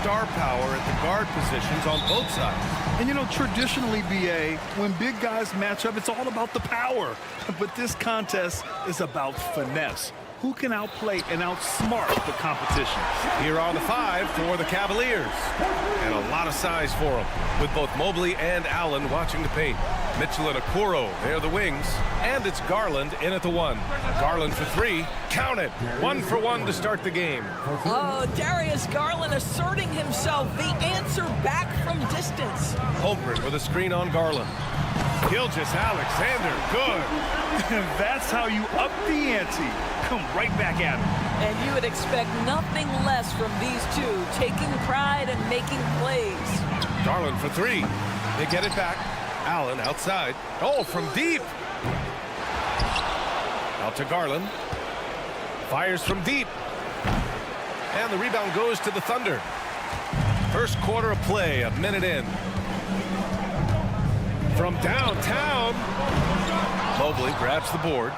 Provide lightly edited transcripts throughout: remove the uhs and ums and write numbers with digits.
star power at the guard positions on both sides. And, you know, traditionally, B.A., when big guys match up, it's all about the power. But this contest is about finesse. Who can outplay and outsmart the competition? Here on the 5 for the Cavaliers. And a lot of size for them, with both Mobley and Allen watching the paint. Mitchell and Okoro, they're the wings. And it's Garland in at the 1. Garland for 3. Count it. 1 for 1 to start the game. Oh, Darius Garland asserting himself. The answer back from distance. Holmgren with a screen on Garland. Gilgeous-Alexander, good. And that's how you up the ante. Come right back at him. And you would expect nothing less from these two, taking pride and making plays. Garland for 3. They get it back. Allen outside. Oh, from deep. Out to Garland. Fires from deep. And the rebound goes to the Thunder. First quarter of play, a minute in. From downtown, Mobley grabs the board.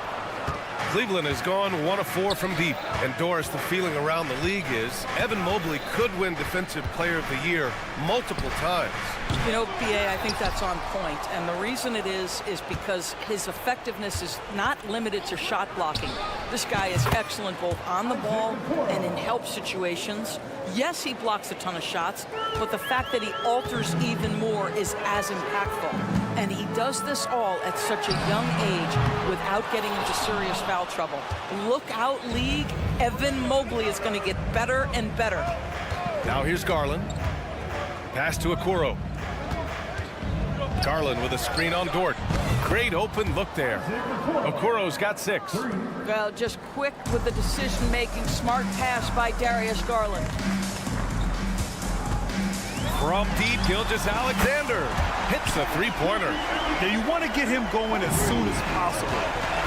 Cleveland has gone 1 of 4 from deep. And Doris, the feeling around the league is Evan Mobley could win Defensive Player of the Year multiple times. You know, B.A., I think that's on point. And the reason it is because his effectiveness is not limited to shot blocking. This guy is excellent both on the ball and in help situations. Yes, he blocks a ton of shots, but the fact that he alters even more is as impactful. And he does this all at such a young age without getting into serious foul trouble. Look out, league. Evan Mobley is going to get better and better. Now here's Garland. Pass to Okoro. Garland with a screen on Dort. Great open look there. Okoro's got 6. Well, just quick with the decision-making, smart pass by Darius Garland. From deep, Gilgeous-Alexander hits a 3-pointer. Yeah, you want to get him going as soon as possible.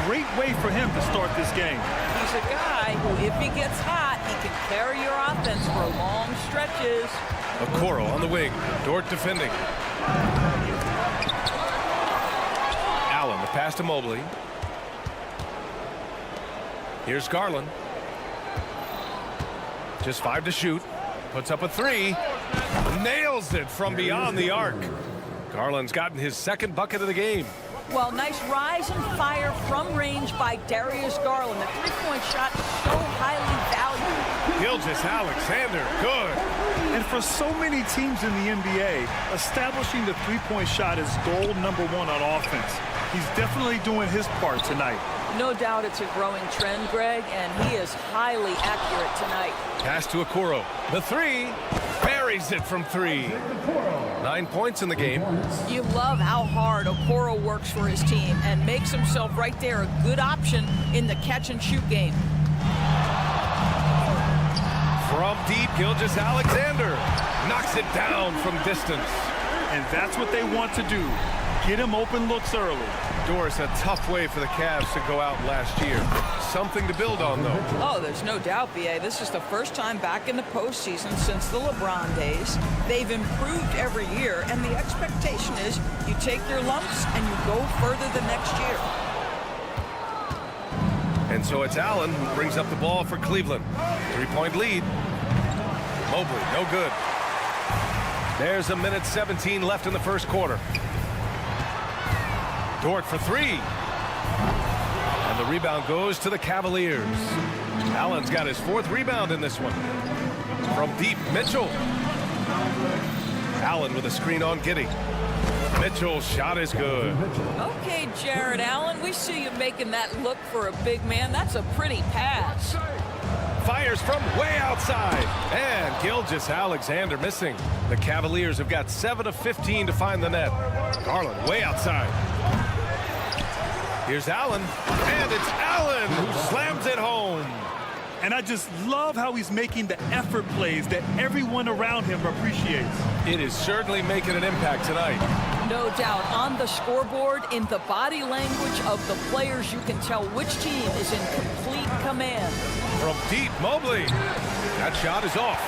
Great way for him to start this game. He's a guy who, if he gets hot, he can carry your offense for long stretches. Okoro on the wing. Dort defending. Allen, the pass to Mobley. Here's Garland. Just 5 to shoot. Puts up a 3. Nails it from beyond the arc. Garland's gotten his 2nd bucket of the game. Well, nice rise and fire from range by Darius Garland. The 3-point shot so highly valued. Gilgeous-Alexander, good. And for so many teams in the NBA, establishing the 3-point shot is goal number 1 on offense. He's definitely doing his part tonight. No doubt it's a growing trend, Greg, and he is highly accurate tonight. Pass to Okoro. The 3. Buries it from 3. 9 points in the game. You love how hard Okoro works for his team and makes himself right there a good option in the catch-and-shoot game. From deep, Gilgeous-Alexander knocks it down from distance. And that's what they want to do. Get him open looks early. Doris, a tough way for the Cavs to go out last year. Something to build on, though. Oh, there's no doubt, B.A. This is the first time back in the postseason since the LeBron days. They've improved every year, and the expectation is you take your lumps and you go further the next year. And so it's Allen who brings up the ball for Cleveland. 3-point lead. Mobley, no good. There's a minute 17 left in the first quarter. Dort for 3. And the rebound goes to the Cavaliers. Allen's got his 4th rebound in this one. From deep, Mitchell. Allen with a screen on Giddey. Mitchell's shot is good. Okay, Jared Allen, we see you making that look for a big man. That's a pretty pass. Fires from way outside. And Gilgeous-Alexander missing. The Cavaliers have got 7 of 15 to find the net. Garland way outside. Here's Allen. And it's Allen who slams it home. And I just love how he's making the effort plays that everyone around him appreciates. It is certainly making an impact tonight. No doubt. On the scoreboard, in the body language of the players, you can tell which team is in complete command. From deep, Mobley. That shot is off.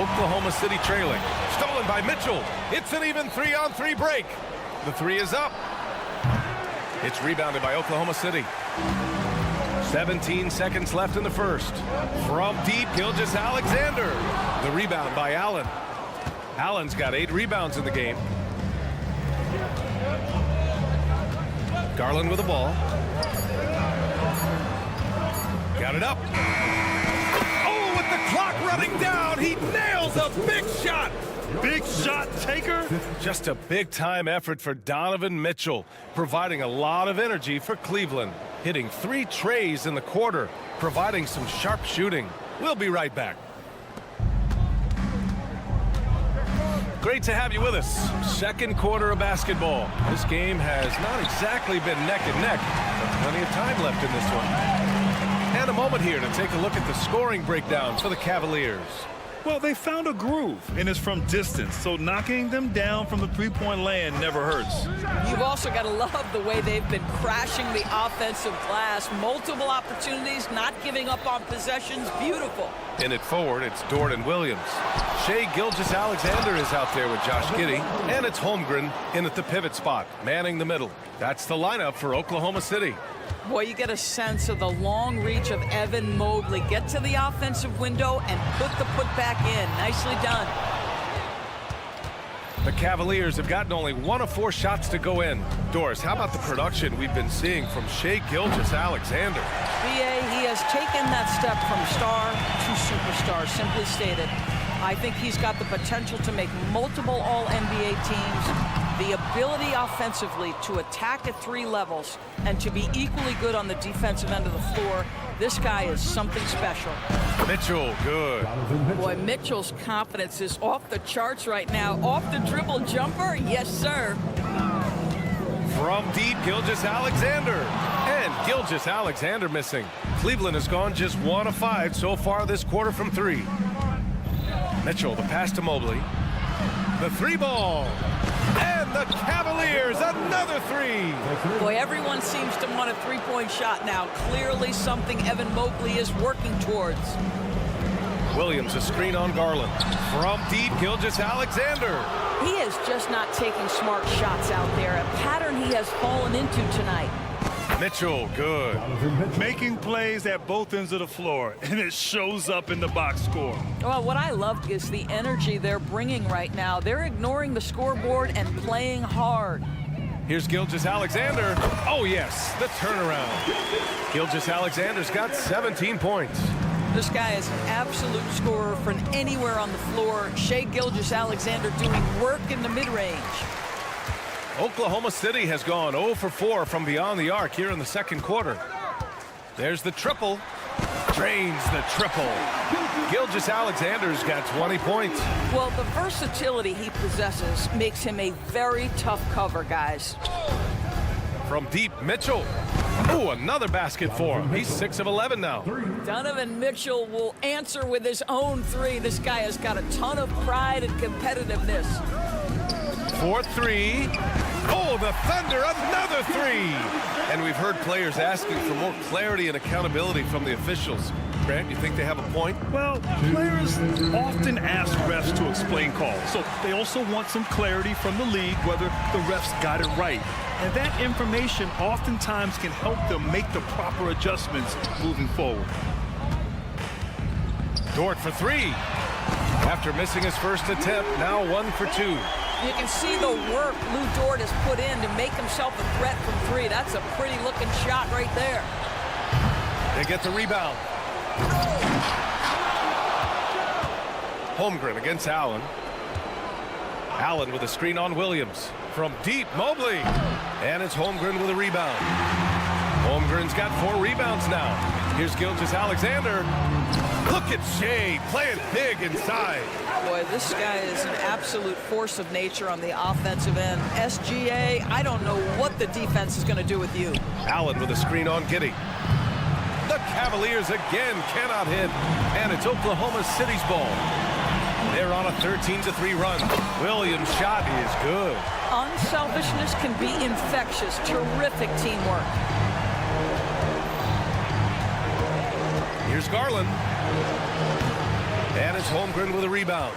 Oklahoma City trailing. Stolen by Mitchell. It's an even 3-on-3 break. The 3 is up. It's rebounded by Oklahoma City. 17 seconds left in the first. From deep, Gilgeous-Alexander. The rebound by Allen. Allen's got 8 rebounds in the game. Garland with the ball. Got it up. Oh, with the clock running down, he nails a big shot. Big shot taker. Just a big-time effort for Donovan Mitchell, providing a lot of energy for Cleveland. Hitting 3 trays in the quarter, providing some sharp shooting. We'll be right back. Great to have you with us. Second quarter of basketball. This game has not exactly been neck and neck, but plenty of time left in this one. And a moment here to take a look at the scoring breakdown for the Cavaliers. Well, they found a groove, and it's from distance, so knocking them down from the three-point land never hurts. You've also got to love the way they've been crashing the offensive glass. Multiple opportunities, not giving up on possessions. Beautiful. In it forward, it's Dort and Williams. Shai Gilgeous-Alexander is out there with Josh Giddey, and it's Holmgren in at the pivot spot, manning the middle. That's the lineup for Oklahoma City. Boy, you get a sense of the long reach of Evan Mobley. Get to the offensive window and put the putback in. Nicely done. The Cavaliers have gotten only 1 of 4 shots to go in. Doris, how about the production we've been seeing from Shai Gilgeous-Alexander? BA, he has taken that step from star to superstar, simply stated. I think he's got the potential to make multiple All-NBA teams. The ability offensively to attack at 3 levels and to be equally good on the defensive end of the floor. This guy is something special. Mitchell, good. Boy, Mitchell's confidence is off the charts right now. Off the dribble jumper, yes, sir. From deep, Gilgeous-Alexander. And Gilgeous-Alexander missing. Cleveland has gone just 1 of 5 so far this quarter from 3. Mitchell, the pass to Mobley. The 3-ball. And the Cavaliers, another 3. Boy, everyone seems to want a 3-point shot now. Clearly something Evan Mobley is working towards. Williams, a screen on Garland. From deep, Gilgeous-Alexander. He is just not taking smart shots out there. A pattern he has fallen into tonight. Mitchell, good. Making plays at both ends of the floor, and it shows up in the box score. Well, what I love is the energy they're bringing right now. They're ignoring the scoreboard and playing hard. Here's Gilgeous-Alexander. Oh, yes, the turnaround. Gilgeous-Alexander's got 17 points. This guy is an absolute scorer from anywhere on the floor. Shai Gilgeous-Alexander doing work in the mid-range. Oklahoma City has gone 0 for 4 from beyond the arc here in the second quarter. There's the triple. Drains the triple. Gilgeous-Alexander's got 20 points. Well, the versatility he possesses makes him a very tough cover, guys. From deep, Mitchell. Oh, another basket for him. He's 6 of 11 now. Donovan Mitchell will answer with his own 3. This guy has got a ton of pride and competitiveness. 4-3. Oh, the Thunder, another 3. And we've heard players asking for more clarity and accountability from the officials. Grant, you think they have a point? Well, players often ask refs to explain calls, so they also want some clarity from the league whether the refs got it right. And that information oftentimes can help them make the proper adjustments moving forward. Dort for 3. After missing his first attempt, now 1 for 2. You can see the work Lou Dort has put in to make himself a threat from 3. That's a pretty looking shot right there. They get the rebound. Holmgren against Allen. Allen with a screen on Williams. From deep, Mobley. And it's Holmgren with a rebound. Holmgren's got 4 rebounds now. Here's Gilgeous-Alexander. Look at Shai playing big inside. Boy, this guy is an absolute force of nature on the offensive end. SGA, I don't know what the defense is going to do with you. Allen with a screen on Giddey. The Cavaliers again cannot hit. And it's Oklahoma City's ball. They're on a 13-3 run. Williams' shot is good. Unselfishness can be infectious. Terrific teamwork. Here's Garland. And it's Holmgren with a rebound.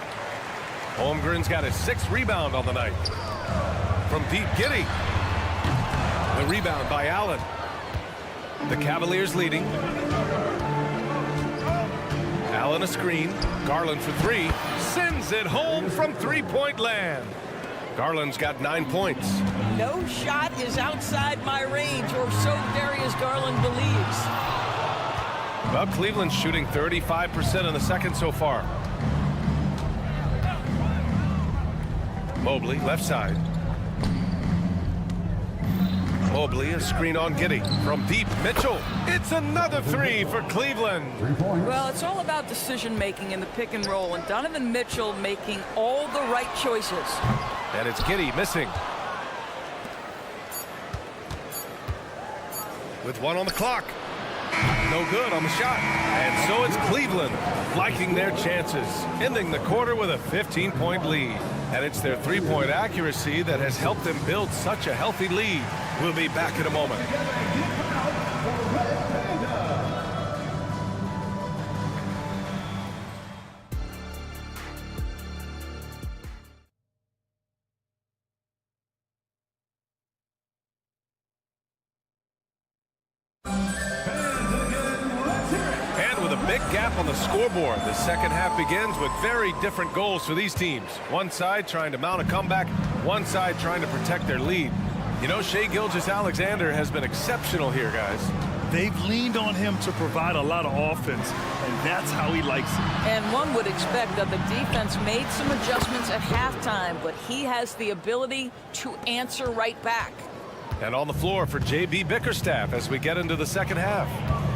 Holmgren's got his 6th rebound on the night. From deep, Giddey. The rebound by Allen. The Cavaliers leading. Allen a screen. Garland for three. Sends it home from three-point land. Garland's got 9 points. No shot is outside my range, or so Darius Garland believes. Well, Cleveland's shooting 35% in the second so far. Mobley, left side. Mobley, a screen on Giddey. From deep, Mitchell. It's another three for Cleveland. Well, it's all about decision-making in the pick and roll, and Donovan Mitchell making all the right choices. And it's Giddey missing. With 1 on the clock. No good on the shot. And so it's Cleveland liking their chances, ending the quarter with a 15-point lead. And it's their three-point accuracy that has helped them build such a healthy lead. We'll be back in a moment. Big gap on the scoreboard. The second half begins with very different goals for these teams. One side trying to mount a comeback, one side trying to protect their lead. You know, Shai Gilgeous-Alexander has been exceptional here, guys. They've leaned on him to provide a lot of offense, and that's how he likes it. And one would expect that the defense made some adjustments at halftime, but he has the ability to answer right back. And on the floor for J.B. Bickerstaff as we get into the second half.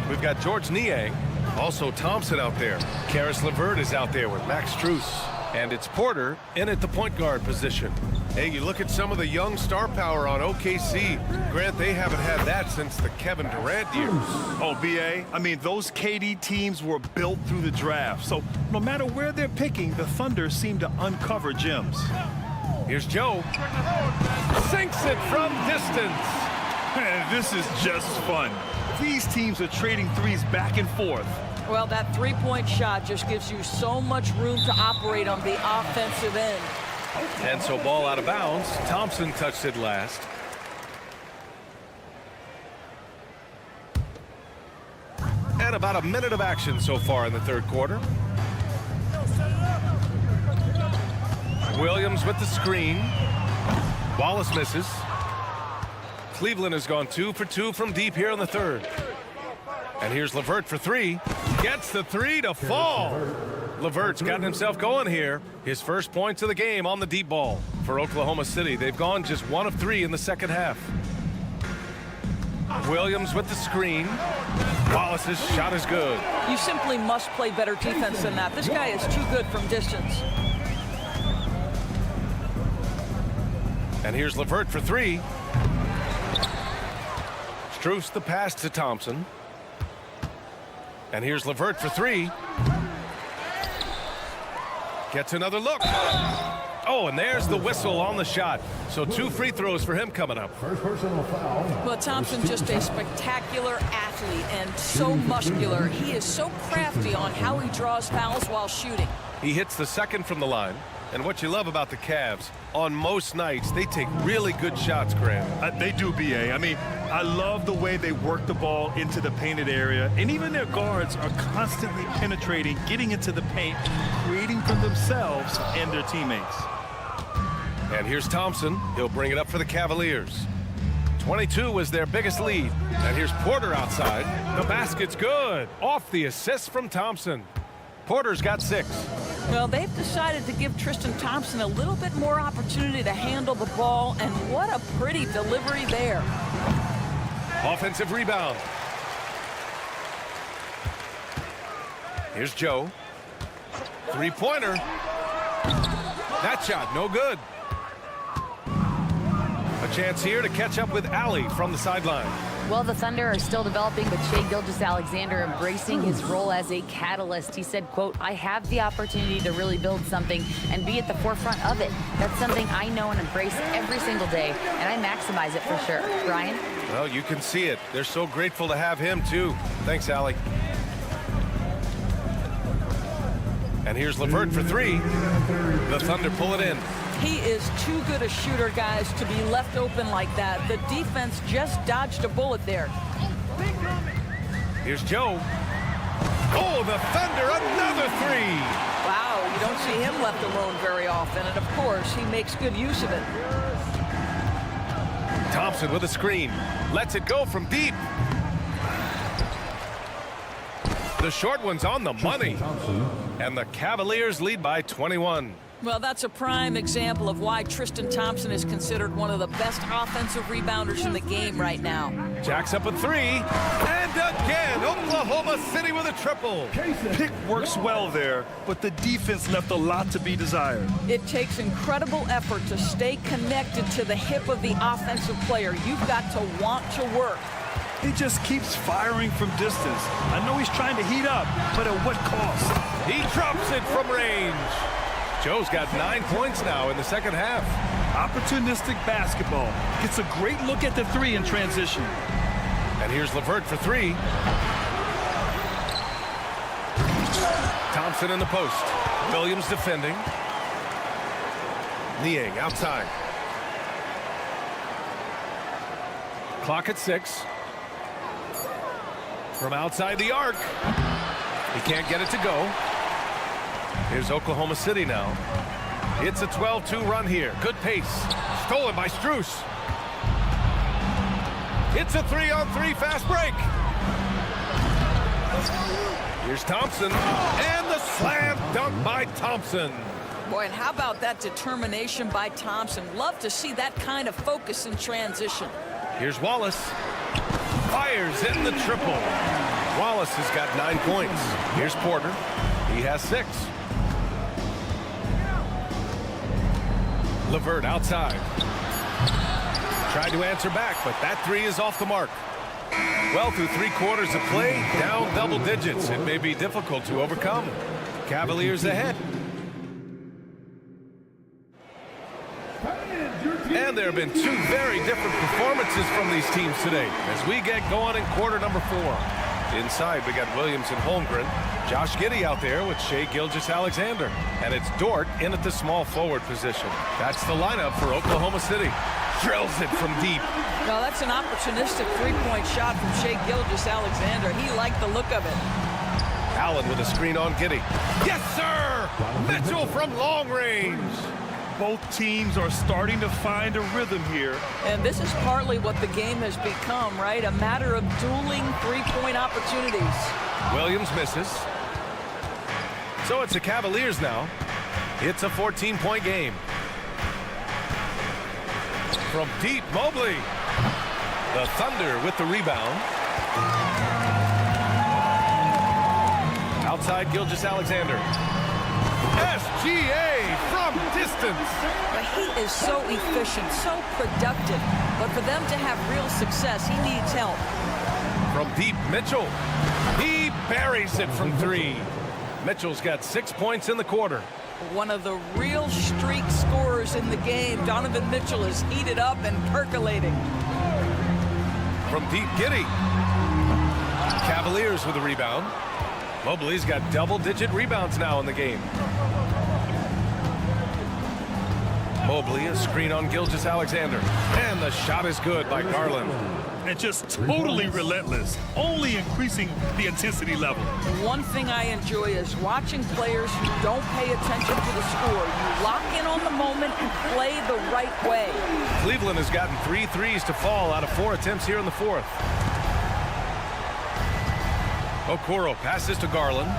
We've got George Niang. Also Thompson out there. Karis LeVert is out there with Max Strus. And it's Porter in at the point guard position. Hey, you look at some of the young star power on OKC. Grant, they haven't had that since the Kevin Durant years. Oh, B.A., I mean, those KD teams were built through the draft. So no matter where they're picking, the Thunder seem to uncover gems. Here's Joe. Sinks it from distance. Man, this is just fun. These teams are trading threes back and forth. Well, that three-point shot just gives you so much room to operate on the offensive end. And so ball out of bounds. Thompson touched it last. And about a minute of action so far in the third quarter. Williams with the screen. Wallace misses. Cleveland has gone 2 for 2 from deep here in the third. And here's LeVert for three. Gets the three to fall. LeVert's gotten himself going here. His first points of the game on the deep ball. For Oklahoma City, they've gone just 1 of 3 in the second half. Williams with the screen. Wallace's shot is good. You simply must play better defense than that. This guy is too good from distance. And here's LeVert for three. Strus the pass to Thompson. And here's LeVert for three. Gets another look. Oh, and there's the whistle on the shot. So 2 free throws for him coming up. First personal foul. Well, Thompson's just a spectacular athlete and so muscular. He is so crafty on how he draws fouls while shooting. He hits the second from the line. And what you love about the Cavs, on most nights, they take really good shots, Grant. They do, B.A. I mean, I love the way they work the ball into the painted area. And even their guards are constantly penetrating, getting into the paint, creating for themselves and their teammates. And here's Thompson. He'll bring it up for the Cavaliers. 22 was their biggest lead. And here's Porter outside. The basket's good. Off the assist from Thompson. Porter's got 6. Well, they've decided to give Tristan Thompson a little bit more opportunity to handle the ball, and what a pretty delivery there. Offensive rebound. Here's Joe. Three-pointer. That shot, no good. A chance here to catch up with Allie from the sideline. Well, the Thunder are still developing, but Shai Gilgeous-Alexander embracing his role as a catalyst. He said, quote, I have the opportunity to really build something and be at the forefront of it. That's something I know and embrace every single day, and I maximize it for sure. Brian? Well, you can see it. They're so grateful to have him, too. Thanks, Allie. And here's LeVert for three. The Thunder pull it in. He is too good a shooter, guys, to be left open like that. The defense just dodged a bullet there. Here's Joe. Oh, the Thunder, another three. Wow, you don't see him left alone very often, and of course, he makes good use of it. Thompson with a screen. Lets it go from deep. The short one's on the money. And the Cavaliers lead by 21. Well, that's a prime example of why Tristan Thompson is considered one of the best offensive rebounders in the game right now. Jacks up a three. And again, Oklahoma City with a triple. Pick works well there, but the defense left a lot to be desired. It takes incredible effort to stay connected to the hip of the offensive player. You've got to want to work. He just keeps firing from distance. I know he's trying to heat up, but at what cost? He drops it from range. Joe's got 9 points now in the second half. Opportunistic basketball. Gets a great look at the three in transition. And here's LeVert for three. Thompson in the post. Williams defending. Niang outside. Clock at 6. From outside the arc. He can't get it to go. Here's Oklahoma City now. It's a 12-2 run here. Good pace. Stolen by Strus. It's a 3-on-3 fast break. Here's Thompson. And the slam dunk by Thompson. Boy, and how about that determination by Thompson? Love to see that kind of focus in transition. Here's Wallace. Fires in the triple. Wallace has got 9 points. Here's Porter. He has 6. LeVert outside. Tried to answer back, but that three is off the mark. Well, through 3 quarters of play, down double digits. It may be difficult to overcome. Cavaliers ahead. And there have been 2 very different performances from these teams today as we get going in quarter number 4. Inside, we got Williams and Holmgren. Josh Giddey out there with Shai Gilgeous-Alexander. And it's Dort in at the small forward position. That's the lineup for Oklahoma City. Drills it from deep. Well, that's an opportunistic three-point shot from Shai Gilgeous-Alexander. He liked the look of it. Allen with a screen on Giddey. Yes, sir! Mitchell from long range. Both teams are starting to find a rhythm here. And this is partly what the game has become, right? A matter of dueling three-point opportunities. Williams misses. So it's the Cavaliers now. It's a 14-point game. From deep, Mobley. The Thunder with the rebound. Outside, Gilgeous-Alexander. SGA from distance. But he is so efficient, so productive. But for them to have real success, he needs help. From deep, Mitchell. He buries it from 3. Mitchell's got 6 points in the quarter. One of the real streak scorers in the game. Donovan Mitchell is heated up and percolating. From deep, Giddey. Cavaliers with the rebound. Mobley's got double-digit rebounds now in the game. Mobley, a screen on Gilgeous-Alexander. And the shot is good by Garland. And just totally relentless, only increasing the intensity level. One thing I enjoy is watching players who don't pay attention to the score. You lock in on the moment and play the right way. Cleveland has gotten 3 threes to fall out of 4 attempts here in the 4th. Okoro passes to Garland.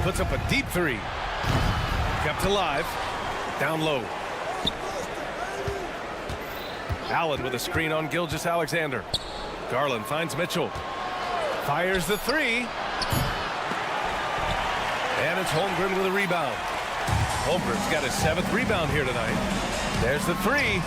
Puts up a deep 3. Kept alive. Down low. Allen with a screen on Gilgeous-Alexander. Garland finds Mitchell. Fires the 3. And it's Holmgren with a rebound. Holmgren's got his 7th rebound here tonight. There's the 3.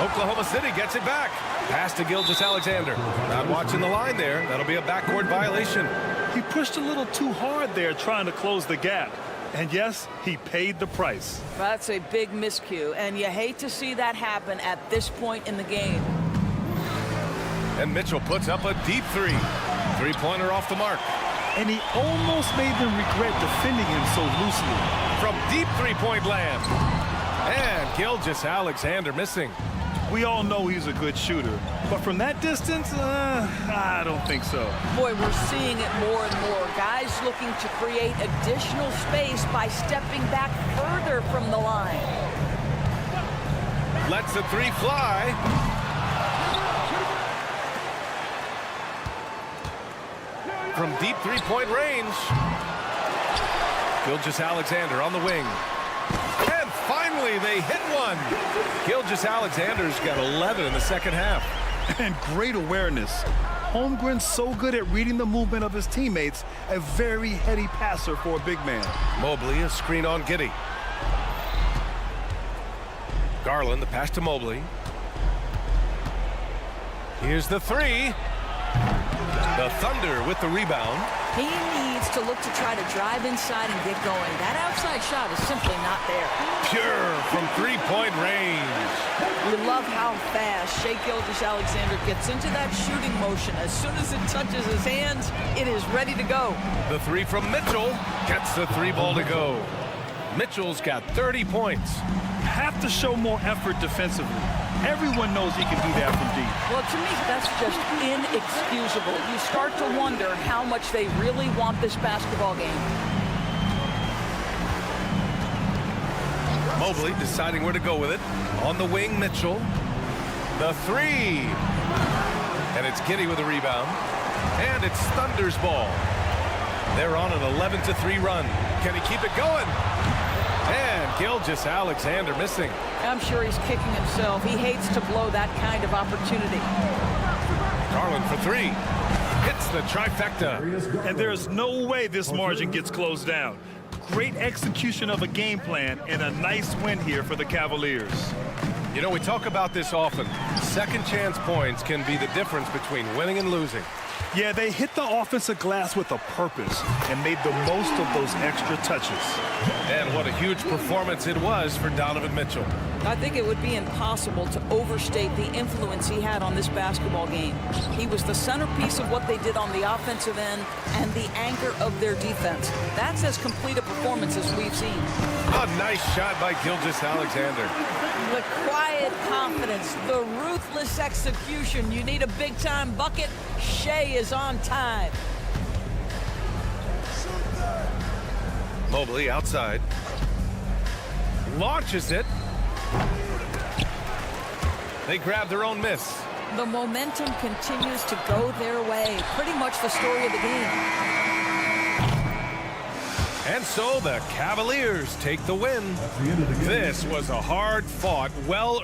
Oklahoma City gets it back. Pass to Gilgeous-Alexander. Not watching the line there. That'll be a backcourt violation. He pushed a little too hard there trying to close the gap. And yes, he paid the price. That's a big miscue, and you hate to see that happen at this point in the game. And Mitchell puts up a deep 3. 3-pointer off the mark. and he almost made them regret defending him so loosely. From deep three-point land. And Gilgeous-Alexander missing. We all know he's a good shooter, but from that distance, I don't think so. Boy, we're seeing it more and more. Guys looking to create additional space by stepping back further from the line. Lets the three fly. From deep three-point range. Gilgeous-Alexander on the wing. And finally, they hit one. Gilgeous-Alexander's got 11 in the second half. And great awareness. Holmgren's so good at reading the movement of his teammates, a very heady passer for a big man. Mobley, a screen on Giddey. Garland, the pass to Mobley. Here's the three. The Thunder with the rebound. He needs to look to try to drive inside and get going. That outside shot is simply not there. Pure from three-point range. We love how fast Shai Gilgeous-Alexander gets into that shooting motion. As soon as it touches his hands, it is ready to go. The three from Mitchell gets the three ball to go. Mitchell's got 30 points. Have to show more effort defensively. Everyone knows he can do that from deep. Well, to me, that's just inexcusable. You start to wonder how much they really want this basketball game. Mobley deciding where to go with it. On the wing, Mitchell. The three. And it's Giddey with a rebound. And it's Thunder's ball. They're on an 11-3 run. Can he keep it going? And Gilgeous-Alexander missing. I'm sure he's kicking himself. He hates to blow that kind of opportunity. Garland for three. Hits the trifecta. And there's no way this margin gets closed down. Great execution of a game plan and a nice win here for the Cavaliers. You know, we talk about this often. Second chance points can be the difference between winning and losing. Yeah, they hit the offensive glass with a purpose and made the most of those extra touches. And what a huge performance it was for Donovan Mitchell. I think it would be impossible to overstate the influence he had on this basketball game. He was the centerpiece of what they did on the offensive end and the anchor of their defense. That's as complete a performance as we've seen. A nice shot by Gilgeous-Alexander. The quiet confidence, the ruthless execution. You need a big-time bucket. Shai is on time. Mobley outside. Launches it. They grab their own miss. The momentum continues to go their way. Pretty much the story of the game. And so the Cavaliers take the win. This was a hard-fought, well...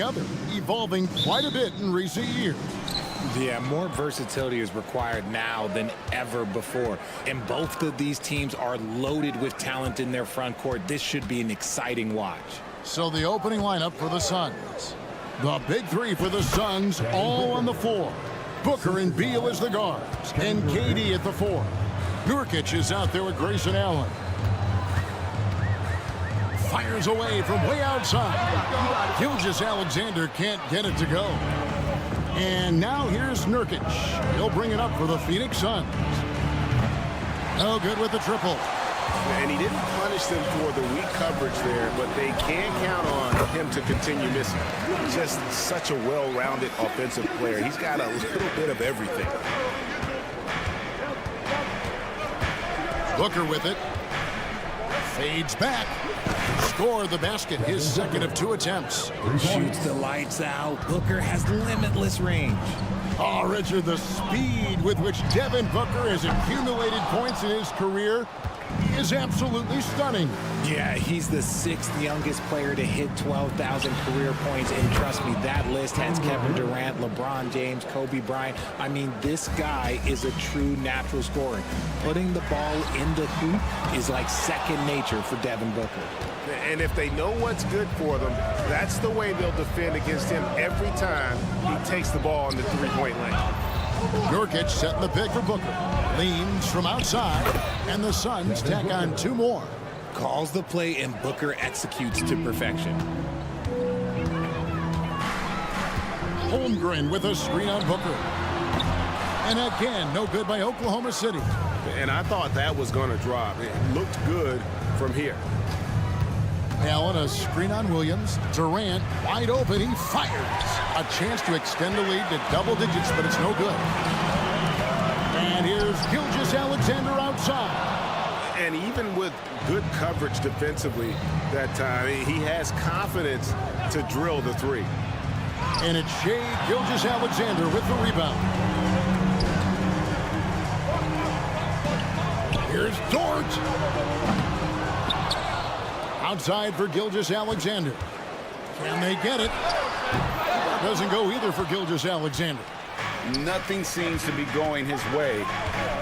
other, evolving quite a bit in recent years. Yeah, more versatility is required now than ever before. And both of these teams are loaded with talent in their front court. This should be an exciting watch. So the opening lineup for the Suns. The big three for the Suns, all on the floor. Booker and Beal as the guards, and KD at the 4. Nurkic is out there with Grayson Allen. Fires away from way outside. Gilgeous-Alexander can't get it to go. And now here's Nurkic. He'll bring it up for the Phoenix Suns. No good with the triple. And he didn't punish them for the weak coverage there, but they can count on him to continue missing. Just such a well-rounded offensive player. He's got a little bit of everything. Booker with it. Fades back. Score the basket, his second of 2 attempts. Shoots the lights out. Booker has limitless range. Oh, Richard, the speed with which Devin Booker has accumulated points in his career is absolutely stunning. Yeah, he's the 6th youngest player to hit 12,000 career points, and trust me, that list has Kevin Durant, LeBron James, Kobe Bryant. I mean, this guy is a true natural scorer. Putting the ball in the hoop is like second nature for Devin Booker. And if they know what's good for them, that's the way they'll defend against him every time he takes the ball in the three-point lane. Nurkic setting the pick for Booker. Leans from outside, and the Suns tack on 2 more. Calls the play, and Booker executes to perfection. Holmgren with a screen on Booker. And again, no good by Oklahoma City. And I thought that was going to drop. It looked good from here. Allen, a screen on Williams. Durant, wide open, he fires. A chance to extend the lead to double digits, but it's no good. And here's Gilgeous-Alexander outside. And even with good coverage defensively that time, he has confidence to drill the 3. And it's Shai Gilgeous-Alexander with the rebound. Here's Dort. Outside for Gilgeous-Alexander. Can they get it? Doesn't go either for Gilgeous-Alexander. Nothing seems to be going his way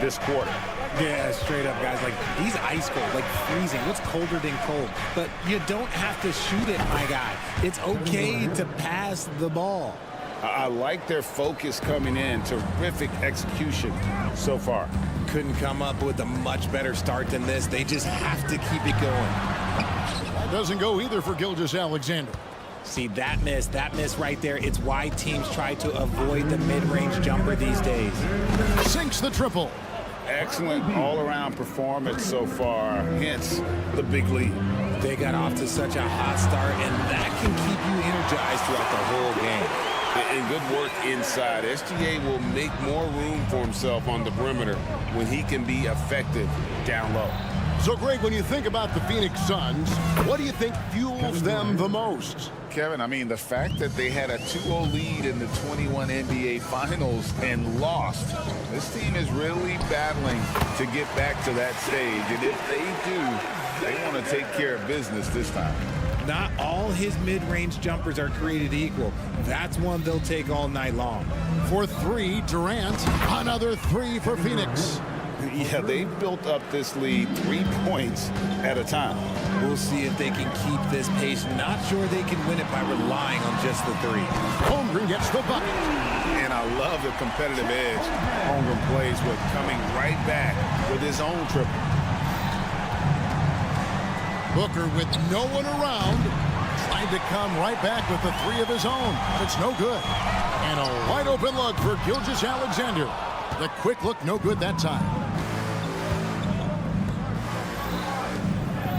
this quarter. Yeah, straight up, guys. Like, he's ice cold, like freezing. What's colder than cold? But you don't have to shoot it, my guy. It's okay to pass the ball. I like their focus coming in. Terrific execution so far. Couldn't come up with a much better start than this. They just have to keep it going. That doesn't go either for Gilgeous-Alexander. See, that miss right there. It's why teams try to avoid the mid-range jumper these days. Sinks the triple. Excellent all-around performance so far, hence the big lead. They got off to such a hot start, and that can keep you energized throughout the whole game. And good work inside. SGA will make more room for himself on the perimeter when he can be effective down low. So, Greg, when you think about the Phoenix Suns, what do you think fuels them the most? Kevin, I mean, the fact that they had a 2-0 lead in the 21 NBA Finals and lost. This team is really battling to get back to that stage. And if they do, they want to take care of business this time. Not all his mid-range jumpers are created equal. That's one they'll take all night long. For 3, Durant. Another 3 for Phoenix. Yeah, they've built up this lead 3 points at a time. We'll see if they can keep this pace. Not sure they can win it by relying on just the 3. Holmgren gets the bucket. And I love the competitive edge Holmgren plays with, coming right back with his own triple. Booker with no one around. Tried to come right back with the 3 of his own. It's no good. And a wide open look for Gilgeous-Alexander. The quick look, no good that time.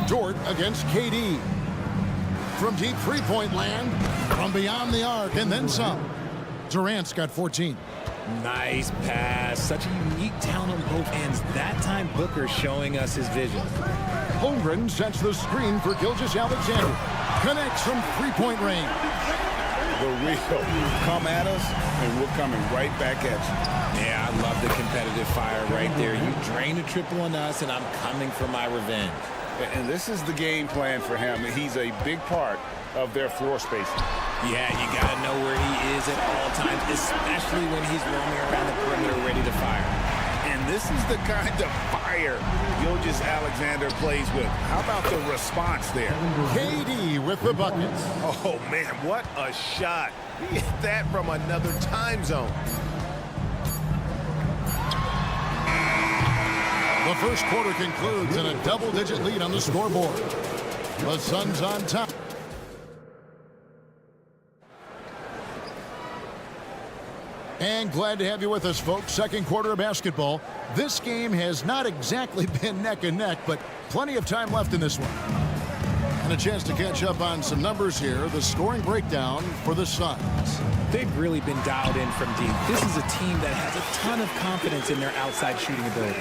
Dort against KD. From deep three-point land, from beyond the arc, and then some. Durant's got 14. Nice pass. Such a unique talent on both ends. That time, Booker showing us his vision. Holmgren sets the screen for Gilgeous-Alexander. Connects from three-point range. The real come at us, and we're coming right back at you. Yeah, I love the competitive fire right there. You drain a triple on us, and I'm coming for my revenge. And this is the game plan for him. He's a big part of their floor spacing. Yeah, you got to know where he is at all times, especially when he's roaming around the perimeter ready to fire. And this is the kind of fire Gilgeous-Alexander plays with. How about the response there? KD with the buckets. Oh, man, what a shot. He hit that from another time zone. The first quarter concludes in a double-digit lead on the scoreboard. The Suns on top. And glad to have you with us, folks. Second quarter of basketball. This game has not exactly been neck and neck, but plenty of time left in this one. And a chance to catch up on some numbers here. The scoring breakdown for the Suns. They've really been dialed in from deep. This is a team that has a ton of confidence in their outside shooting ability.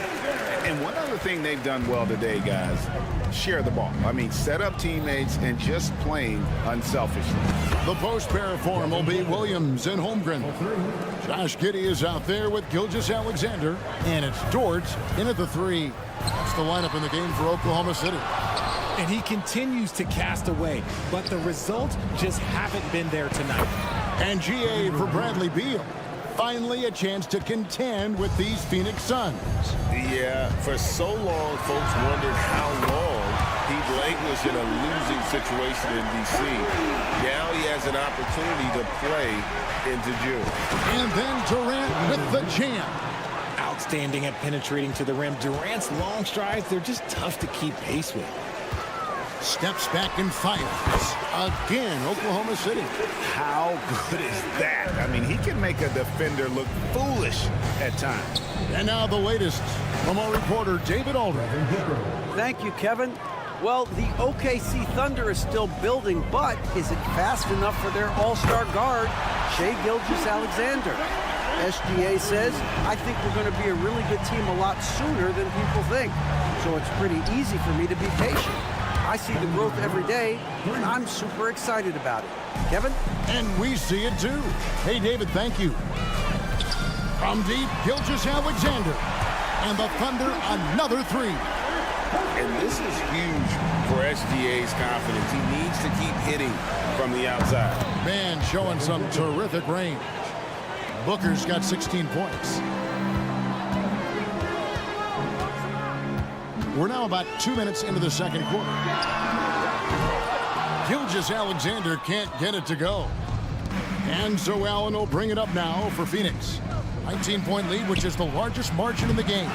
And one other thing they've done well today, guys, share the ball. I mean, set up teammates and just playing unselfishly. The post pair form will be Williams and Holmgren. Josh Giddey is out there with Gilgeous-Alexander. And it's Dort in at the three. That's the lineup in the game for Oklahoma City. And he continues to cast away, but the results just haven't been there tonight. And GA for Bradley Beal. Finally a chance to contend with these Phoenix Suns. Yeah, for so long, folks wondered how long he'd languished in a losing situation in D.C. Now he has an opportunity to play into June. And then Durant with the jam. Outstanding at penetrating to the rim. Durant's long strides, they're just tough to keep pace with. Steps back and fires. Again, Oklahoma City. How good is that? I mean, he can make a defender look foolish at times. And now the latest from our reporter, David Aldridge. Thank you, Kevin. Well, the OKC Thunder is still building, but is it fast enough for their all-star guard, Shai Gilgeous-Alexander? SGA says, I think we're going to be a really good team a lot sooner than people think. So it's pretty easy for me to be patient. I see the growth every day, and I'm super excited about it. Kevin? And we see it too. Hey, David, thank you. From deep, Gilgeous-Alexander. And the Thunder, another three. And this is huge for SGA's confidence. He needs to keep hitting from the outside. Man, showing some terrific range. Booker's got 16 points. We're now about 2 minutes into the second quarter. Gilgeous-Alexander can't get it to go. And so Allen will bring it up now for Phoenix. 19-point lead, which is the largest margin in the game.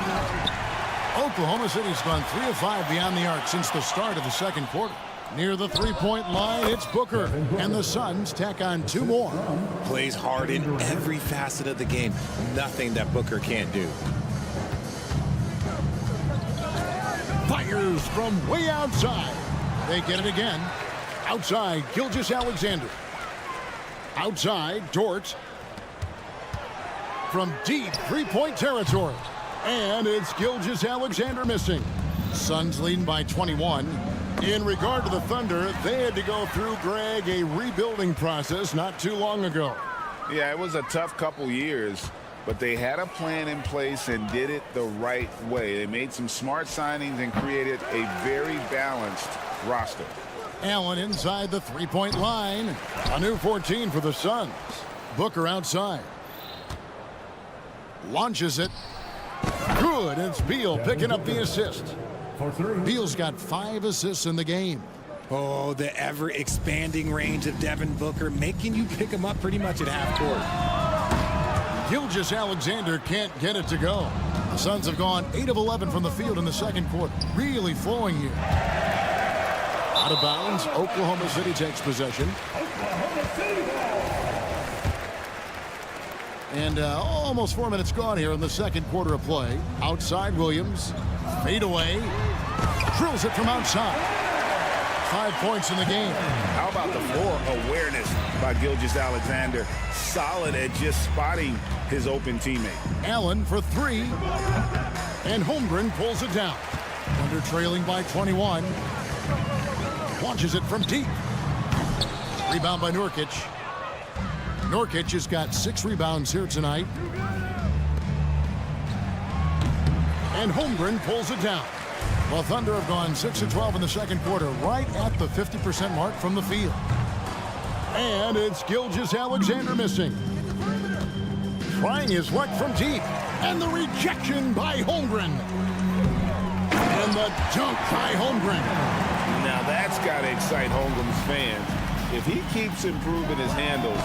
Oklahoma City's gone 3 of 5 beyond the arc since the start of the second quarter. Near the three-point line, it's Booker. And the Suns tack on 2 more. Plays hard in every facet of the game. Nothing that Booker can't do. Fires from way outside. They get it again. Outside, Gilgeous-Alexander. Outside, Dort. From deep three-point territory. And it's Gilgeous-Alexander missing. Suns leading by 21. In regard to the Thunder, they had to go through, Greg, a rebuilding process not too long ago. Yeah, it was a tough couple years, but they had a plan in place and did it the right way. They made some smart signings and created a very balanced roster. Allen inside the three-point line. A new 14 for the Suns. Booker outside. Launches it. Good. It's Beal picking up the assist. Beal's got 5 assists in the game. Oh, the ever-expanding range of Devin Booker, making you pick him up pretty much at half court. Gilgeous-Alexander can't get it to go. The Suns have gone 8 of 11 from the field in the second quarter. Really flowing here. Out of bounds, Oklahoma City takes possession. And almost 4 minutes gone here in the second quarter of play. Outside, Williams. Fade away. Drills it from outside. 5 points in the game. How about the floor awareness by Gilgeous-Alexander? Solid at just spotting his open teammate. Allen for 3. And Holmgren pulls it down. Thunder trailing by 21. Launches it from deep. Rebound by Nurkic. Nurkic has got 6 rebounds here tonight. And Holmgren pulls it down. Well, Thunder have gone 6 of 12 in the second quarter, right at the 50% mark from the field. And it's Gilgeous-Alexander missing. Trying his luck from deep. And the rejection by Holmgren. And the dunk by Holmgren. Now that's got to excite Holmgren's fans. If he keeps improving his handles,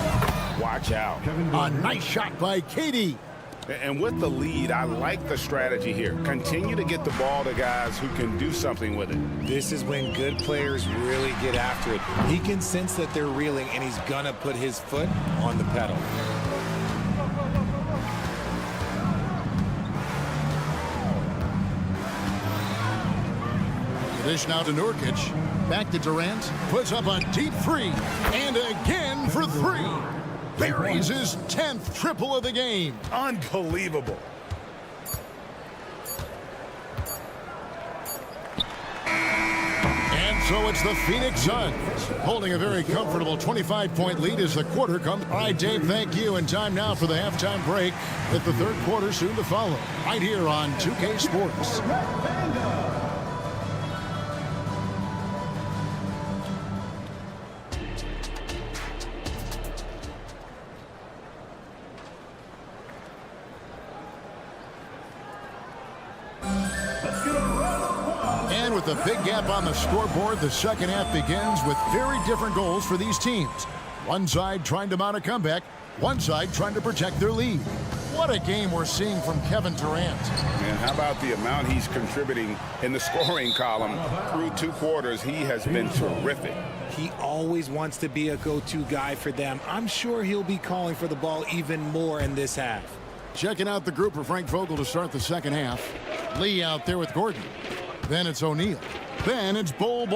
watch out. A nice shot by Katie. And with the lead, I like the strategy here. Continue to get the ball to guys who can do something with it. This is when good players really get after it. He can sense that they're reeling, and he's gonna put his foot on the pedal. Dish now to Nurkic. Back to Durant. Puts up a deep three. And again for three. Buries his 10th triple of the game. Unbelievable. And so it's the Phoenix Suns holding a very comfortable 25-point lead as the quarter comes. All right, Dave, thank you. And time now for the halftime break with the third quarter soon to follow. Right here on 2K Sports. With a big gap on the scoreboard, the second half begins with very different goals for these teams. One side trying to mount a comeback, one side trying to protect their lead. What a game we're seeing from Kevin Durant. And how about the amount he's contributing in the scoring column? Through 2 quarters, he has been terrific. He always wants to be a go-to guy for them. I'm sure he'll be calling for the ball even more in this half. Checking out the group for Frank Vogel to start the second half. Lee out there with Gordon. Then it's O'Neal. Then it's Bol.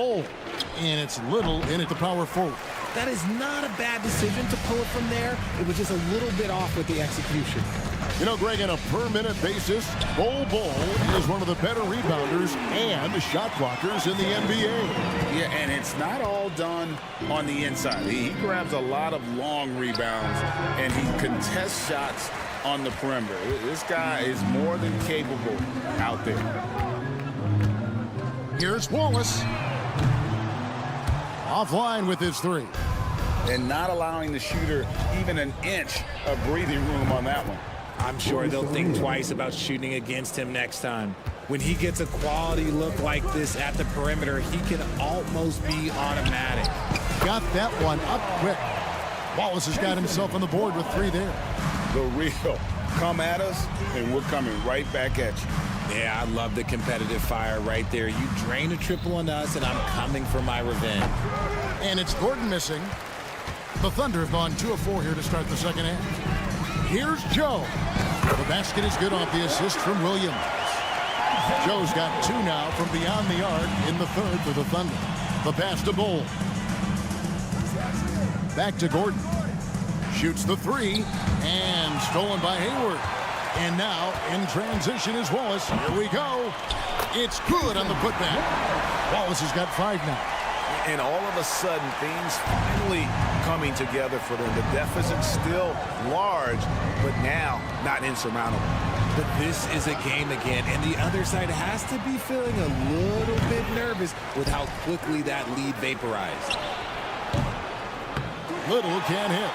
And it's Little in at the power forward. That is not a bad decision to pull it from there. It was just a little bit off with the execution. You know, Greg, on a per-minute basis, Bol is one of the better rebounders and shot blockers in the NBA. Yeah, and it's not all done on the inside. He grabs a lot of long rebounds, and he contests shots on the perimeter. This guy is more than capable out there. Here's Wallace. Offline with his three. And not allowing the shooter even an inch of breathing room on that one. I'm sure they'll think twice about shooting against him next time. When he gets a quality look like this at the perimeter, he can almost be automatic. Got that one up quick. Wallace has got himself on the board with 3 there. The real come at us, and we're coming right back at you. Yeah, I love the competitive fire right there. You drain a triple on us, and I'm coming for my revenge. And it's Gordon missing. The Thunder have gone 2 of 4 here to start the second half. Here's Joe. The basket is good off the assist from Williams. Joe's got 2 now from beyond the arc in the third for the Thunder. The pass to Bol. Back to Gordon. Shoots the 3 and stolen by Hayward. And now in transition is Wallace. Here we go. It's good on the putback. Wallace has got 5 now. And all of a sudden, things finally coming together for them. The deficit still large, but now not insurmountable. But this is a game again, and the other side has to be feeling a little bit nervous with how quickly that lead vaporized. Little can't hit.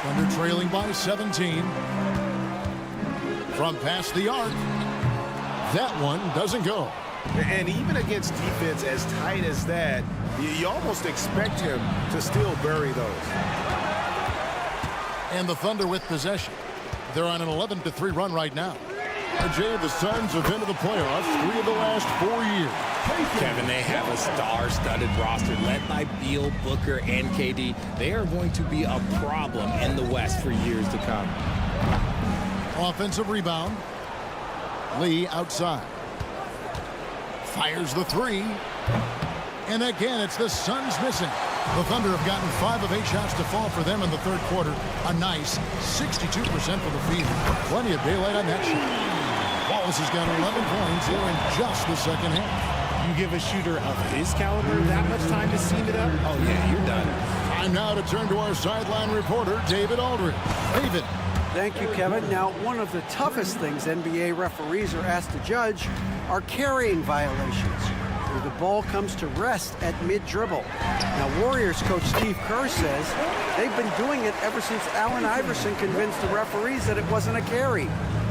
Thunder trailing by 17. From past the arc. That one doesn't go. And even against defense as tight as that, you almost expect him to still bury those. And the Thunder with possession. They're on an 11-3 run right now. Jay, the Suns have been to the playoffs 3 of the last 4 years. Kevin, they have a star-studded roster led by Beal, Booker, and KD. They are going to be a problem in the West for years to come. Offensive rebound. Lee outside. Fires the 3. And again, it's the Suns missing. The Thunder have gotten 5 of 8 shots to fall for them in the third quarter. A nice 62% for the field. Plenty of daylight on that shot. Wallace has got 11 points here in just the second half. You give a shooter of his caliber that much time to seam it up? Oh, yeah, you're done. Time now to turn to our sideline reporter, David Aldridge. David. Thank you, Kevin. Now, one of the toughest things NBA referees are asked to judge are carrying violations. The ball comes to rest at mid-dribble. Now, Warriors coach Steve Kerr says they've been doing it ever since Allen Iverson convinced the referees that it wasn't a carry.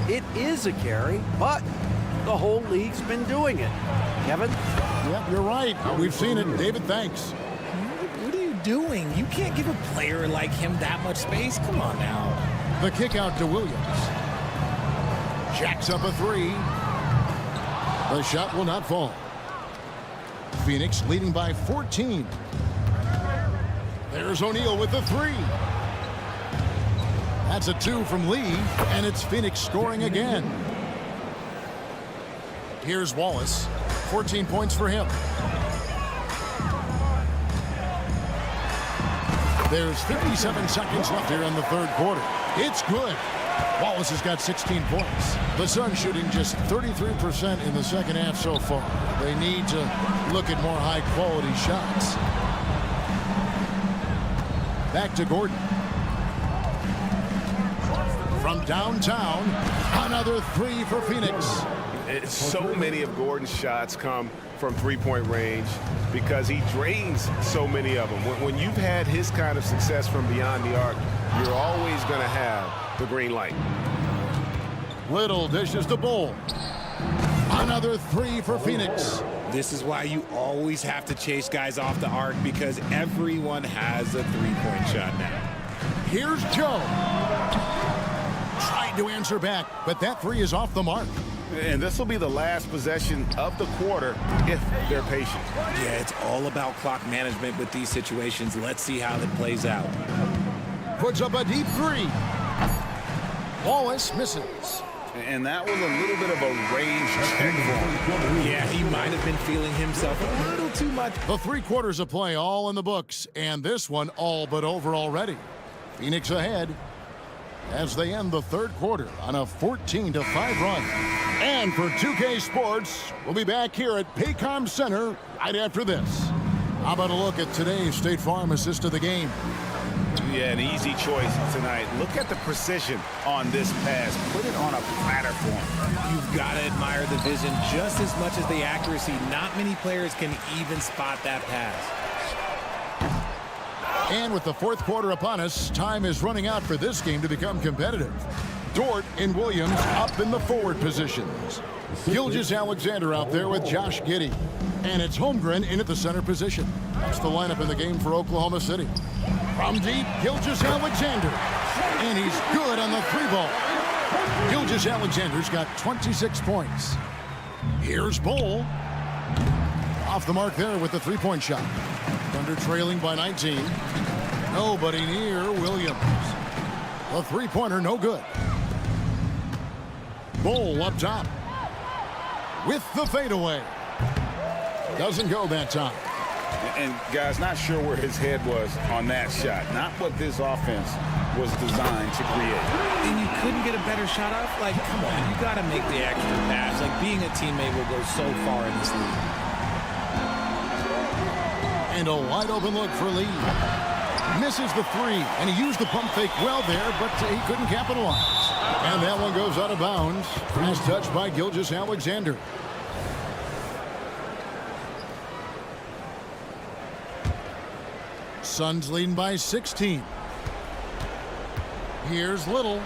It is a carry, but the whole league's been doing it. Kevin? Yep, you're right. We've seen it. David, thanks. What are you doing? You can't give a player like him that much space. Come on now. The kick out to Williams. Jacks up a three. The shot will not fall. Phoenix leading by 14. There's O'Neal with the three. That's a two from Lee, and it's Phoenix scoring again. Here's Wallace. 14 points for him. There's 57 seconds left here in the third quarter. It's good. Wallace has got 16 points. The Suns shooting just 33% in the second half so far. They need to look at more high-quality shots. Back to Gordon. From downtown, another three for Phoenix. So many of Gordon's shots come from three-point range because he drains so many of them. When you've had his kind of success from beyond the arc, you're always going to have the green light. Little dishes the Bull. Another three for Phoenix. This is why you always have to chase guys off the arc, because everyone has a three-point shot now. Here's Joe. Tried to answer back, but that three is off the mark. And this will be the last possession of the quarter if they're patient. Yeah, it's all about clock management with these situations. Let's see how that plays out. Puts up a deep three. Wallace misses. And that was a little bit of a range check for him. Yeah, he might have been feeling himself a little too much. The 3 quarters of play all in the books, and this one all but over already. Phoenix ahead as they end the third quarter on a 14-5 run. And for 2K Sports, we'll be back here at Paycom Center right after this. How about a look at today's State Farm assist of the game? Yeah, an easy choice tonight. Look at the precision on this pass. Put it on a platter for him. You've got to admire the vision just as much as the accuracy. Not many players can even spot that pass. And with the fourth quarter upon us, time is running out for this game to become competitive. Dort and Williams up in the forward positions. Gilgeous-Alexander out there with Josh Giddey. And it's Holmgren in at the center position. That's the lineup in the game for Oklahoma City. From deep, Gilgeous-Alexander. And he's good on the three ball. Gilgeous-Alexander's got 26 points. Here's Bull. Off the mark there with the three-point shot. Thunder trailing by 19. Nobody near Williams. The three-pointer no good. Bull up top. With the fadeaway. Doesn't go that time. And guys, not sure where his head was on that shot. Not what this offense was designed to create. And you couldn't get a better shot off? Like, come on, you got to make the extra pass. Like, being a teammate will go so far in this league. And a wide open look for Lee. Misses the three, and he used the pump fake well there, but he couldn't capitalize. And that one goes out of bounds. Last touch by Gilgeous-Alexander. Suns leading by 16. Here's Little.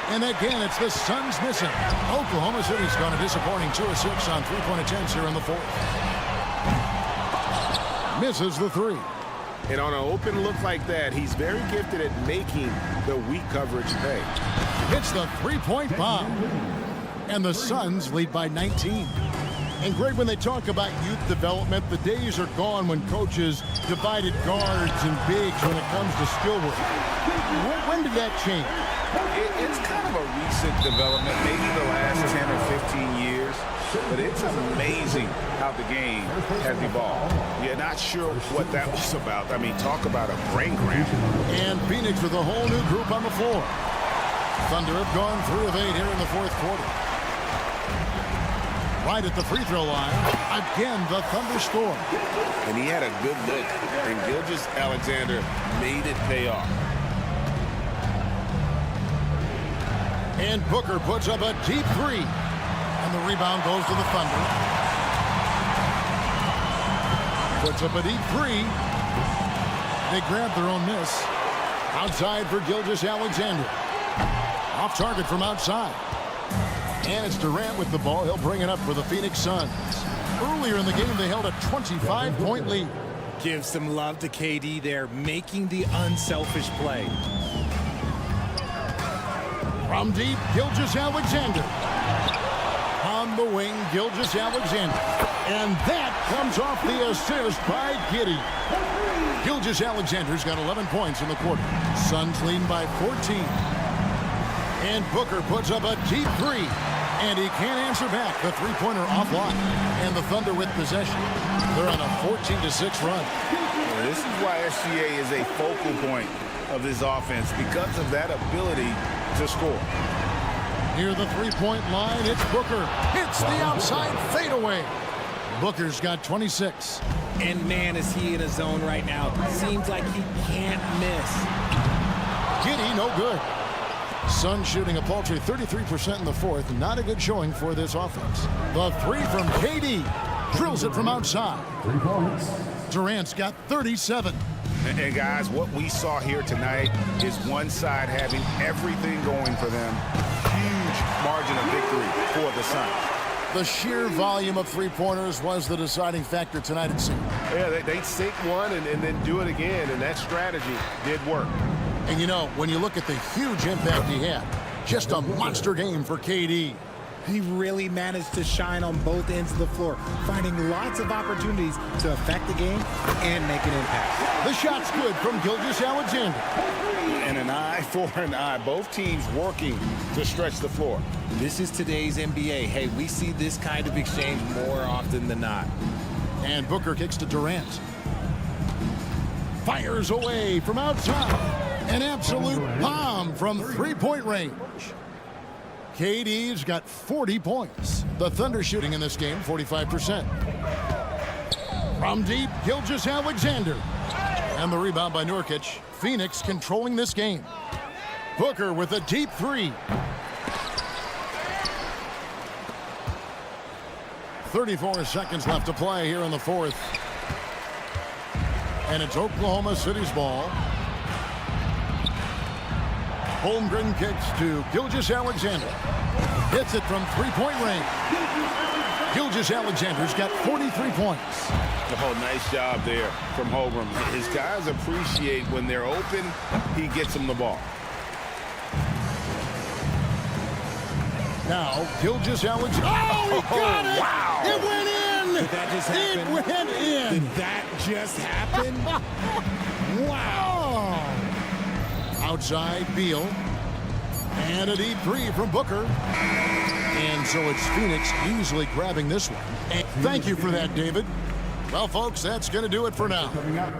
And again, it's the Suns missing. Oklahoma City's gone a disappointing 2 of 6 on three-point attempts here in the fourth. Misses the three. And on an open look like that, he's very gifted at making the weak coverage pay. Hits the three-point bomb. And the Suns lead by 19. And Greg, when they talk about youth development, the days are gone when coaches divided guards and bigs when it comes to skill work. When did that change? It's kind of a recent development, maybe the last 10 or 15 years. But it's amazing how the game has evolved. You're not sure what that was about. I mean, talk about a brain cramp. And Phoenix with a whole new group on the floor. Thunder have gone 3 of 8 here in the fourth quarter. Right at the free throw line. Again, the Thunder score. And he had a good look. And Gilgeous-Alexander made it pay off. And Booker puts up a deep three. And the rebound goes to the Thunder. Puts up a deep three. They grab their own miss. Outside for Gilgeous-Alexander. Off target from outside. And it's Durant with the ball. He'll bring it up for the Phoenix Suns. Earlier in the game, they held a 25-point lead. Give some love to KD there, making the unselfish play. From deep, Gilgeous-Alexander. On the wing, Gilgeous-Alexander. And that comes off the assist by Giddey. Gilgeous-Alexander's got 11 points in the quarter. Suns leading by 14. And Booker puts up a deep three. And he can't answer back. The three-pointer offline. And the Thunder with possession. They're on a 14-6 run. This is why SGA is a focal point of this offense, because of that ability to score. Near the three-point line, it's Booker. Hits the outside fadeaway. Booker's got 26. And man, is he in a zone right now. Seems like he can't miss. Giddey, no good. Suns shooting a paltry 33% in the fourth. Not a good showing for this offense. The three from KD. Drills it from outside. 3 points. Durant's got 37. And guys, what we saw here tonight is one side having everything going for them. Huge margin of victory for the Suns. The sheer volume of three-pointers was the deciding factor tonight, it seemed. Yeah, they'd sink one and then do it again, and that strategy did work. And you know, when you look at the huge impact he had, just a monster game for KD. He really managed to shine on both ends of the floor, finding lots of opportunities to affect the game and make an impact. The shot's good from Gilgeous-Alexander. And an eye for an eye. Both teams working to stretch the floor. This is today's NBA. Hey, we see this kind of exchange more often than not. And Booker kicks to Durant. Fires away from outside. An absolute bomb from three-point range. KD's got 40 points. The Thunder shooting in this game, 45%. From deep, Gilgeous-Alexander. And the rebound by Nurkic. Phoenix controlling this game. Booker with a deep three. 34 seconds left to play here in the fourth. And it's Oklahoma City's ball. Holmgren kicks to Gilgeous-Alexander. Hits it from three-point range. Gilgeous-Alexander's got 43 points. Oh, nice job there from Holmgren. His guys appreciate when they're open, he gets them the ball. Now, Gilgeous-Alexander. Oh, he got it! Wow! It went in! Did that just happen? It went in! Did that just happen? Wow! Outside, Beal. And a deep three from Booker. And so it's Phoenix easily grabbing this one. And thank you for that, David. Well, folks, that's going to do it for now. Coming up.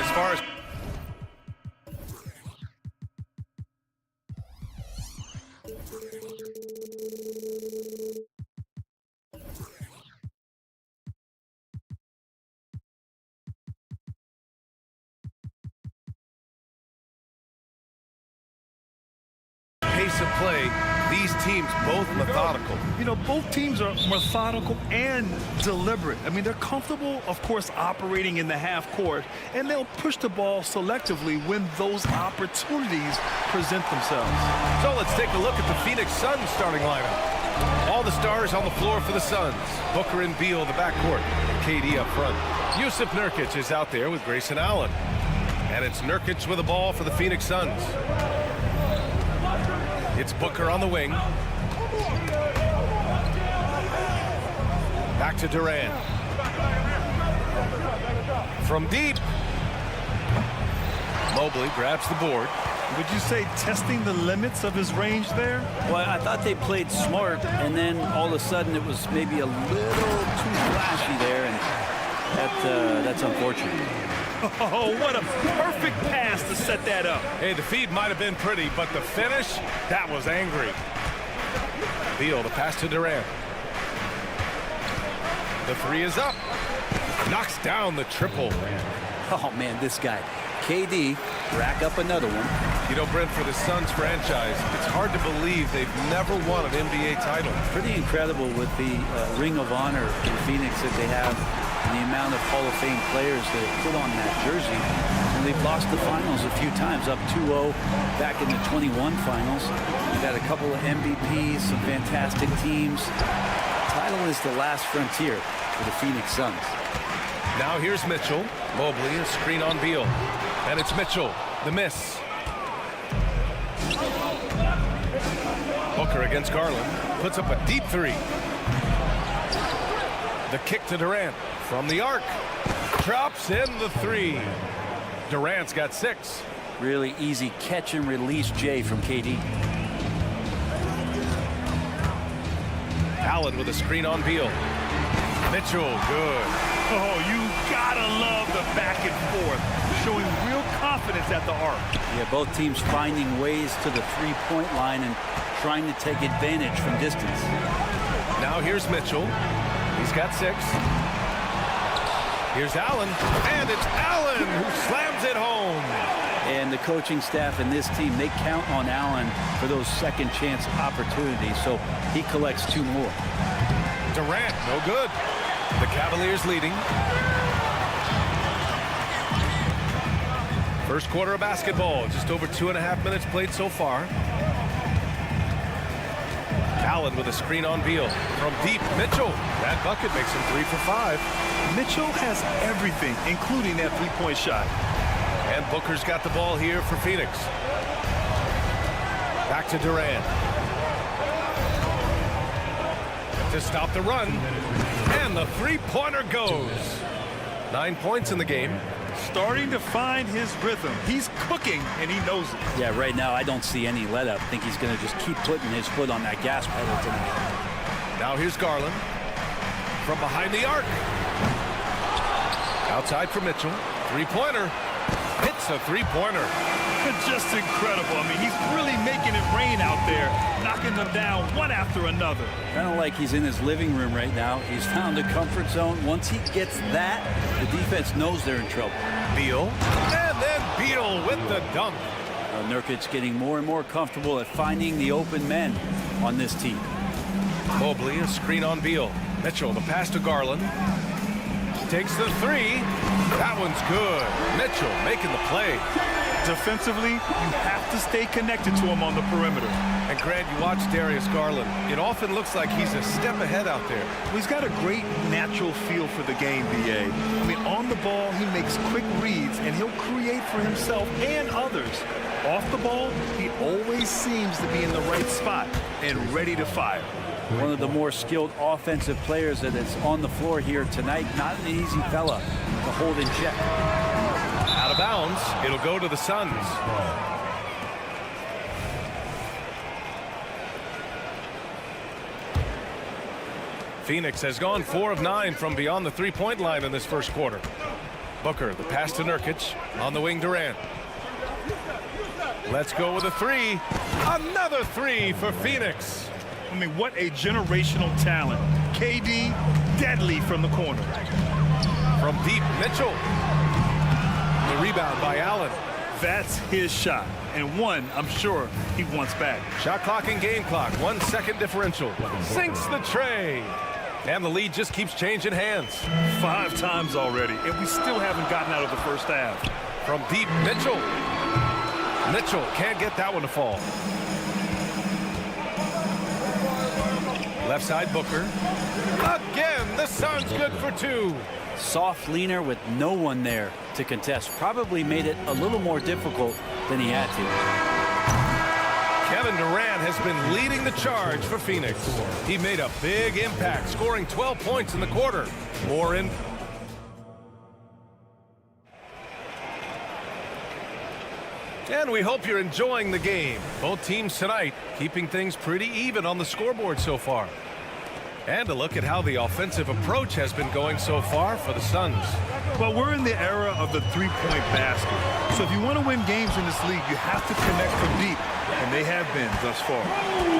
as far as pace of play, these teams both methodical. You know, both teams are methodical and deliberate. I mean, they're comfortable, of course, operating in the half court, and they'll push the ball selectively when those opportunities present themselves. So let's take a look at the Phoenix Suns starting lineup. All the stars on the floor for the Suns. Booker and Beal, the backcourt. KD up front. Yusuf Nurkic is out there with Grayson Allen. And it's Nurkic with the ball for the Phoenix Suns. It's Booker on the wing. Back to Durant. From deep. Mobley grabs the board. Would you say testing the limits of his range there? Well, I thought they played smart, and then all of a sudden it was maybe a little too flashy there, and that's unfortunate. Oh, what a perfect pass to set that up. Hey, the feed might have been pretty, but the finish, that was angry. Beal, the pass to Durant. The three is up. Knocks down the triple. Oh, man, this guy. KD, rack up another one. You know, Brent, for the Suns franchise, it's hard to believe they've never won an NBA title. Pretty incredible with the Ring of Honor in Phoenix that they have, and the amount of Hall of Fame players that put on that jersey. And they've lost the finals a few times, up 2-0 back in the 21 finals. You've got a couple of MVPs, some fantastic teams. The title is the last frontier for the Phoenix Suns. Now here's Mitchell. Mobley, a screen on Beal. And it's Mitchell, the miss. Booker against Garland. Puts up a deep three. The kick to Durant from the arc. Drops in the three. Durant's got 6. Really easy catch and release, Jay, from KD. Allen with a screen on Beal. Mitchell, good. Oh, you gotta love the back and forth, showing real confidence at the arc. Yeah, both teams finding ways to the three-point line and trying to take advantage from distance. Now here's Mitchell. He's got 6. Here's Allen, and it's Allen who slams it home. And the coaching staff and this team, they count on Allen for those second chance opportunities, so he collects 2 more. Durant, no good. The Cavaliers leading. First quarter of basketball, just over 2.5 minutes played so far. Allen with a screen on Beal. From deep, Mitchell. That bucket makes him 3 for 5. Mitchell has everything, including that three-point shot. And Booker's got the ball here for Phoenix. Back to Durant. To stop the run. And the three-pointer goes. 9 points in the game. Starting to find his rhythm. He's cooking, and he knows it. Yeah, right now I don't see any let-up. I think he's going to just keep putting his foot on that gas pedal tonight. Now here's Garland. From behind the arc. Outside for Mitchell. Three-pointer. Hits a three-pointer. Just incredible. I mean, he's really making it rain out there, knocking them down one after another. Kind of like he's in his living room right now. He's found a comfort zone. Once he gets that, the defense knows they're in trouble. Beal. And then Beal with the dunk. Nurkic getting more and more comfortable at finding the open men on this team. Mobley, a screen on Beal. Mitchell, the pass to Garland. Takes the three. That one's good. Mitchell making the play. Defensively, you have to stay connected to him on the perimeter. And Grant, you watch Darius Garland. It often looks like he's a step ahead out there. Well, he's got a great natural feel for the game, B.A. I mean, on the ball, he makes quick reads, and he'll create for himself and others. Off the ball, he always seems to be in the right spot and ready to fire. One of the more skilled offensive players that is on the floor here tonight. Not an easy fella to hold in check. Out of bounds. It'll go to the Suns. Phoenix has gone 4 of 9 from beyond the three-point line in this first quarter. Booker, the pass to Nurkic. On the wing, Durant. Let's go with a three. Another three for Phoenix. I mean, what a generational talent. KD, deadly from the corner. From deep, Mitchell. The rebound by Allen. That's his shot, and one I'm sure he wants back. Shot clock and game clock, 1 second differential. Sinks the tray. And the lead just keeps changing hands. 5 times already, and we still haven't gotten out of the first half. From deep, Mitchell. Mitchell can't get that one to fall. Left side, Booker. Again, the Suns good for 2. Soft leaner with no one there to contest. Probably made it a little more difficult than he had to. Kevin Durant has been leading the charge for Phoenix. He made a big impact, scoring 12 points in the quarter. More in. And we hope you're enjoying the game. Both teams tonight keeping things pretty even on the scoreboard so far. And a look at how the offensive approach has been going so far for the Suns. Well, we're in the era of the three-point basket. So if you want to win games in this league, you have to connect from deep. And they have been thus far.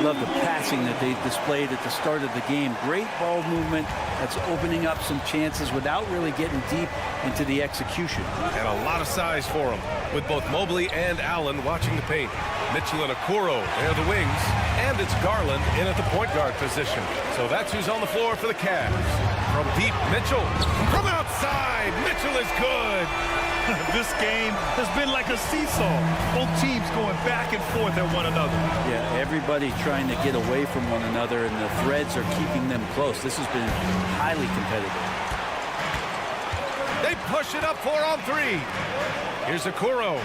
Love the passing that they displayed at the start of the game. Great ball movement that's opening up some chances without really getting deep into the execution. And a lot of size for them, with both Mobley and Allen watching the paint. Mitchell and Okoro, they're the wings. And it's Garland in at the point guard position. So that's who's on the floor for the Cavs. From deep, Mitchell. From outside, Mitchell is good. This game has been like a seesaw. Both teams going back and forth at one another. Yeah, everybody trying to get away from one another, and the threads are keeping them close. This has been highly competitive. They push it up 4-on-3. Here's Okoro.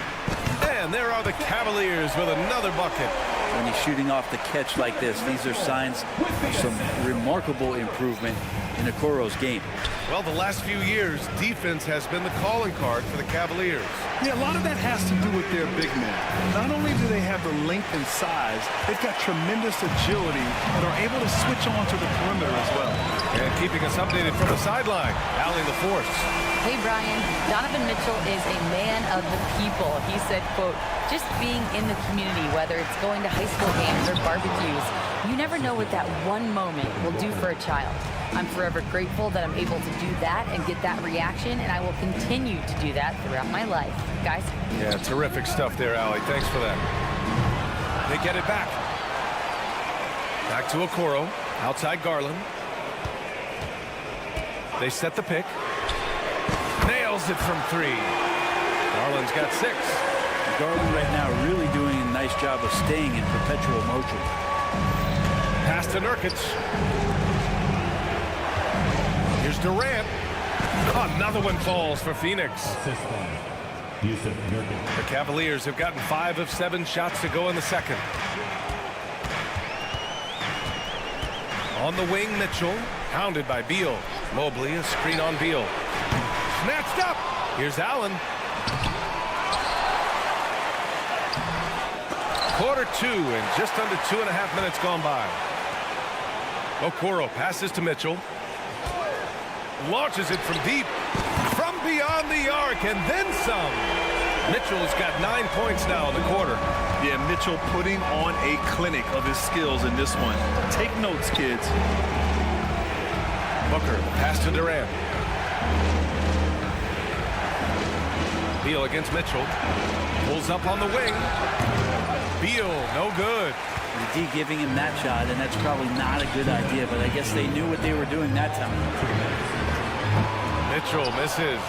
And there are the Cavaliers with another bucket. When he's shooting off the catch like this, these are signs of some remarkable improvement in Okoro's game. Well, the last few years, defense has been the calling card for the Cavaliers. Yeah, a lot of that has to do with their big men. Not only do they have the length and size, they've got tremendous agility and are able to switch on to the perimeter as well. And keeping us updated from the sideline, Allie LaForce. Hey, Brian, Donovan Mitchell is a man of the people. He said, quote, just being in the community, whether it's going to high school games or barbecues, you never know what that one moment will do for a child. I'm forever grateful that I'm able to do that and get that reaction, and I will continue to do that throughout my life. Guys? Yeah, terrific stuff there, Allie. Thanks for that. They get it back. Back to Okoro. Outside Garland. They set the pick. Nails it from 3. Garland's got 6. Garland right now really doing a nice job of staying in perpetual motion. Pass to Nurkic. Here's Durant. Another one falls for Phoenix. The Cavaliers have gotten 5 of 7 shots to go in the second. On the wing, Mitchell. Pounded by Beal. Mobley, a screen on Beal. Snatched up. Here's Allen. Quarter 2 and just under 2.5 minutes gone by. Okoro passes to Mitchell. Launches it from deep. From beyond the arc and then some. Mitchell's got 9 points now in the quarter. Yeah, Mitchell putting on a clinic of his skills in this one. Take notes, kids. Booker, pass to Durant. Beal against Mitchell. Pulls up on the wing. Beal, no good. The D giving him that shot, and that's probably not a good idea, but I guess they knew what they were doing that time. Mitchell misses.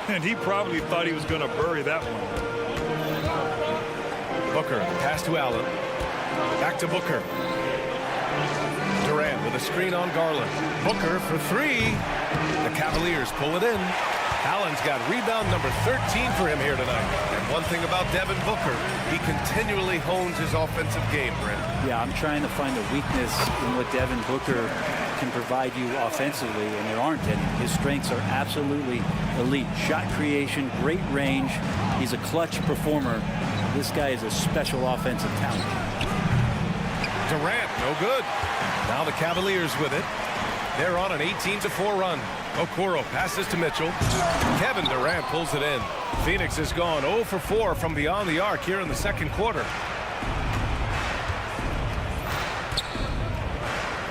And he probably thought he was going to bury that one. Booker, pass to Allen. Back to Booker. Durant with a screen on Garland. Booker for 3. The Cavaliers pull it in. Allen's got rebound number 13 for him here tonight. And one thing about Devin Booker, he continually hones his offensive game, Brent. Yeah, I'm trying to find a weakness in what Devin Booker can provide you offensively, and there aren't any. His strengths are absolutely elite. Shot creation, great range. He's a clutch performer. This guy is a special offensive talent. Durant, no good. Now the Cavaliers with it. They're on an 18-4 run. Okoro passes to Mitchell. Kevin Durant pulls it in. Phoenix has gone 0 for 4 from beyond the arc here in the second quarter.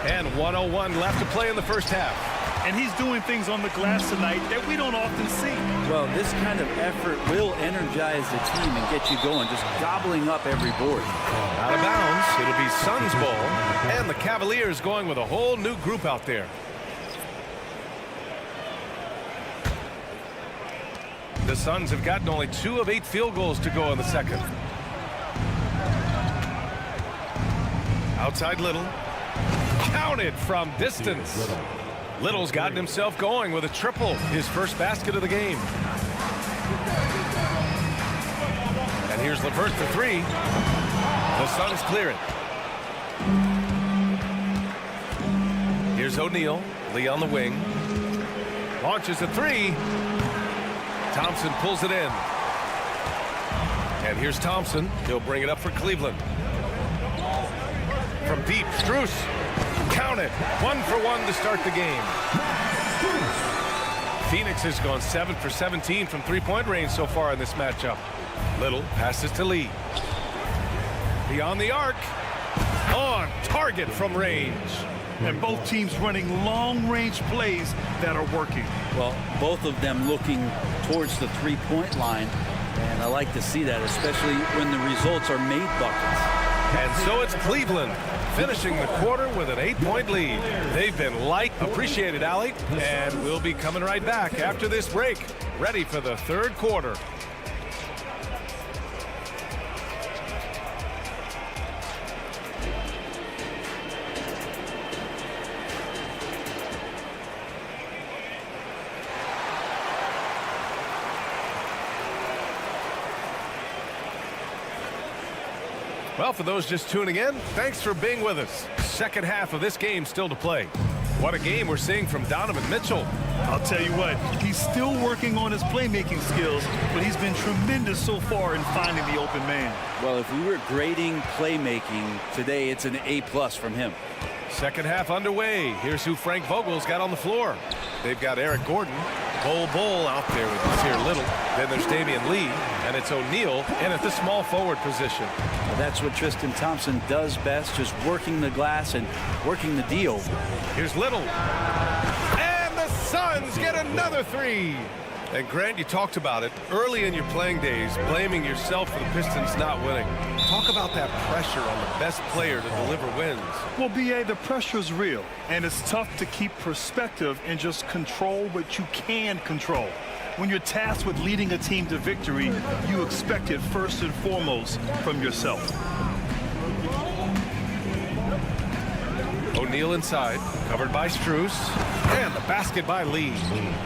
And 1:01 left to play in the first half. And he's doing things on the glass tonight that we don't often see. Well, this kind of effort will energize the team and get you going, just gobbling up every board. Out of bounds. It'll be Suns ball. And the Cavaliers going with a whole new group out there. The Suns have gotten only 2 of 8 field goals to go in the second. Outside Little. Counted from distance. Little's gotten himself going with a triple, his first basket of the game. And here's LeVert for 3. The Suns clear it. Here's O'Neal. Lee on the wing. Launches a 3. Thompson pulls it in. And here's Thompson. He'll bring it up for Cleveland. From deep, Strus. Count it. 1 for 1 to start the game. Phoenix has gone 7 for 17 from three-point range so far in this matchup. Little passes to Lee. Beyond the arc. On target from range. And both teams running long-range plays that are working. Well, both of them looking towards the three-point line. And I like to see that, especially when the results are made buckets. And so it's Cleveland finishing the quarter with an 8-point lead. They've been appreciated, Allie, and we'll be coming right back after this break, ready for the third quarter. Well, for those just tuning in, thanks for being with us. Second half of this game still to play. What a game we're seeing from Donovan Mitchell. I'll tell you what, he's still working on his playmaking skills, but he's been tremendous so far in finding the open man. Well, if we were grading playmaking today, it's an A+ from him. Second half underway. Here's who Frank Vogel's got on the floor. They've got Eric Gordon, Bull out there with Nasir Little. Then there's Damian Lee, and it's O'Neal in at the small forward position. Well, that's what Tristan Thompson does best, just working the glass and working the deal. Here's Little. And the Suns get another 3. And Grant, you talked about it early in your playing days, blaming yourself for the Pistons not winning. Talk about that pressure on the best player to deliver wins. Well, B.A., the pressure's real, and it's tough to keep perspective and just control what you can control. When you're tasked with leading a team to victory, you expect it first and foremost from yourself. O'Neal inside, covered by Strus, and the basket by Lee.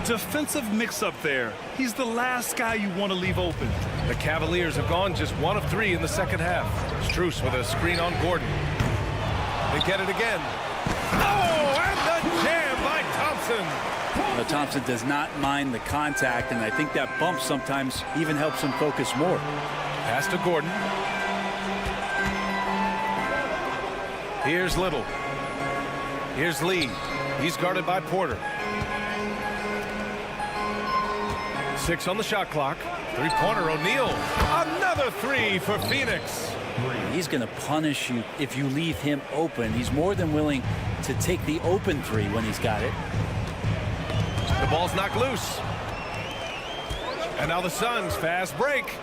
Defensive mix-up there. He's the last guy you want to leave open. The Cavaliers have gone just 1 of 3 in the second half. Strus with a screen on Gordon. They get it again. Oh, and the jam by Thompson. Well, Thompson does not mind the contact, and I think that bump sometimes even helps him focus more. Pass to Gordon. Here's Little. Here's Lee. He's guarded by Porter. 6 on the shot clock. Three-pointer O'Neal. Another 3 for Phoenix. He's going to punish you if you leave him open. He's more than willing to take the open 3 when he's got it. The ball's knocked loose. And now the Suns fast break.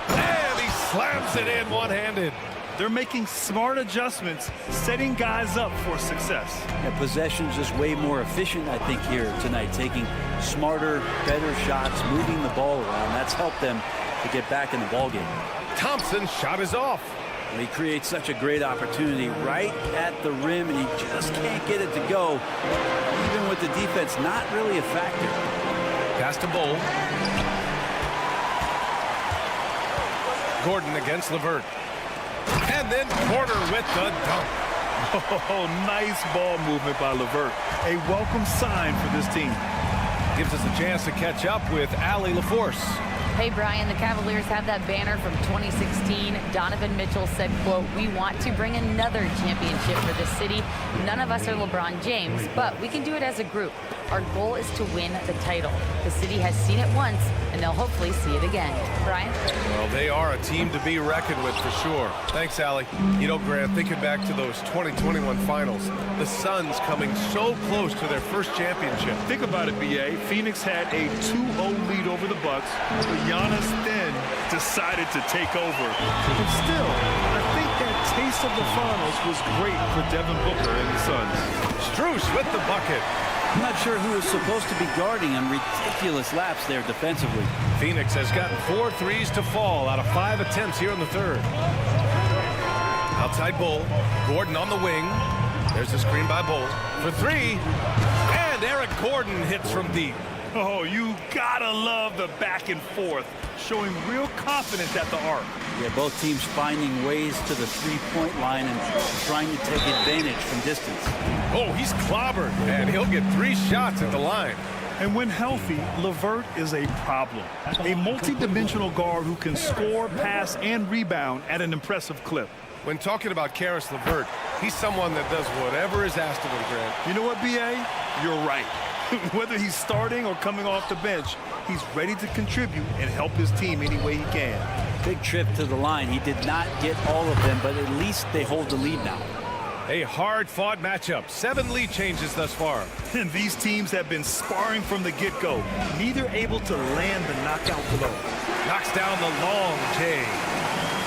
And he slams it in one-handed. They're making smart adjustments, setting guys up for success. And possession's just way more efficient, I think, here tonight. Taking smarter, better shots, moving the ball around. That's helped them to get back in the ballgame. Thompson's shot is off. And he creates such a great opportunity right at the rim, and he just can't get it to go. Even with the defense not really a factor. Pass to Bull. Gordon against LeVert. And then Porter with the dunk. Oh, nice ball movement by LeVert. A welcome sign for this team. Gives us a chance to catch up with Allie LaForce. Hey, Brian, the Cavaliers have that banner from 2016. Donovan Mitchell said, quote, "We want to bring another championship for the city. None of us are LeBron James, but we can do it as a group. Our goal is to win the title. The city has seen it once, and they'll hopefully see it again." Brian? Well, they are a team to be reckoned with for sure. Thanks, Allie. You know, Grant, thinking back to those 2021 finals, the Suns coming so close to their first championship. Think about it, B.A. Phoenix had a 2-0 lead over the Bucks, but Giannis then decided to take over. But still, I think that taste of the finals was great for Devin Booker and the Suns. Strus with the bucket. I'm not sure who is supposed to be guarding on ridiculous laps there defensively. Phoenix has gotten 4 threes to fall out of 5 attempts here in the third. Outside Bull. Gordon on the wing. There's a screen by Bull for 3. And Eric Gordon hits from deep. Oh, you gotta love the back and forth, showing real confidence at the arc. Yeah, both teams finding ways to the three-point line and trying to take advantage from distance. Oh, he's clobbered, and he'll get 3 shots at the line. And when healthy, LeVert is a problem. A multi-dimensional guard who can score, pass, and rebound at an impressive clip. When talking about Karis LeVert, he's someone that does whatever is asked of him, Grant. You know what, B.A.? You're right. Whether he's starting or coming off the bench, he's ready to contribute and help his team any way he can. Big trip to the line. He did not get all of them, but at least they hold the lead now. A hard-fought matchup. 7 lead changes thus far. And these teams have been sparring from the get-go, neither able to land the knockout blow. Knocks down the long J.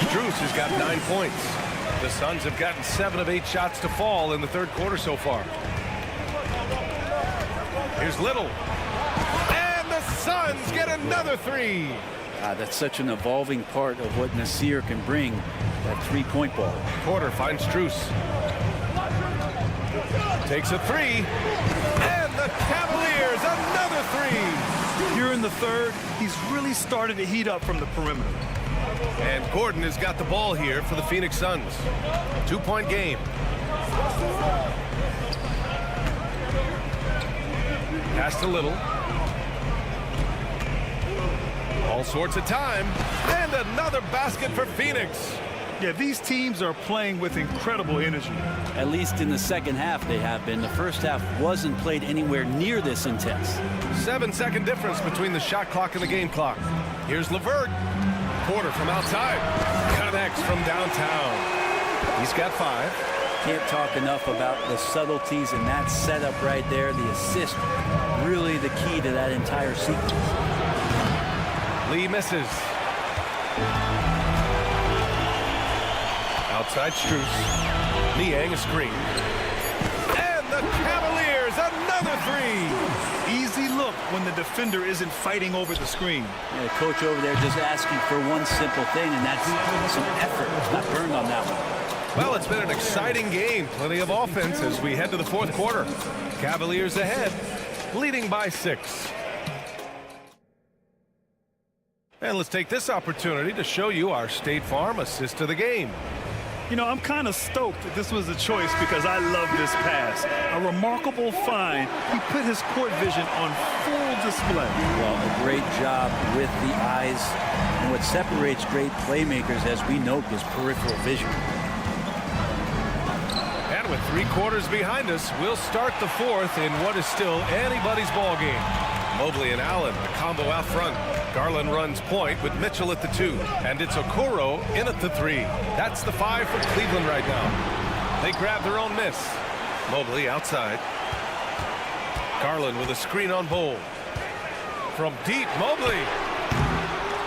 Strus has got 9 points. The Suns have gotten 7 of 8 shots to fall in the third quarter so far. Here's Little. And the Suns get another 3. That's such an evolving part of what Nasir can bring, that three-point ball. Porter finds Strus. Takes a 3. And the Cavaliers, another 3. Here in the third, he's really started to heat up from the perimeter. And Gordon has got the ball here for the Phoenix Suns. 2-point game. Pass to Little. All sorts of time. And another basket for Phoenix. Yeah, these teams are playing with incredible energy. At least in the second half they have been. The first half wasn't played anywhere near this intense. 7-second difference between the shot clock and the game clock. Here's LeVert. Porter from outside. Connects from downtown. He's got 5. Can't talk enough about the subtleties in that setup right there. The assist, really the key to that entire sequence. Lee misses. Outside Strus. Niang a screen. And the Cavaliers, another 3. Easy look when the defender isn't fighting over the screen. Yeah, the coach over there just asking for one simple thing, and that's some effort. Not burned on that one. Well, it's been an exciting game. Plenty of offense as we head to the fourth quarter. Cavaliers ahead, leading by 6. And let's take this opportunity to show you our State Farm assist to the game. You know, I'm kind of stoked that this was a choice because I love this pass. A remarkable find. He put his court vision on full display. Well, a great job with the eyes. And what separates great playmakers, as we note, is peripheral vision. And with 3 quarters behind us, we'll start the fourth in what is still anybody's ball game. Mobley and Allen, the combo out front. Garland runs point with Mitchell at the 2. And it's Okoro in at the 3. That's the 5 for Cleveland right now. They grab their own miss. Mobley outside. Garland with a screen on Bull. From deep, Mobley.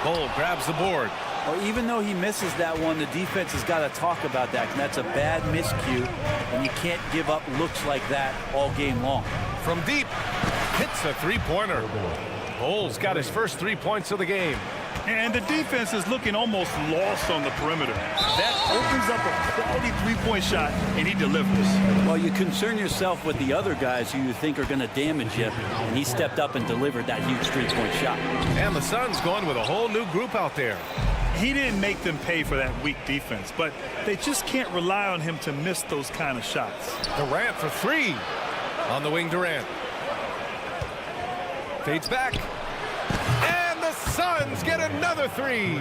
Bull grabs the board. Well, even though he misses that one, the defense has got to talk about that. And that's a bad miscue. And you can't give up looks like that all game long. From deep, hits a 3-pointer. Bull's got his first 3 points of the game. And the defense is looking almost lost on the perimeter. That opens up a quality 3-point shot, and he delivers. Well, you concern yourself with the other guys who you think are going to damage you, and he stepped up and delivered that huge 3-point shot. And the Suns going with a whole new group out there. He didn't make them pay for that weak defense, but they just can't rely on him to miss those kind of shots. Durant for 3. On the wing, Durant. Fades back. And the Suns get another three.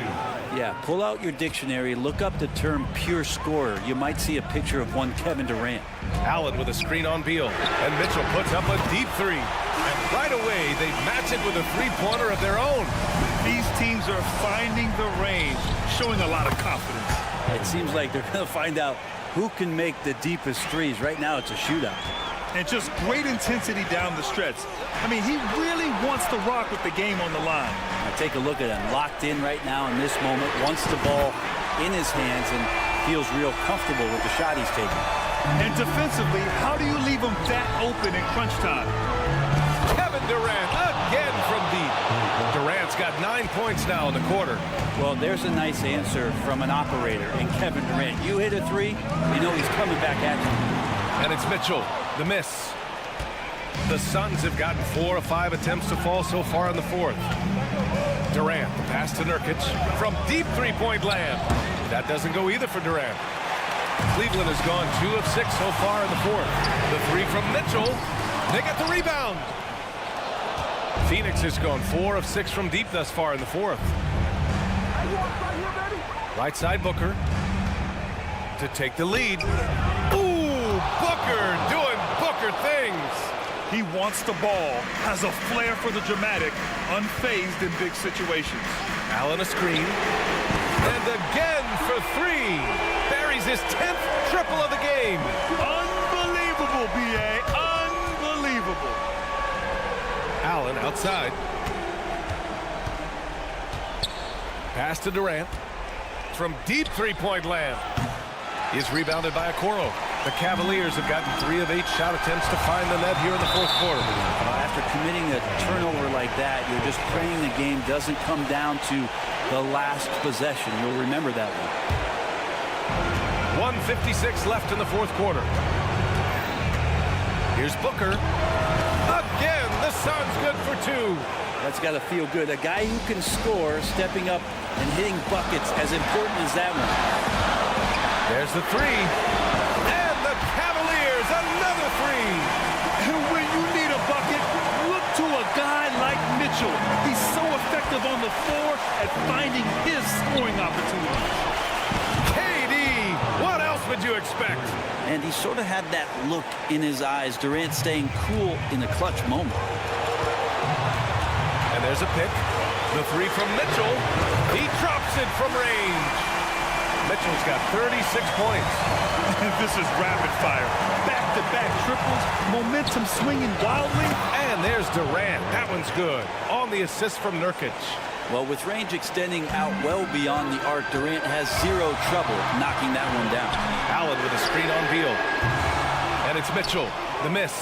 Yeah, pull out your dictionary, look up the term pure scorer. You might see a picture of one Kevin Durant. Allen with a screen on Beal, and Mitchell puts up a deep three. And right away, they match it with a three-pointer of their own. These teams are finding the range, showing a lot of confidence. It seems like they're going to find out who can make the deepest threes. Right now, it's a shootout. And just great intensity down the stretch. I mean, he really wants to rock with the game on the line. Now take a look at him, locked in right now in this moment, wants the ball in his hands and feels real comfortable with the shot he's taking. And defensively, how do you leave him that open in crunch time? Kevin Durant again from deep. Durant's got 9 points now in the quarter. Well, there's a nice answer from an operator in Kevin Durant. You hit a three, you know he's coming back at you. And it's Mitchell, the miss. The Suns have gotten 4 of 5 attempts to fall so far in the fourth. Durant, the pass to Nurkic from deep three-point land. That doesn't go either for Durant. Cleveland has gone 2 of 6 so far in the fourth. The three from Mitchell. They get the rebound. Phoenix has gone 4 of 6 from deep thus far in the fourth. Right side Booker to take the lead. Ooh, Booker doing Booker things. He wants the ball, has a flair for the dramatic, unfazed in big situations. Allen a screen. And again for three. Buries his 10th triple of the game. Unbelievable, B.A. Unbelievable. Allen outside. Pass to Durant. From deep three-point land. Is rebounded by Okoro. The Cavaliers have gotten 3 of 8 shot attempts to find the net here in the fourth quarter. After committing a turnover like that, you're just praying the game doesn't come down to the last possession. You'll remember that one. 1:56 left in the fourth quarter. Here's Booker. Again, the Suns good for 2. That's got to feel good. A guy who can score, stepping up and hitting buckets, as important as that one. There's the three. And the Cavaliers, another three. And when you need a bucket, look to a guy like Mitchell. He's so effective on the floor at finding his scoring opportunities. KD, what else would you expect? And he sort of had that look in his eyes. Durant staying cool in the clutch moment. And there's a pick. The three from Mitchell. He drops it from range. Mitchell's got 36 points. This is rapid fire. Back-to-back triples, momentum swinging wildly. And there's Durant. That one's good. On the assist from Nurkic. Well, with range extending out well beyond the arc, Durant has zero trouble knocking that one down. Allen with a screen on Beal. And it's Mitchell. The miss.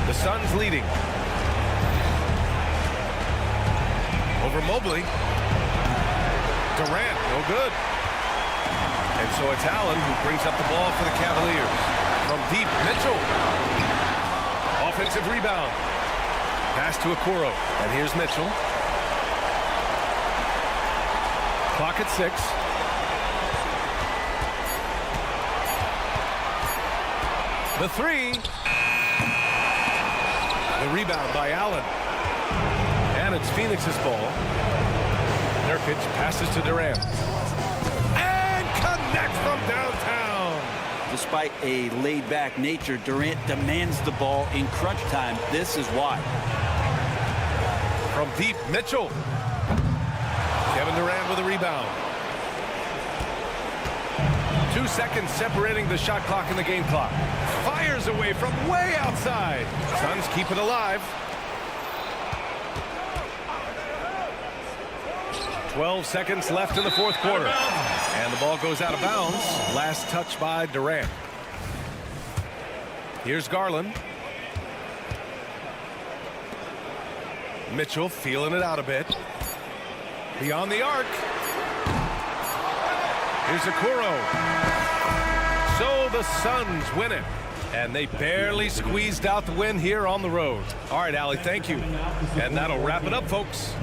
The Suns leading. Over Mobley. Durant, no good. And so it's Allen who brings up the ball for the Cavaliers. From deep, Mitchell. Offensive rebound. Pass to Okoro. And here's Mitchell. Clock at 6. The three. The rebound by Allen. And it's Phoenix's ball. Nurkic passes to Durant. And connects from downtown. Despite a laid-back nature, Durant demands the ball in crunch time. This is why. From deep, Mitchell. Kevin Durant with a rebound. 2 seconds separating the shot clock and the game clock. Fires away from way outside. Suns keep it alive. 12 seconds left in the fourth quarter. And the ball goes out of bounds. Last touch by Durant. Here's Garland. Mitchell feeling it out a bit. Beyond the arc. Here's Okoro. So the Suns win it. And they barely squeezed out the win here on the road. All right, Allie, thank you. And that'll wrap it up, folks.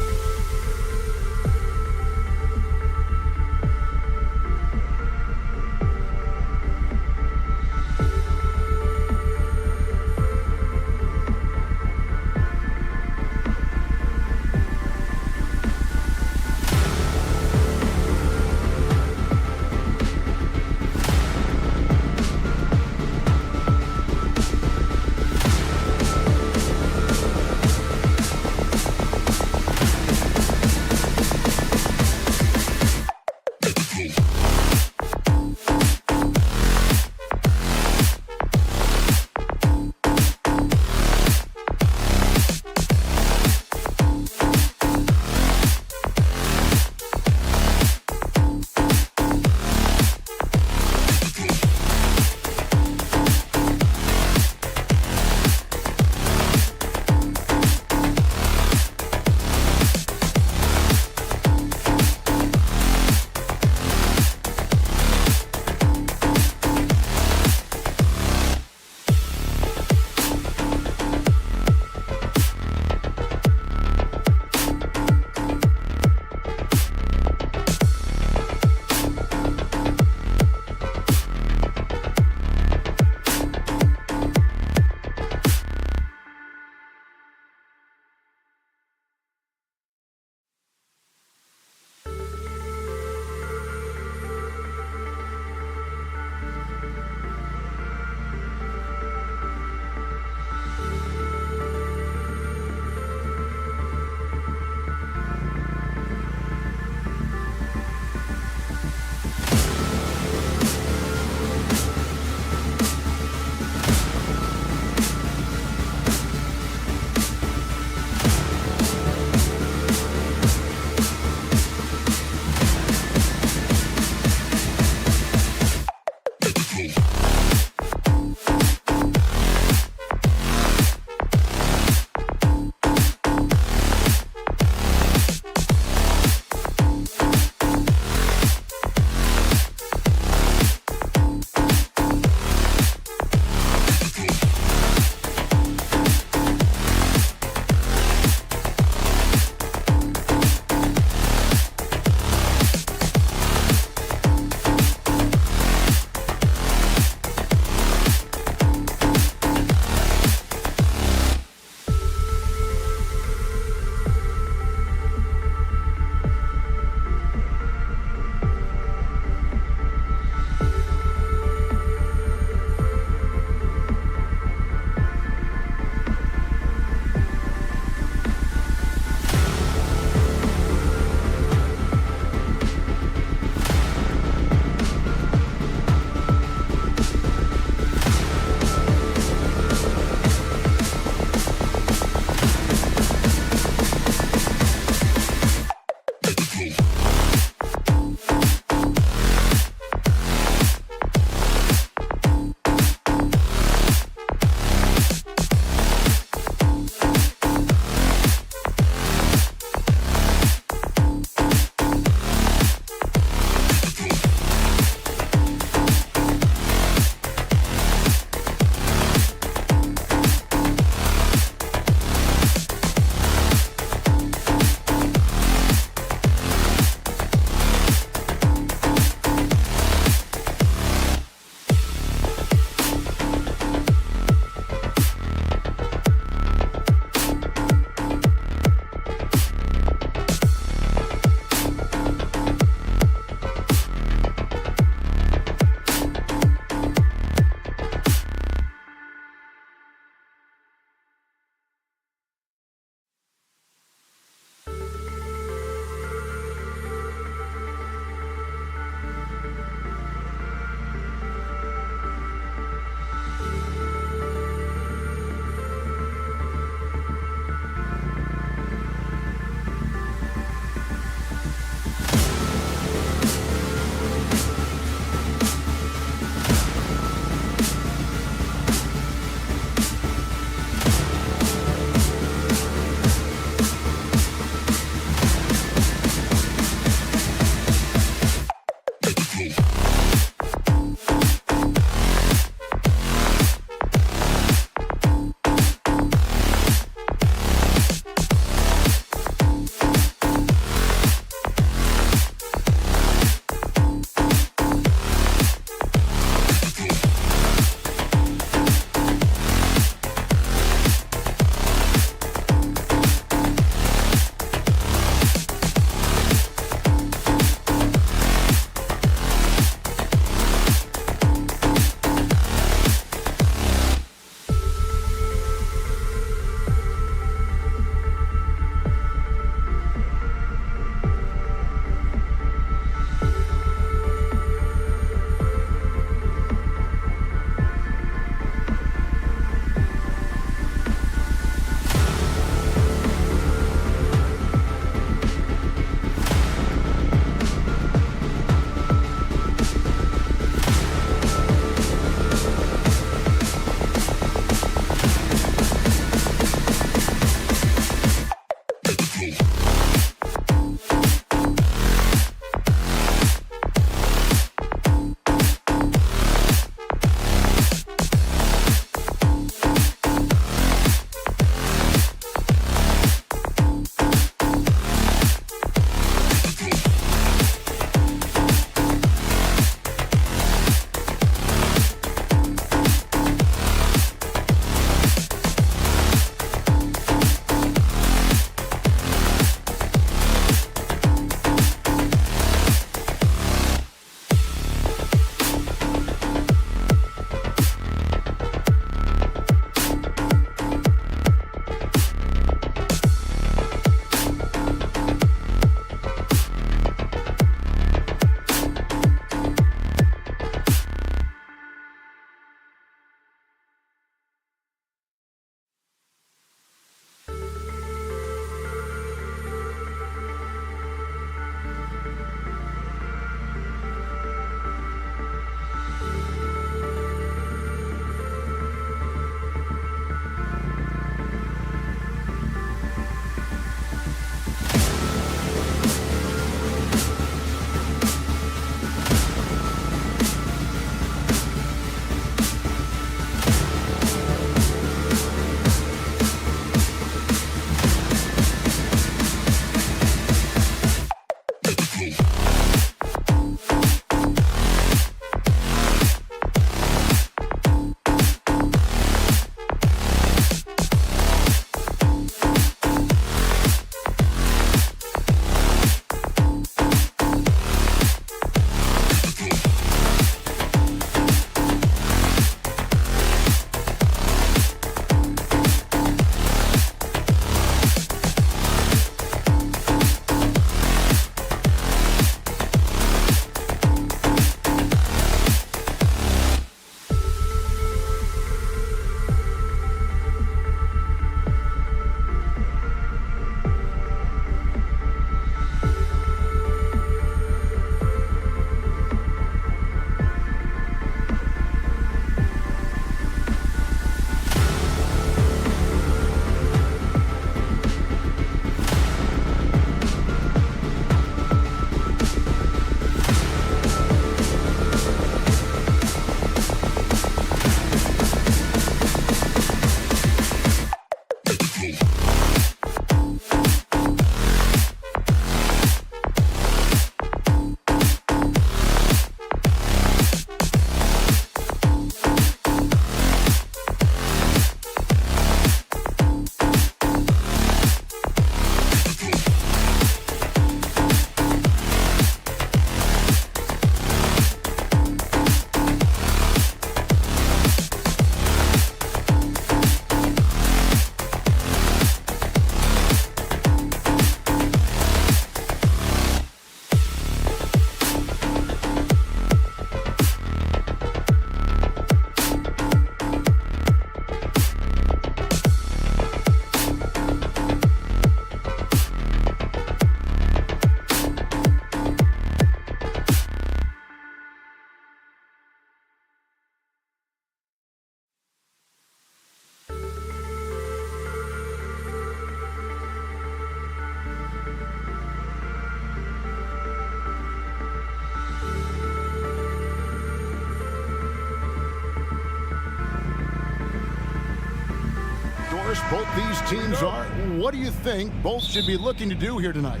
focused both these teams are, what do you think both should be looking to do here tonight?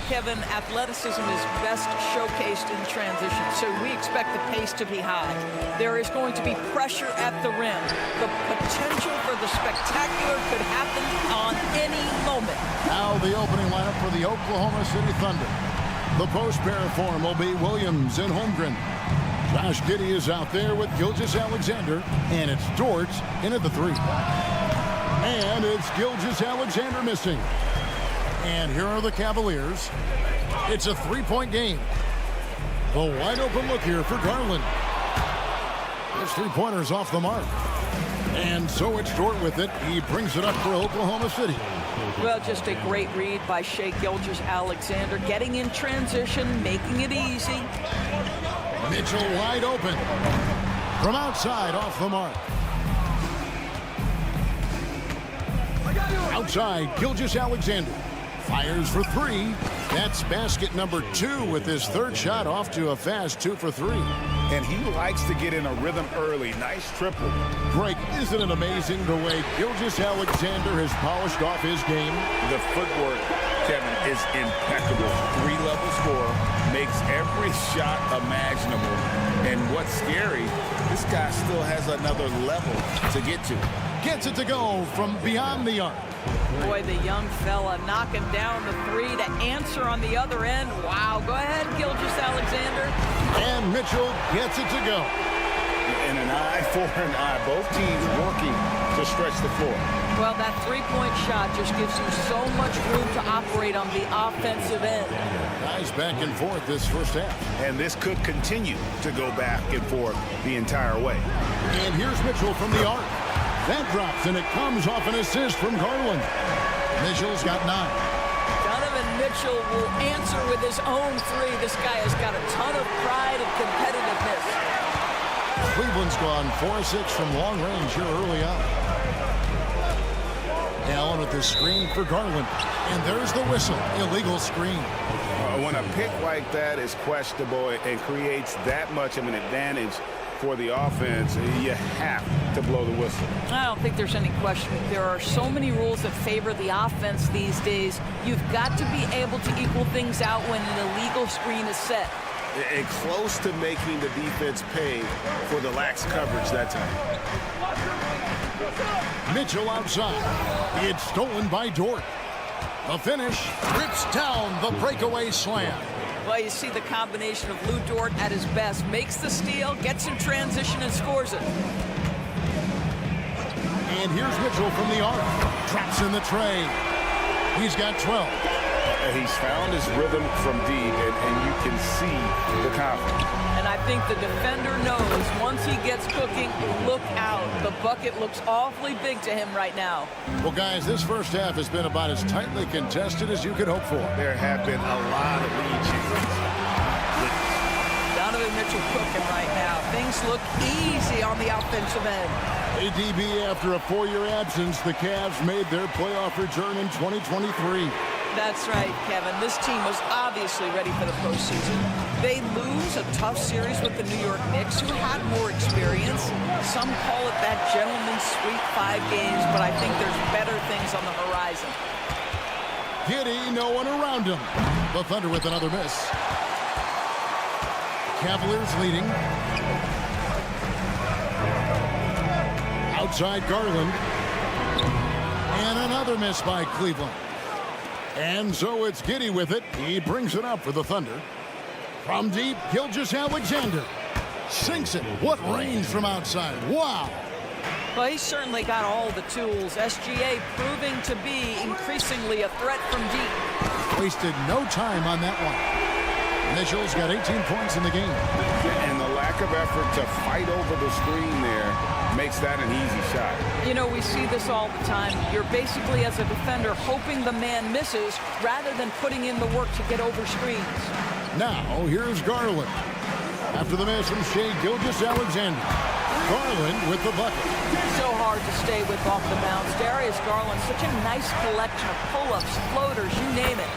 Kevin, athleticism is best showcased in transition, so we expect the pace to be high. There is going to be pressure at the rim. The potential for the spectacular could happen on any moment. Now the opening lineup for the Oklahoma City Thunder. The post pair form will be Williams and Holmgren. Josh Giddey is out there with Gilgeous-Alexander, and it's Dort in at the 3. And it's Gilgeous-Alexander missing. And here are the Cavaliers. It's a 3-point game. The wide open look here for Garland. His 3-pointer's off the mark. And so it's Dort with it. He brings it up for Oklahoma City. Well, just a great read by Shai Gilgeous-Alexander, getting in transition, making it easy. Mitchell wide open. From outside, off the mark. Outside, Gilgeous-Alexander. Fires for 3. That's basket number 2 with his 3rd shot off to a fast 2 for 3. And he likes to get in a rhythm early. Nice triple. Greg, isn't it amazing the way Gilgeous-Alexander has polished off his game? The footwork, Kevin, is impeccable. 3-level scorer, makes every shot imaginable. And what's scary, this guy still has another level to get to. Gets it to go from beyond the arc. Boy, the young fella knocking down the 3 to answer on the other end. Wow, go ahead, Gilgeous-Alexander. And Mitchell gets it to go. And an eye for an eye. Both teams working to stretch the floor. Well, that 3-point shot just gives you so much room to operate on the offensive end. Guys back and forth this first half. And this could continue to go back and forth the entire way. And here's Mitchell from the arc. That drops, and it comes off an assist from Garland. Mitchell's got 9. Donovan Mitchell will answer with his own 3. This guy has got a ton of pride and competitiveness. Cleveland's gone 4-6 from long range here early on. Allen with the screen for Garland. And there's the whistle. Illegal screen. When a pick like that is questionable and creates that much of an advantage for the offense, you have to blow the whistle. I don't think there's any question. There are so many rules that favor the offense these days. You've got to be able to equal things out when an illegal screen is set. And close to making the defense pay for the lax coverage that time. Mitchell outside. It's stolen by Dort. The finish rips down the breakaway slam. Well, you see the combination of Lou Dort at his best. Makes the steal, gets in transition, and scores it. And here's Mitchell from the arc. Traps in the tray. He's got 12. He's found his rhythm from deep, and you can see the confidence. And I think the defender knows once he gets cooking, look out. The bucket looks awfully big to him right now. Well, guys, this first half has been about as tightly contested as you could hope for. There have been a lot of lead changes. Donovan Mitchell cooking right now. Things look easy on the offensive end. ADB, after a 4-year absence, the Cavs made their playoff return in 2023. That's right, Kevin. This team was obviously ready for the postseason. They lose a tough series with the New York Knicks, who had more experience. Some call it that gentleman's sweep, 5 games, but I think there's better things on the horizon. Giddey, no one around him. The Thunder with another miss. Cavaliers leading. Outside Garland. And another miss by Cleveland. And so it's Giddey with it. He brings it up for the Thunder. From deep, Gilgeous-Alexander sinks it. What range from outside. Wow. Well, he's certainly got all the tools. SGA proving to be increasingly a threat from deep. Wasted no time on that one. Mitchell's got 18 points in the game. And the lack of effort to fight over the screen there makes that an easy shot. You know, we see this all the time. You're basically, as a defender, hoping the man misses rather than putting in the work to get over screens. Now, here's Garland. After the miss from Shai Gilgeous-Alexander. Garland with the bucket. So hard to stay with off the bounce. Darius Garland, such a nice collection of pull-ups, floaters, you name it.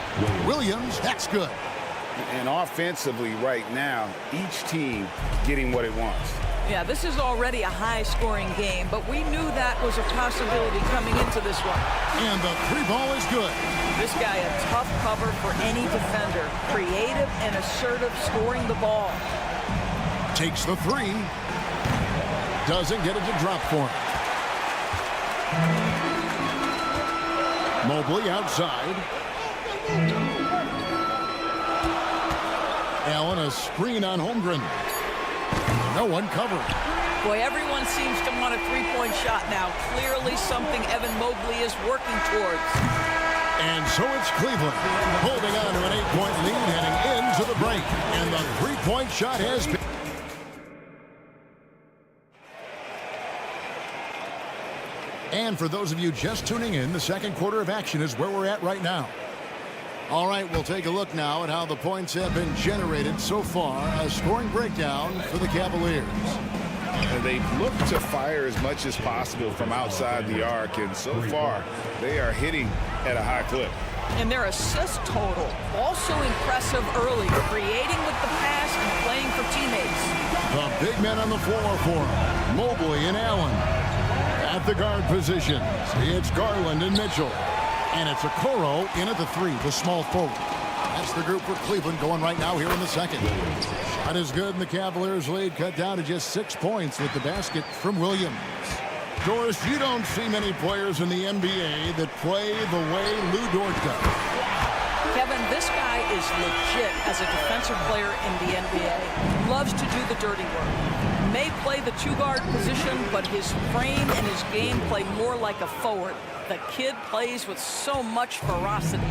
Williams, that's good. And offensively right now, each team getting what it wants. Yeah, this is already a high-scoring game, but we knew that was a possibility coming into this one. And the three ball is good. This guy a tough cover for any defender. Creative and assertive scoring the ball. Takes the three. Doesn't get it to drop for him. Mobley outside. Allen a screen on Holmgren. No one covered. Boy, everyone seems to want a three-point shot now. Clearly something Evan Mobley is working towards. And so it's Cleveland holding on to an 8-point lead heading into the break. And the three-point shot has been. And for those of you just tuning in, the second quarter of action is where we're at right now. All right, we'll take a look now at how the points have been generated so far. A scoring breakdown for the Cavaliers. They've looked to fire as much as possible from outside the arc, and so far they are hitting at a high clip. And their assist total also impressive early, creating with the pass and playing for teammates. The big men on the floor for them, Mobley and Allen. At the guard positions, it's Garland and Mitchell. And it's Okoro in at the three, the small forward. That's the group for Cleveland going right now here in the second. Shot is good, and the Cavaliers lead cut down to just 6 points with the basket from Williams. Doris, you don't see many players in the NBA that play the way Lou Dort does. Kevin, this guy is legit as a defensive player in the NBA. Loves to do the dirty work. May play the two-guard position, but his frame and his game play more like a forward. The kid plays with so much ferocity.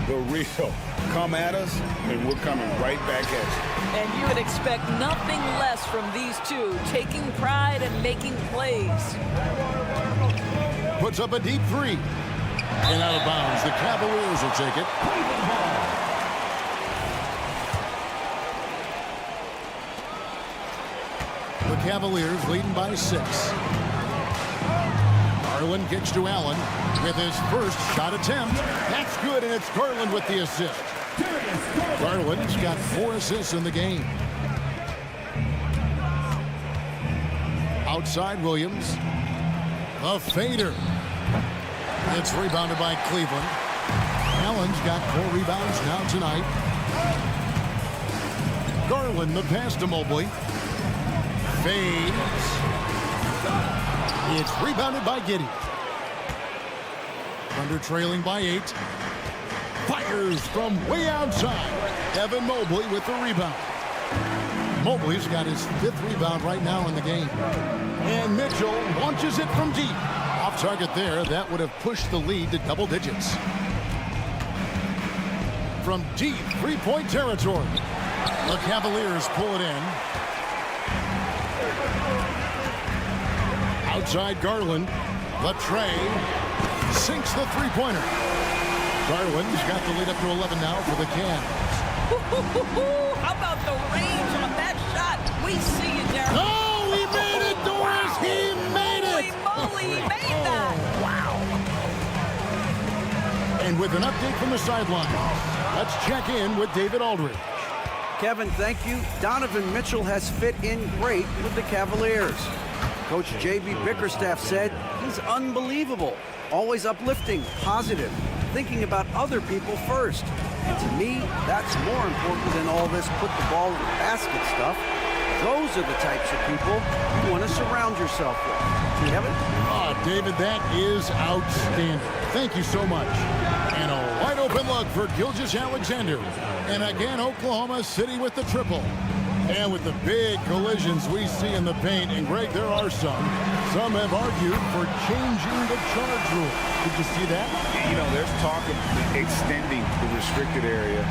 The real. Come at us, and we're coming right back at you. And you would expect nothing less from these two, taking pride and making plays. Puts up a deep three. And out of bounds. The Cavaliers will take it. The Cavaliers leading by 6. Garland kicks to Allen with his first shot attempt. That's good, and it's Garland with the assist. Garland's got 4 assists in the game. Outside Williams. A fader. It's rebounded by Cleveland. Allen's got 4 rebounds now tonight. Garland the pass to Mobley. Fades. It's rebounded by Giddey. Thunder trailing by 8. Fires from way outside. Evan Mobley with the rebound. Mobley's got his 5th rebound right now in the game. And Mitchell launches it from deep. Off target there. That would have pushed the lead to double digits. From deep 3-point territory. The Cavaliers pull it in. Outside Garland. The tray. Sinks the three-pointer. Garland's got the lead up to 11 now for the Cavs. How about the range on that shot? We see you there. Oh, he made it, Doris! He made it! Holy moly, he made that! Wow. And with an update from the sideline, let's check in with David Aldridge. Kevin, thank you. Donovan Mitchell has fit in great with the Cavaliers. Coach J.B. Bickerstaff said he's unbelievable, always uplifting, positive, thinking about other people first. And to me, that's more important than all this put the ball in the basket stuff. Those are the types of people you want to surround yourself with. Kevin? David, that is outstanding. Thank you so much. And a wide open look for Gilgeous-Alexander. And again, Oklahoma City with the triple. And with the big collisions we see in the paint, and Greg, there are some. Some have argued for changing the charge rule. Did you see that? You know, there's talk of extending the restricted area.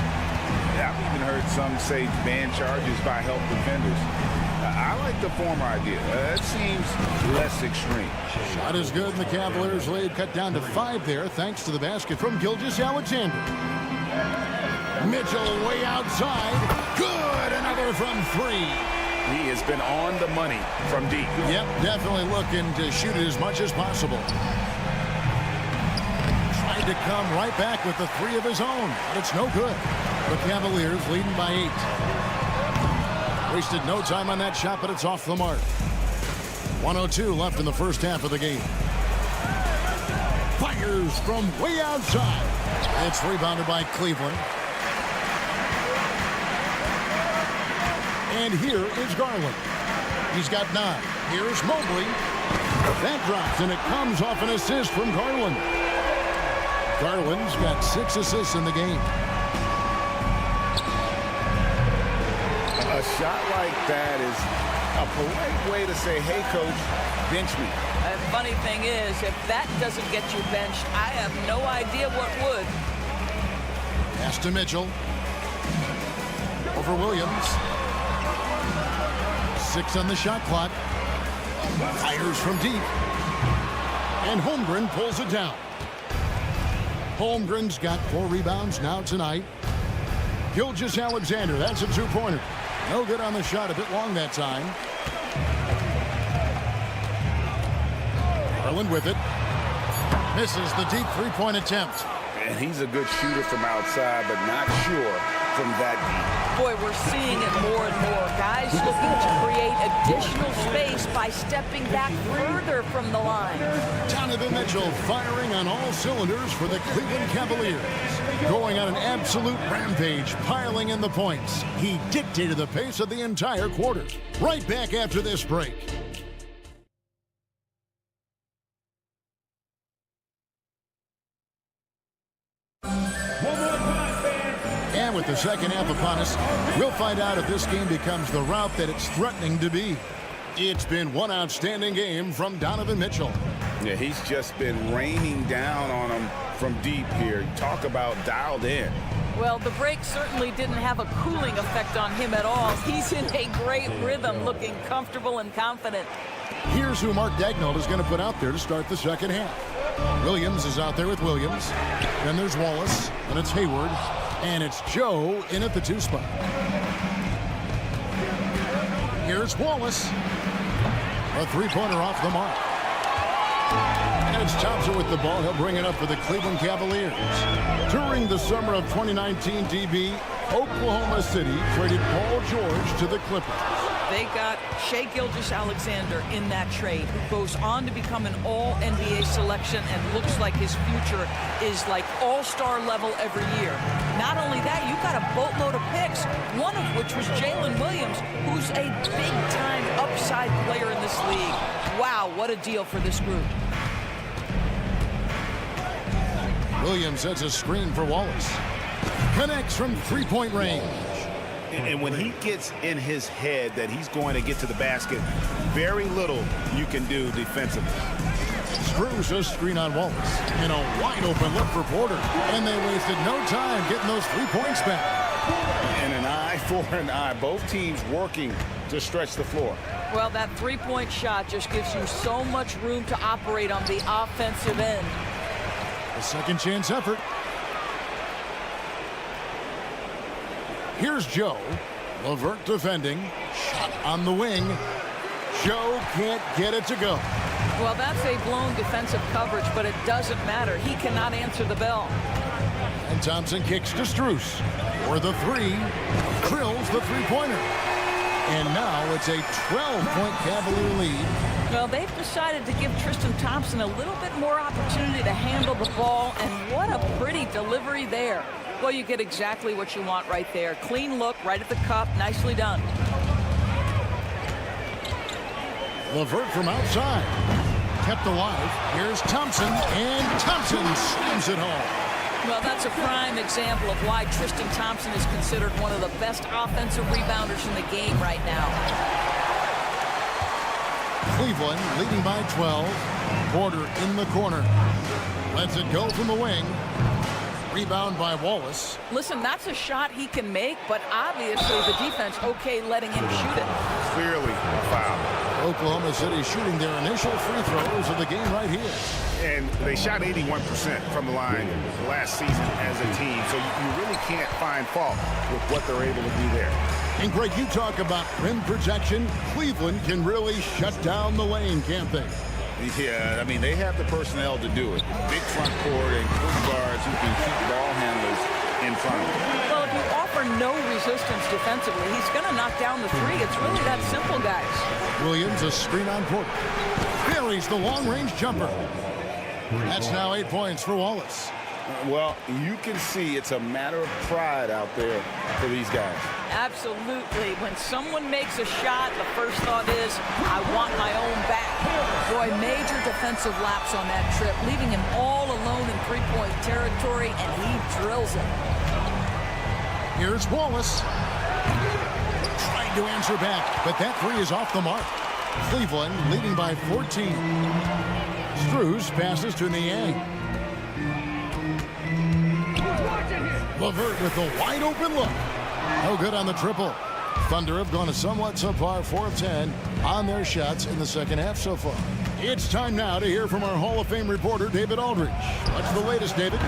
I've even heard some say ban charges by help defenders. I like the former idea. That seems less extreme. Shot is good, and the Cavaliers lead cut down to 5 there, thanks to the basket from Gilgeous-Alexander. Mitchell way outside. Good, another from 3. He has been on the money from deep. Yep, definitely looking to shoot it as much as possible. Tried to come right back with the 3 of his own, but it's no good. The Cavaliers leading by 8. Wasted no time on that shot, but it's off the mark. 1:02 left in the first half of the game. Fires from way outside. It's rebounded by Cleveland. And here is Garland. He's got 9. Here's Mobley. That drops, and it comes off an assist from Garland. Garland's got 6 assists in the game. A shot like that is a polite way to say, hey, coach, bench me. And funny thing is, if that doesn't get you benched, I have no idea what would. Pass to Mitchell. Over Williams. 6 on the shot clock. Fires from deep. And Holmgren pulls it down. Holmgren's got 4 rebounds now tonight. Gilgeous-Alexander, that's a 2-pointer. No good on the shot, a bit long that time. Garland with it. Misses the deep 3-point attempt. And he's a good shooter from outside, but not sure from that deep. Boy, we're seeing it more and more. Guys looking to create additional space by stepping back further from the line. Donovan Mitchell firing on all cylinders for the Cleveland Cavaliers. Going on an absolute rampage, piling in the points. He dictated the pace of the entire quarter. Right back after this break. And with the second half upon us, we'll find out if this game becomes the rout that it's threatening to be. It's been one outstanding game from Donovan Mitchell. Yeah, he's just been raining down on him from deep here. Talk about dialed in. Well, the break certainly didn't have a cooling effect on him at all. He's in a great rhythm, looking comfortable and confident. Here's who Mark Daigneault is going to put out there to start the second half. Williams is out there with Williams. Then there's Wallace, and it's Hayward, and it's Joe in at the 2 spot. Here's Wallace. A 3-pointer off the mark. And it's Thompson with the ball. He'll bring it up for the Cleveland Cavaliers. During the summer of 2019, DB, Oklahoma City traded Paul George to the Clippers. They got Shai Gilgeous-Alexander in that trade, who goes on to become an all-NBA selection and looks like his future is like all-star level every year. Not only that, you got a boatload of picks, one of which was Jalen Williams, who's a big-time upside player in this league. Wow, what a deal for this group. Williams sets a screen for Wallace. Connects from 3-point range. And when he gets in his head that he's going to get to the basket, very little you can do defensively. Screws a screen on Wallace. And a wide-open look for Porter. And they wasted no time getting those 3 points back. And an eye for an eye. Both teams working to stretch the floor. Well, that 3-point shot just gives you so much room to operate on the offensive end. A second chance effort. Here's Joe. LeVert defending. Shot on the wing. Joe can't get it to go. Well, that's a blown defensive coverage, but it doesn't matter. He cannot answer the bell. And Thompson kicks to Strus. For the 3. Drills the 3-pointer. And now it's a 12-point Cavalier lead. Well, they've decided to give Tristan Thompson a little bit more opportunity to handle the ball, and what a pretty delivery there. Well, you get exactly what you want right there. Clean look, right at the cup, nicely done. LeVert from outside. Kept alive. Here's Thompson, and Thompson slams it home. Well, that's a prime example of why Tristan Thompson is considered one of the best offensive rebounders in the game right now. Cleveland leading by 12. Porter in the corner. Lets it go from the wing. Rebound by Wallace. Listen, that's a shot he can make, but obviously the defense okay letting him shoot it. Clearly a foul. Oklahoma City shooting their initial free throws of the game right here. And they shot 81% from the line last season as a team, so you really can't find fault with what they're able to do there. And Greg, you talk about rim protection. Cleveland can really shut down the lane, can't they? Yeah, I mean, they have the personnel to do it. Big front court and quick guards who can keep ball handlers in front of them. Well, if you offer no resistance defensively, he's going to knock down the three. It's really that simple, guys. Williams, a screen on Porter. Buries the long-range jumper. That's now 8 points for Wallace. Well, you can see it's a matter of pride out there for these guys. Absolutely. When someone makes a shot, the first thought is, I want my own back. Boy, major defensive lapse on that trip, leaving him all alone in three-point territory, and he drills it. Here's Wallace. Trying to answer back, but that three is off the mark. Cleveland leading by 14. Strus passes to Niang. LeVert with a wide open look. No good on the triple. Thunder have gone a somewhat subpar 4 of 10 on their shots in the second half so far. It's time now to hear from our Hall of Fame reporter, David Aldridge. What's the latest, David?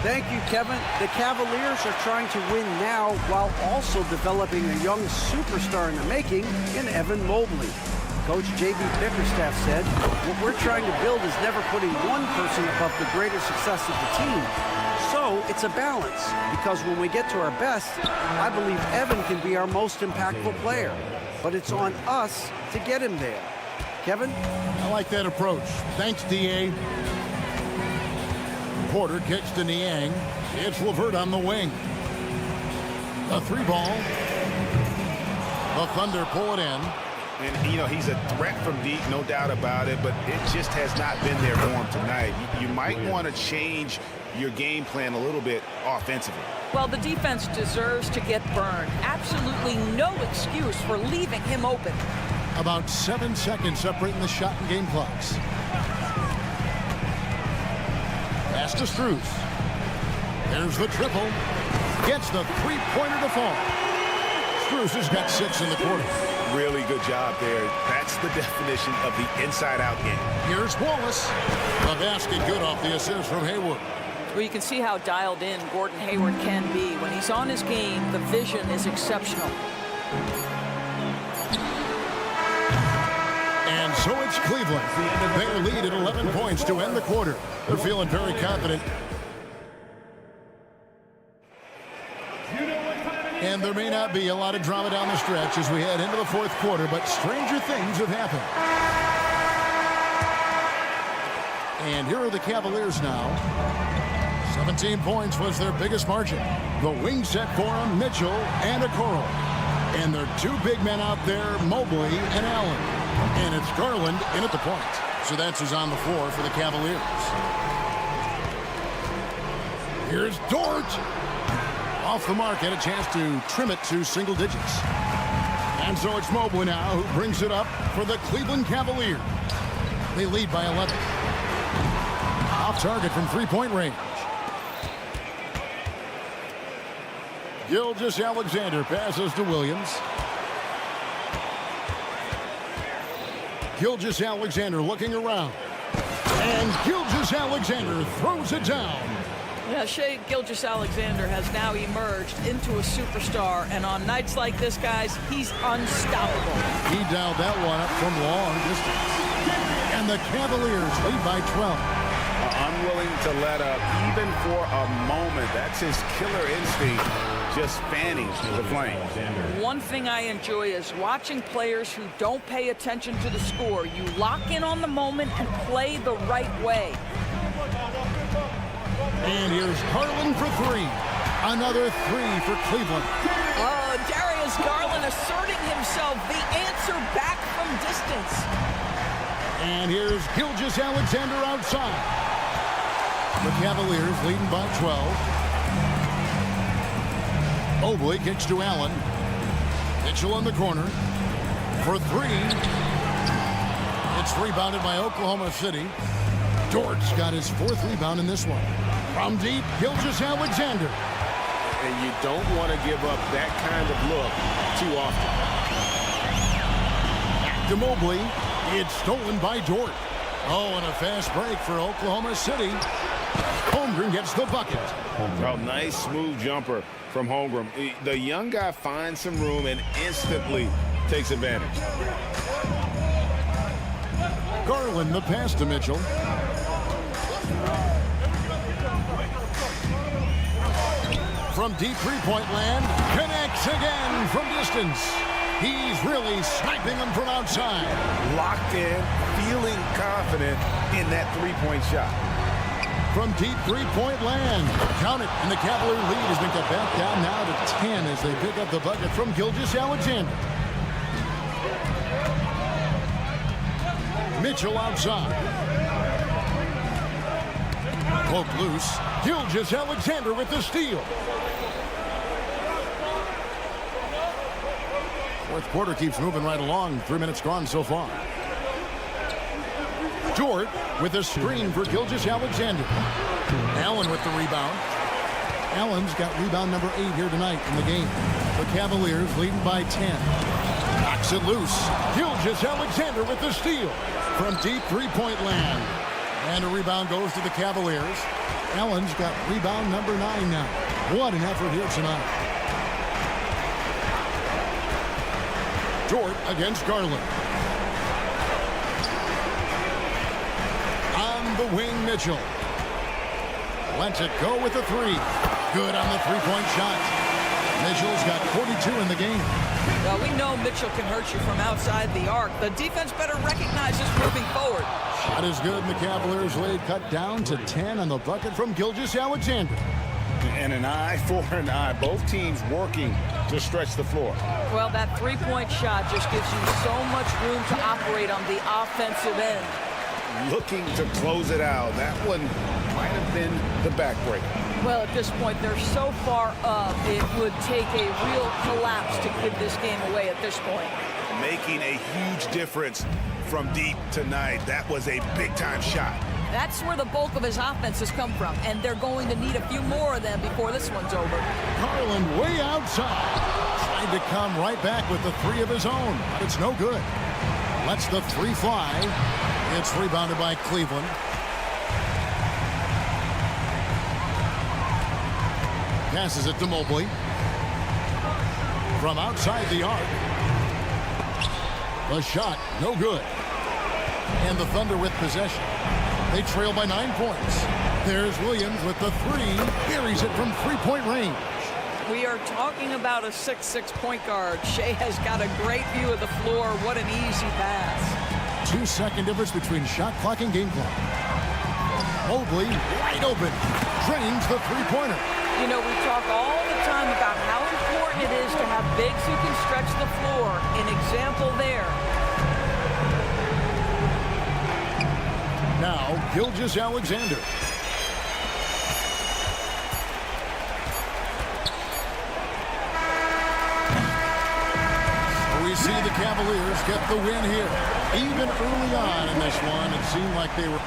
Thank you, Kevin. The Cavaliers are trying to win now while also developing a young superstar in the making in Evan Mobley. Coach J.B. Bickerstaff said, what we're trying to build is never putting one person above the greater success of the team. So it's a balance, because when we get to our best, I believe Evan can be our most impactful player. But it's on us to get him there. Kevin? I like that approach. Thanks, D.A. Porter kicks to Niang. It's LeVert on the wing. The three ball. The Thunder pull it in. And, you know, he's a threat from deep, no doubt about it, but it just has not been there for him tonight. You might want to change your game plan a little bit offensively. Well, the defense deserves to get burned. Absolutely no excuse for leaving him open. About 7 seconds separating the shot and game clocks. Pass to Strus. There's the triple. Gets the three-pointer to fall. Strus has got 6 in the quarter. Really good job there. That's the definition of the inside-out game. Here's Wallace. The basket good off the assist from Hayward. Well, you can see how dialed in Gordon Hayward can be. When he's on his game, the vision is exceptional. And so it's Cleveland. Their lead at 11 points to end the quarter. They're feeling very confident. And there may not be a lot of drama down the stretch as we head into the fourth quarter, but stranger things have happened. And here are the Cavaliers now. 17 points was their biggest margin. The wing set for them, Mitchell and Okoro. And their two big men out there, Mobley and Allen. And it's Garland in at the point. So that's who's on the floor for the Cavaliers. Here's Dort. Off the mark, had a chance to trim it to single digits. And so it's Mobley now who brings it up for the Cleveland Cavaliers. They lead by 11. Off target from three-point range. Gilgeous-Alexander passes to Williams. Gilgeous-Alexander looking around. And Gilgeous-Alexander throws it down. Yeah, Shai Gilgeous-Alexander has now emerged into a superstar, and on nights like this, guys, he's unstoppable. He dialed that one up from long distance. And the Cavaliers lead by 12. Unwilling to let up even for a moment. That's his killer instinct, just fanning the flame. One thing I enjoy is watching players who don't pay attention to the score. You lock in on the moment and play the right way. And here's Garland for three. Another three for Cleveland. Oh, Darius Garland asserting himself, the answer back from distance. And here's Gilgeous-Alexander outside. The Cavaliers leading by 12. Mobley kicks to Allen. Mitchell in the corner for three. It's rebounded by Oklahoma City. Dort's got his fourth rebound in this one. From deep, Gilgeous-Alexander. And you don't want to give up that kind of look too often. Back to Mobley. It's stolen by Dort. Oh, and a fast break for Oklahoma City. Holmgren gets the bucket. Oh, nice smooth jumper from Holmgren. The young guy finds some room and instantly takes advantage. Garland the pass to Mitchell. from deep three-point land. Connects again from distance. He's really sniping them from outside. Locked in, feeling confident in that three-point shot. From deep three-point land. Count it, and the Cavalier lead has been cut back down now to 10 as they pick up the bucket from Gilgeous-Alexander. Mitchell outside. Poked loose. Gilgeous-Alexander with the steal. Fourth quarter keeps moving right along. 3 minutes gone so far. Dort with a screen for Gilgeous-Alexander. Allen with the rebound. Allen's got rebound number 8 here tonight in the game. The Cavaliers leading by 10. Knocks it loose. Gilgeous-Alexander with the steal from deep three-point land. And a rebound goes to the Cavaliers. Allen's got rebound number 9 now. What an effort here tonight. Dort against Garland. On the wing, Mitchell. Lets it go with the 3. Good on the three-point shot. Mitchell's got 42 in the game. Well, we know Mitchell can hurt you from outside the arc. The defense better recognize this moving forward. Shot is good, and the Cavaliers lead cut down to 10 on the bucket from Gilgeous-Alexander. And an eye for an eye. Both teams working to stretch the floor. Well, that three-point shot just gives you so much room to operate on the offensive end. Looking to close it out. That one might have been the backbreaker. Well, at this point, they're so far up, it would take a real collapse to give this game away at this point. Making a huge difference from deep tonight. That was a big-time shot. That's where the bulk of his offense has come from, and they're going to need a few more of them before this one's over. Garland way outside. Tried to come right back with the 3 of his own, but it's no good. Lets the 3 fly. It's rebounded by Cleveland. Passes it to Mobley. From outside the arc. The shot, no good. And the Thunder with possession. They trail by 9 points. There's Williams with the 3. Buries it from three-point range. We are talking about a 6'6" point guard. Shea has got a great view of the floor. What an easy pass. 2-second difference between shot clock and game clock. Mobley wide open. Drains the three-pointer. You know, we talk all the time about how important it is to have bigs who can stretch the floor. An example there. Now, Gilgeous-Alexander. We see the Cavaliers get the win here. Even early on in this one, it seemed like they were...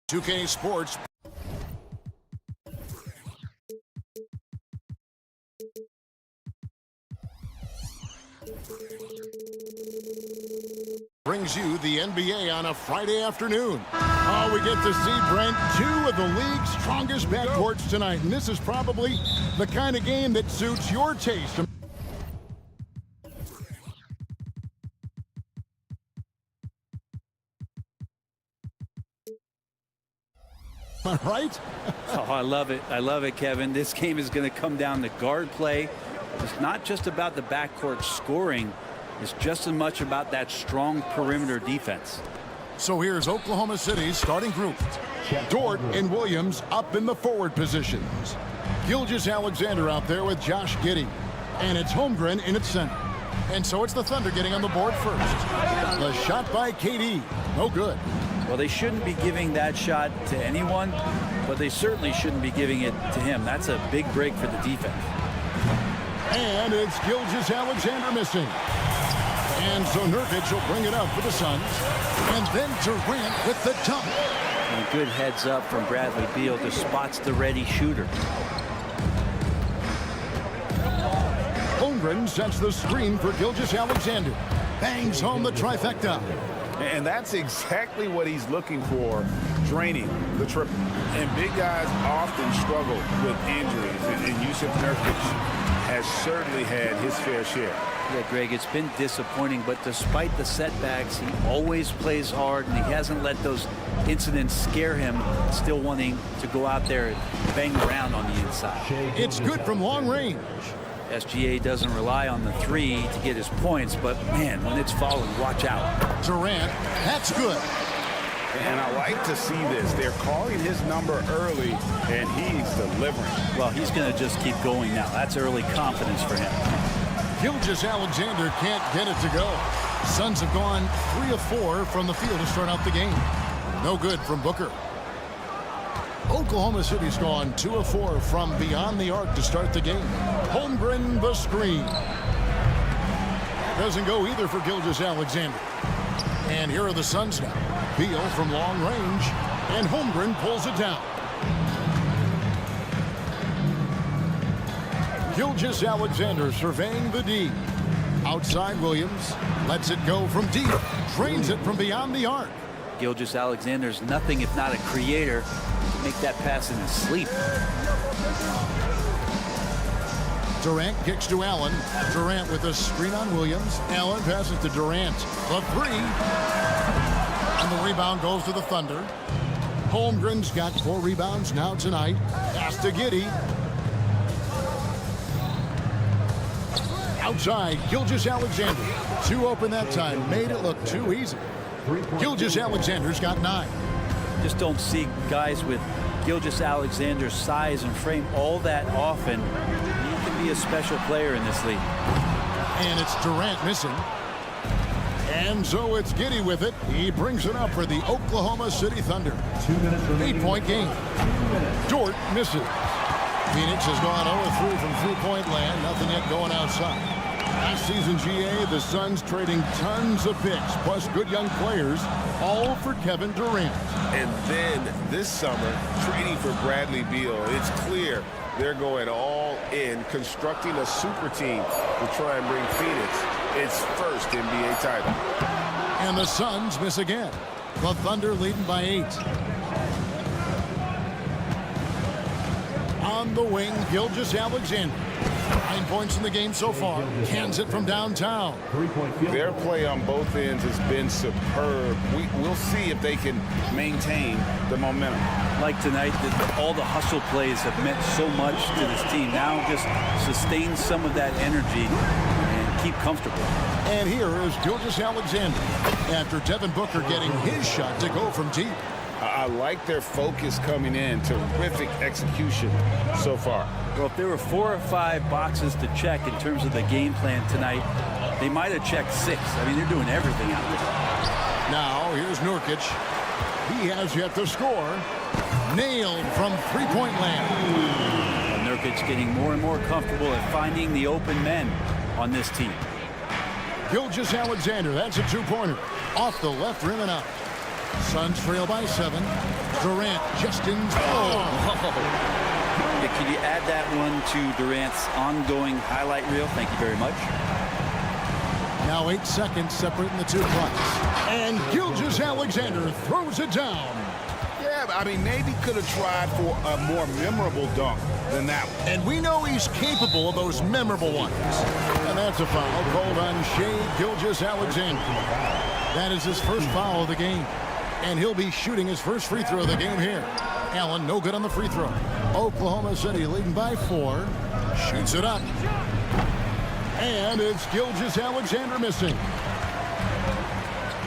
2K Sports. Brings you the NBA on a Friday afternoon. Oh, we get to see, Brent, two of the league's strongest backcourts tonight. And this is probably the kind of game that suits your taste. Right? Oh, I love it. I love it, Kevin. This game is going to come down to guard play. It's not just about the backcourt scoring. It's just as much about that strong perimeter defense. So here's Oklahoma City's starting group. Dort and Williams up in the forward positions. Gilgeous-Alexander out there with Josh Giddey. And it's Holmgren in its center. And so it's the Thunder getting on the board first. The shot by KD. No good. Well, they shouldn't be giving that shot to anyone, but they certainly shouldn't be giving it to him. That's a big break for the defense. And it's Gilgeous-Alexander missing. And so Nurkic will bring it up for the Suns. And then Durant with the dunk. And a good heads up from Bradley Beal to spots the ready shooter. Holmgren sets the screen for Gilgeous-Alexander. Bangs home the trifecta. And that's exactly what he's looking for, draining the triple. And big guys often struggle with injuries, and Yusuf Nurkic has certainly had his fair share. Yeah, Greg, it's been disappointing, but despite the setbacks, he always plays hard, and he hasn't let those incidents scare him, still wanting to go out there and bang around on the inside. It's good from long range. SGA doesn't rely on the three to get his points, but man, when it's falling, watch out. Durant, that's good. And I like to see this. They're calling his number early, and he's delivering. Well, he's going to just keep going now. That's early confidence for him. Gilgeous-Alexander can't get it to go. Suns have gone 3 of 4 from the field to start out the game. No good from Booker. Oklahoma City's gone 2 of 4 from beyond the arc to start the game. Holmgren the screen. Doesn't go either for Gilgeous-Alexander. And here are the Suns now. Beal from long range, and Holmgren pulls it down. Gilgeous-Alexander surveying the D. Outside Williams, lets it go from deep, drains it from beyond the arc. Gilgeous-Alexander's nothing if not a creator. Make that pass in his sleep. Durant kicks to Allen. Durant with a screen on Williams. Allen passes to Durant. The three. And the rebound goes to the Thunder. Holmgren's got 4 rebounds now tonight. Pass to Giddey. Outside, Gilgeous-Alexander. 2 open that time. Made it look too easy. Gilgeous-Alexander's got 9. Just don't see guys with Gilgeous-Alexander's size and frame all that often. He can be a special player in this league. And it's Durant missing. And so it's Giddey with it. He brings it up for the Oklahoma City Thunder. 8-point game. Dort misses. Phoenix has gone 0-3 from three-point land. Nothing yet going outside. Last season, GA, the Suns trading tons of picks, plus good young players, all for Kevin Durant. And then this summer, trading for Bradley Beal. It's clear they're going all in, constructing a super team to try and bring Phoenix its first NBA title. And the Suns miss again. The Thunder leading by 8. On the wing, Gilgeous-Alexander. 9 points in the game so far. Cans it from downtown. Their play on both ends has been superb. We'll see if they can maintain the momentum. Like tonight, all the hustle plays have meant so much to this team. Now just sustain some of that energy and keep comfortable. And here is Gilgeous-Alexander after Devin Booker getting his shot to go from deep. I like their focus coming in. Terrific execution so far. Well, if there were 4 or 5 boxes to check in terms of the game plan tonight, They might have checked 6. I mean, they're doing everything out there. Now, here's Nurkic. He has yet to score. Nailed from three-point land. Nurkic getting more and more comfortable at finding the open men on this team. Gilgeous-Alexander, that's a two-pointer. Off the left rim and out. Suns trail by 7. Durant just in. Yeah, could you add that one to Durant's ongoing highlight reel? Thank you very much. Now 8 seconds separating the two clocks. And Gilgeous-Alexander throws it down. Yeah, I mean, maybe could have tried for a more memorable dunk than that one. And we know he's capable of those memorable ones. And that's a foul called on Shai Gilgeous-Alexander. That is his first foul of the game. And he'll be shooting his first free throw of the game here. Allen, no good on the free throw. Oklahoma City leading by 4. Shoots it up. And it's Gilgeous-Alexander missing.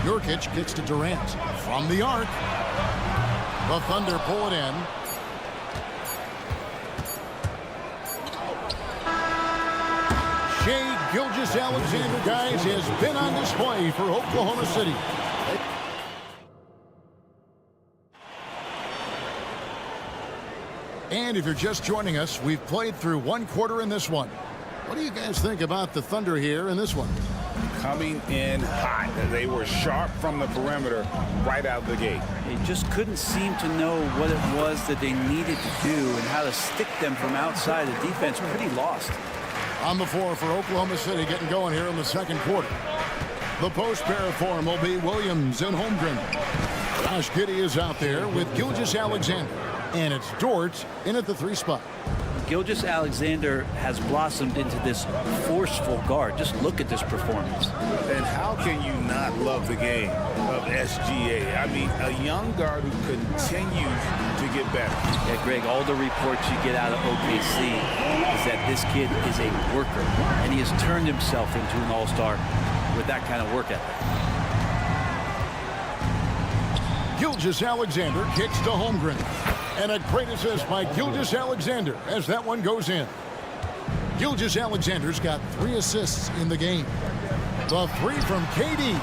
Nurkic kicks to Durant from the arc. The Thunder pull it in. Shai Gilgeous-Alexander, guys, has been on display for Oklahoma City. And if you're just joining us, we've played through one quarter in this one. What do you guys think about the Thunder here in this one? Coming in hot. They were sharp from the perimeter right out the gate. They just couldn't seem to know what it was that they needed to do and how to stick them from outside. The defense pretty lost. On the floor for Oklahoma City, getting going here in the second quarter. The post pair form will be Williams and Holmgren. Josh Giddey is out there with Gilgeous-Alexander. And it's Dort in at the 3 spot. Gilgeous-Alexander has blossomed into this forceful guard. Just look at this performance. And how can you not love the game of SGA? I mean, a young guard who continues to get better. Yeah, Greg, all the reports you get out of OKC is that this kid is a worker, and he has turned himself into an all-star with that kind of work ethic. Gilgeous-Alexander kicks to Holmgren. And a great assist by Gilgeous-Alexander as that one goes in. Gilgeous-Alexander's got 3 assists in the game. The 3 from KD.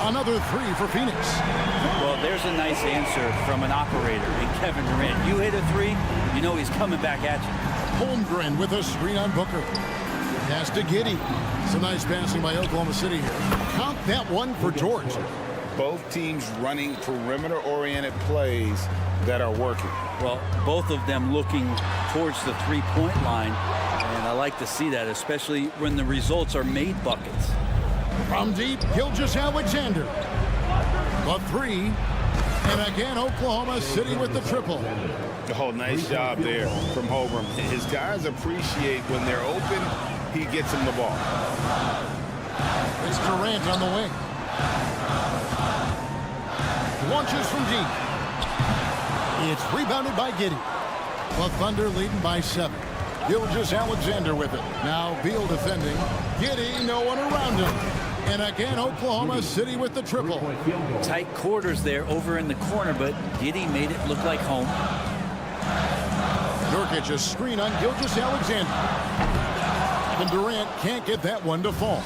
Another 3 for Phoenix. Well, there's a nice answer from an operator in Kevin Durant. You hit a 3, you know he's coming back at you. Holmgren with a screen on Booker. Pass to Giddey. Some nice passing by Oklahoma City here. Count that one for Dort. Both teams running perimeter-oriented plays that are working. Well, both of them looking towards the three-point line, and I like to see that, especially when the results are made buckets. From deep, Gilgeous-Alexander. The 3, and again Oklahoma City with the triple. Oh, nice job there from Holmgren. His guys appreciate when they're open, he gets them the ball. It's Durant on the wing. Launches from deep. It's rebounded by Giddey. The Thunder leading by 7. Gilgeous-Alexander with it. Now Beal defending. Giddey, no one around him. And again, Oklahoma City with the triple. Tight quarters there over in the corner, but Giddey made it look like home. Nurkic, a screen on Gilgeous-Alexander. And Durant can't get that one to fall.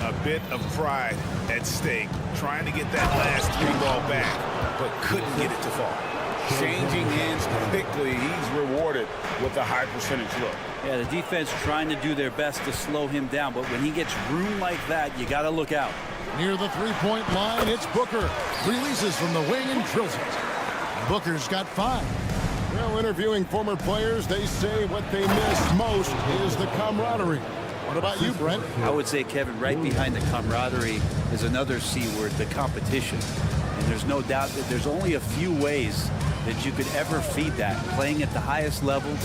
A bit of pride at stake, trying to get that last 3 ball back, but couldn't get it to fall. Changing hands quickly, he's rewarded with a high percentage look. Yeah, the defense trying to do their best to slow him down, but when he gets room like that, you got to look out. Near the 3-point line, it's Booker. Releases from the wing and drills it. Booker's got 5. Well, interviewing former players, they say what they miss most is the camaraderie. What about you, Brent? I would say, Kevin, right behind the camaraderie is another C word, the competition. And there's no doubt that there's only a few ways that you could ever feed that. Playing at the highest level,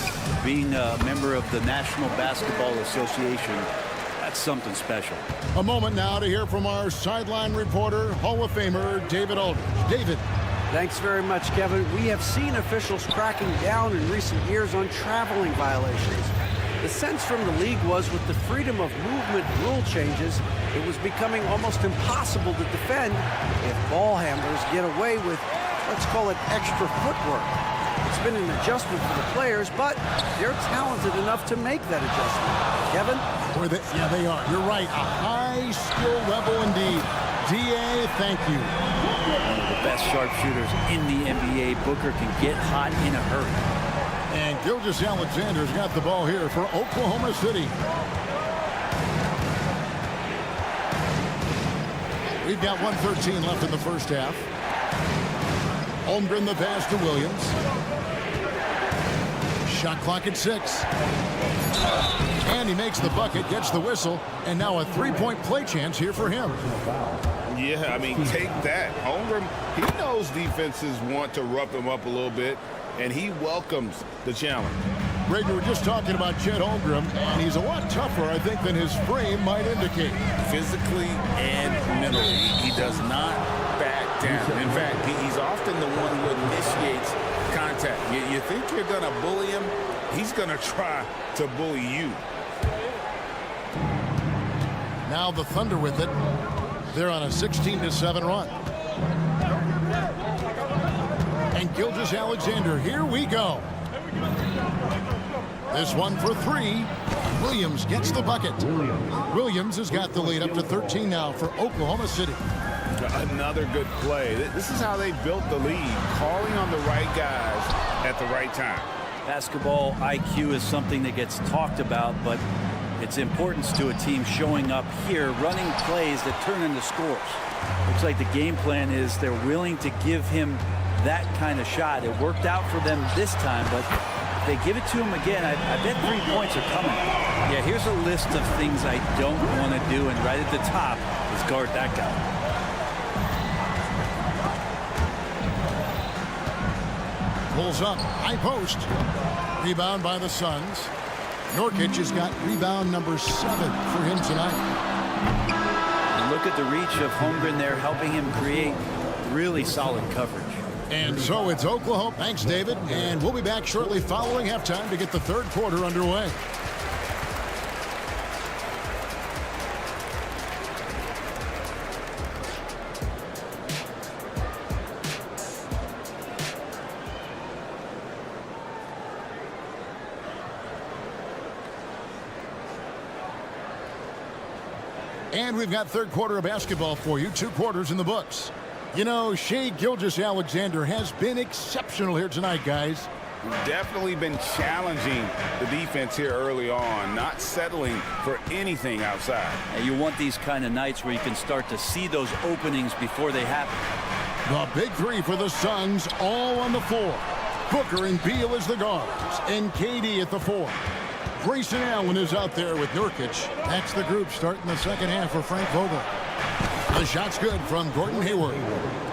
being a member of the National Basketball Association, that's something special. A moment now to hear from our sideline reporter, Hall of Famer David Aldridge. David. Thanks very much, Kevin. We have seen officials cracking down in recent years on traveling violations. The sense from the league was with the freedom of movement rule changes, it was becoming almost impossible to defend if ball handlers get away with, let's call it, extra footwork. It's been an adjustment for the players, but they're talented enough to make that adjustment. Kevin? Yeah, they are. You're right. A high skill level indeed. DA, thank you. One of the best sharpshooters in the NBA. Booker can get hot in a hurry. And Gilgeous-Alexander's got the ball here for Oklahoma City. We've got 1:13 left in the first half. Holmgren the pass to Williams. Shot clock at 6. And he makes the bucket, gets the whistle, and now a three-point play chance here for him. Yeah, I mean, take that. Holmgren, he knows defenses want to rough him up a little bit, and he welcomes the challenge. Greg, we were just talking about Chet Holmgren, and he's a lot tougher, I think, than his frame might indicate. Physically and mentally, he does not back down. In fact, he's often the one who initiates contact. You think you're going to bully him, he's going to try to bully you. Now the Thunder with it. They're on a 16-7 run. And Gilgeous-Alexander, here we go. This one for 3. Williams gets the bucket. Williams has got the lead up to 13 now for Oklahoma City. Another good play. This is how they built the lead, calling on the right guys at the right time. Basketball IQ is something that gets talked about, but its importance to a team showing up here, running plays that turn into scores. Looks like the game plan is they're willing to give him that kind of shot. It worked out for them this time, but if they give it to him again, I bet 3 points are coming. Yeah, here's a list of things I don't want to do, and right at the top is guard that guy. Pulls up, high post. Rebound by the Suns. Nurkic has got rebound number 7 for him tonight. And look at the reach of Holmgren there, helping him create really solid coverage. And so it's Oklahoma. Thanks, David. And we'll be back shortly following halftime to get the third quarter underway. And we've got third quarter of basketball for you. 2 quarters in the books. You know, Shai Gilgeous-Alexander has been exceptional here tonight, guys. Definitely been challenging the defense here early on, not settling for anything outside. And you want these kind of nights where you can start to see those openings before they happen. The big 3 for the Suns, all on the floor. Booker and Beal as the guards, and KD at the 4. Grayson Allen is out there with Nurkic. That's the group starting the second half for Frank Vogel. The shot's good from Gordon Hayward.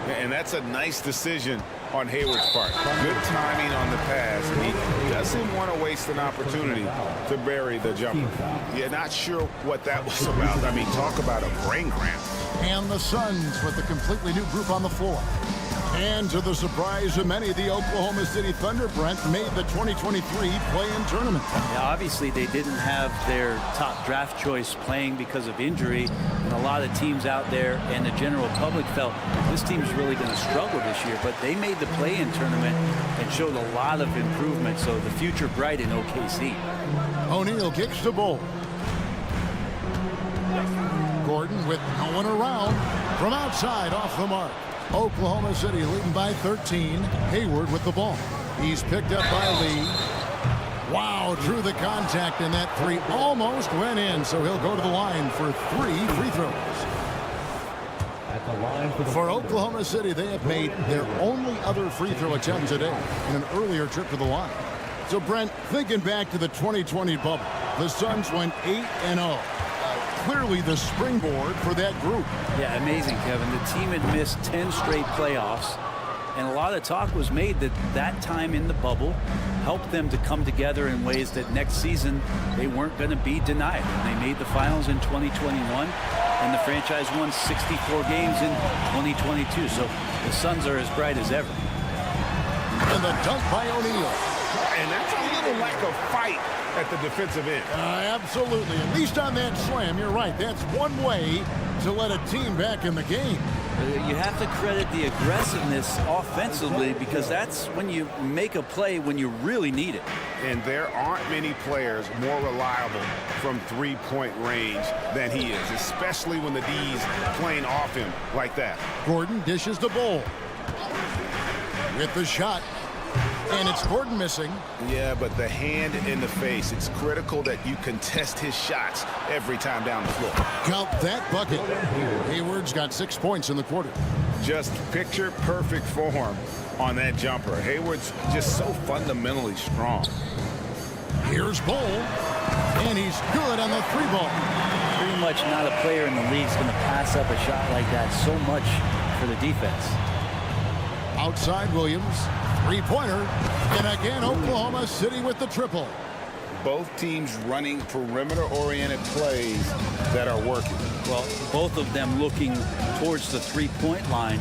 And that's a nice decision on Hayward's part. Good timing on the pass. He doesn't want to waste an opportunity to bury the jumper. Yeah, not sure what that was about. I mean, talk about a brain cramp. And the Suns with a completely new group on the floor. And to the surprise of many, the Oklahoma City Thunder, Brent, made the 2023 play-in tournament. Yeah, obviously they didn't have their top draft choice playing because of injury, and a lot of teams out there and the general public felt this team's really going to struggle this year, but they made the play-in tournament and showed a lot of improvement, so the future bright in OKC. O'Neal kicks the ball. Gordon with no one around from outside off the mark. Oklahoma City leading by 13. Hayward with the ball. He's picked up by Lee. Wow, drew the contact, and that 3 almost went in, so he'll go to the line for 3 free throws. For Oklahoma City, they have made their only other free throw attempt today in an earlier trip to the line. So, Brent, thinking back to the 2020 bubble, the Suns went 8-0. Clearly the springboard for that group. Yeah, amazing, Kevin. The team had missed 10 straight playoffs, and a lot of talk was made that that time in the bubble helped them to come together in ways that next season they weren't going to be denied. They made the finals in 2021, and the franchise won 64 games in 2022. So the Suns are as bright as ever. And the dunk by O'Neal. And that's a little lack of fight at the defensive end. Absolutely. At least on that slam, you're right. That's one way to let a team back in the game. You have to credit the aggressiveness offensively, because that's when you make a play when you really need it. And there aren't many players more reliable from three-point range than he is, especially when the D's playing off him like that. Gordon dishes the ball. With the shot. And it's Gordon missing. Yeah, but the hand in the face, it's critical that you contest his shots every time down the floor. Count that bucket. Hayward's got 6 points in the quarter. Just picture perfect form on that jumper. Hayward's just so fundamentally strong. Here's Bol. And he's good on the three ball. Pretty much not a player in the league is going to pass up a shot like that so much for the defense. Outside Williams. Three-pointer. And again, Oklahoma City with the triple. Both teams running perimeter-oriented plays that are working. Well, both of them looking towards the three-point line.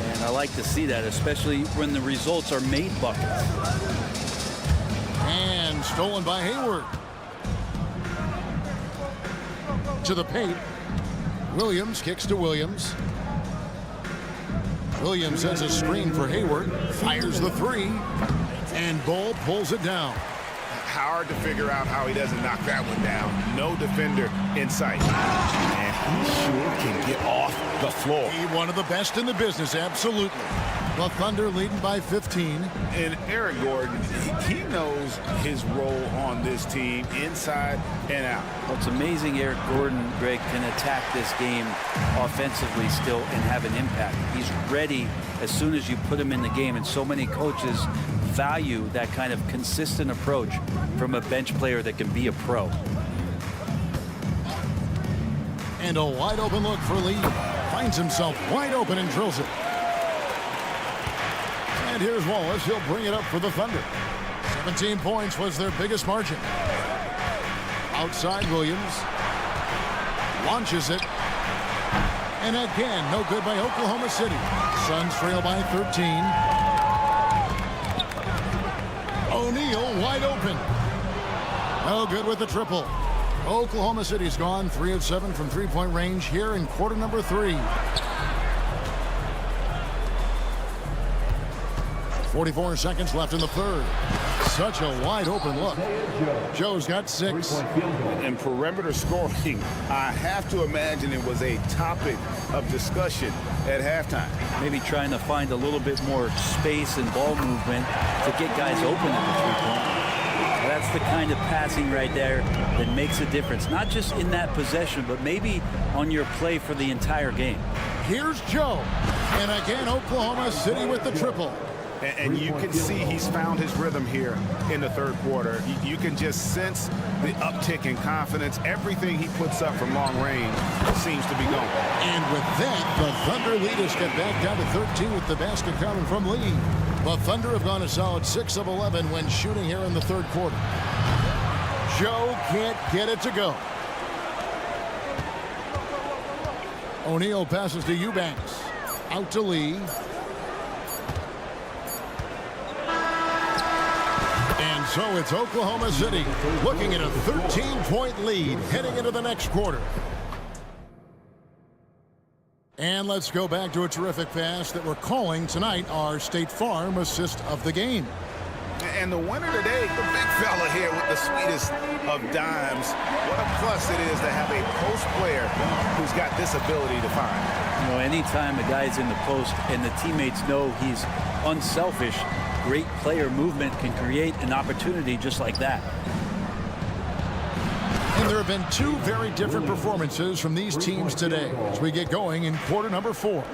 And I like to see that, especially when the results are made buckets. And stolen by Hayward. To the paint. Williams kicks to Williams. Williams sends a screen for Hayward. Fires the three. And Bol pulls it down. Hard to figure out how he doesn't knock that one down. No defender in sight. And he sure can get off the floor. He one of the best in the business, absolutely. The Thunder leading by 15. And Eric Gordon, he knows his role on this team inside and out. Well, it's amazing Eric Gordon, Greg, can attack this game offensively still and have an impact. He's ready as soon as you put him in the game, and so many coaches value that kind of consistent approach from a bench player that can be a pro. And a wide open look for Lee. Finds himself wide open and drills it. And here's Wallace. He'll bring it up for the Thunder. 17 points was their biggest margin. Outside Williams. Launches it. And again, no good by Oklahoma City. Suns trail by 13. O'Neal wide open. No good with the triple. Oklahoma City's gone 3 of 7 from three-point range here in quarter number 3. 44 seconds left in the third. Such a wide open look. Joe's got 6. And perimeter scoring, I have to imagine it was a topic of discussion at halftime. Maybe trying to find a little bit more space and ball movement to get guys open at the three-point. That's the kind of passing right there that makes a difference, not just in that possession, but maybe on your play for the entire game. Here's Joe. And again, Oklahoma City with the triple. And you can see he's found his rhythm here in the third quarter. You can just sense the uptick in confidence. Everything he puts up from long range seems to be going. And with that, the Thunder lead us get back down to 13 with the basket coming from Lee. The Thunder have gone a solid 6 of 11 when shooting here in the third quarter. Joe can't get it to go. O'Neal passes to Eubanks. Out to Lee. And so it's Oklahoma City looking at a 13-point lead heading into the next quarter. And let's go back to a terrific pass that we're calling tonight our State Farm assist of the game. And the winner today, the big fella here with the sweetest of dimes. What a plus it is to have a post player who's got this ability to find. You know, anytime a guy's in the post and the teammates know he's unselfish, great player movement can create an opportunity just like that. And there have been 2 very different performances from these teams today as we get going in quarter number 4.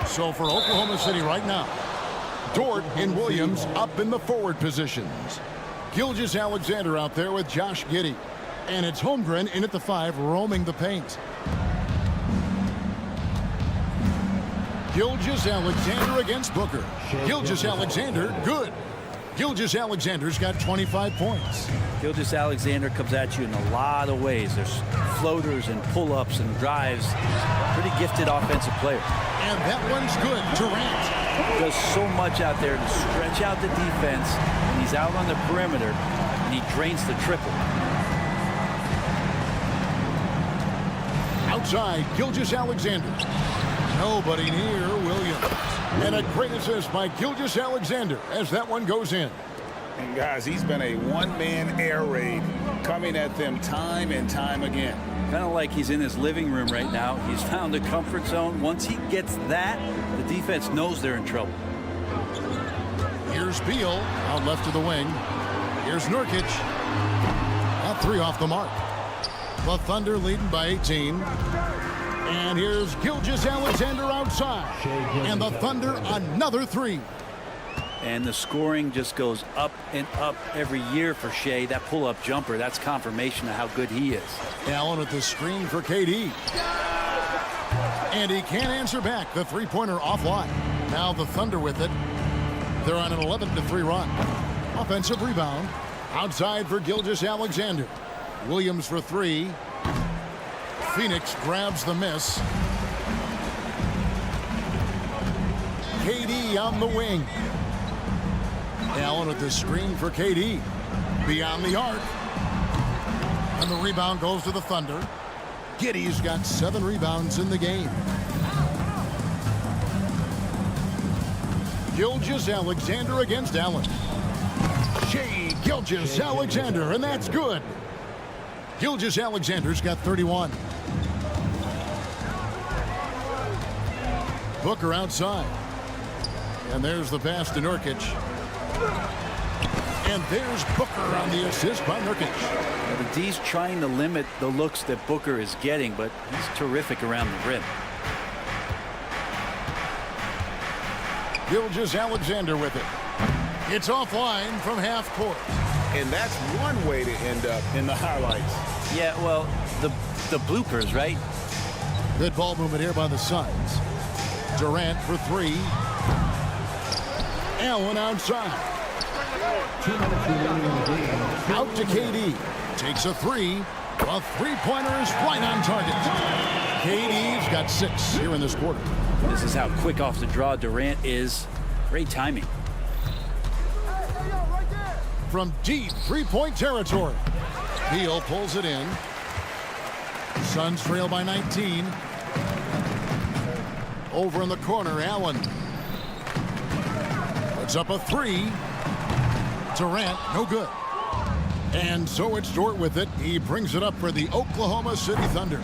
So for Oklahoma City right now, Dort and Williams up in the forward positions. Gilgeous-Alexander out there with Josh Giddey. And it's Holmgren in at the 5 roaming the paint. Gilgeous-Alexander against Booker. Gilgeous-Alexander, good. Gilgeous-Alexander's got 25 points. Gilgeous-Alexander comes at you in a lot of ways. There's floaters and pull-ups and drives. Pretty gifted offensive player. And that one's good. Durant does so much out there to stretch out the defense, and he's out on the perimeter, and he drains the triple. Outside, Gilgeous-Alexander. Nobody near Williams. And a great assist by Gilgeous-Alexander as that one goes in. And guys, he's been a one-man air raid coming at them time and time again. Kind of like he's in his living room right now. He's found a comfort zone. Once he gets that, the defense knows they're in trouble. Here's Beal out left to the wing. Here's Nurkic. That three off the mark. The Thunder leading by 18. And here's Gilgeous-Alexander outside. And the Thunder another three. And the scoring just goes up and up every year for Shea. That pull-up jumper, that's confirmation of how good he is. Allen with the screen for KD. And he can't answer back. The three-pointer offline. Now the Thunder with it. They're on an 11-3 run. Offensive rebound. Outside for Gilgeous-Alexander. Williams for three. Phoenix grabs the miss. KD on the wing. Allen with the screen for KD. Beyond the arc. And the rebound goes to the Thunder. Giddey's got 7 rebounds in the game. Gilgeous-Alexander against Allen. Shea Gilgeous-Alexander, and that's good. Gilgeous-Alexander's got 31. Booker outside. And there's the pass to Nurkic. And there's Booker on the assist by Nurkic. Now, the D's trying to limit the looks that Booker is getting, but he's terrific around the rim. Gilgeous-Alexander with it. It's offline from half court. And that's one way to end up in the highlights. Yeah, well, the bloopers, right? Good ball movement here by the Suns. Durant for three. Allen outside. Out to KD. Takes a three. A three-pointer is right on target. KD's got 6 here in this quarter. This is how quick off the draw Durant is. Great timing. From deep three-point territory. Beal pulls it in. Suns trail by 19. Over in the corner, Allen. Puts up a three. Durant, no good. And so it's Dort with it. He brings it up for the Oklahoma City Thunder.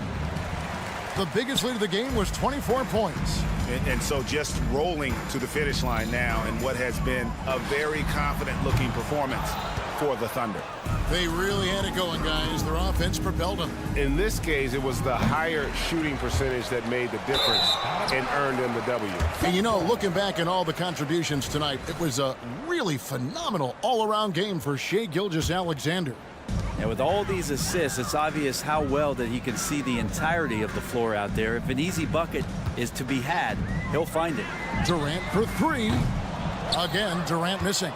The biggest lead of the game was 24 points. And so just rolling to the finish line now in what has been a very confident-looking performance for the Thunder. They really had it going, guys. Their offense propelled them. In this case, it was the higher shooting percentage that made the difference and earned them the W. And you know, looking back at all the contributions tonight, it was a really phenomenal all-around game for Shea Gilgeous-Alexander. And with all these assists, it's obvious how well that he can see the entirety of the floor out there. If an easy bucket is to be had, he'll find it. Durant for three. Again, Durant missing.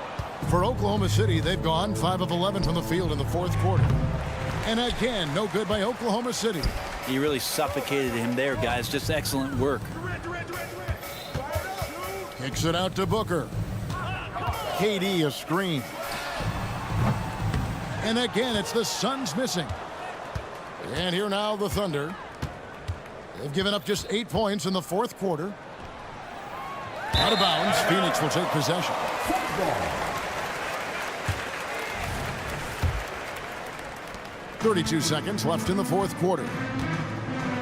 For Oklahoma City, they've gone 5 of 11 from the field in the fourth quarter. And again, no good by Oklahoma City. He really suffocated him there, guys. Just excellent work. Kicks it out to Booker. KD a screen. And again, it's the Suns missing. And here now the Thunder. They've given up just 8 points in the fourth quarter. Out of bounds. Phoenix will take possession. 32 seconds left in the fourth quarter.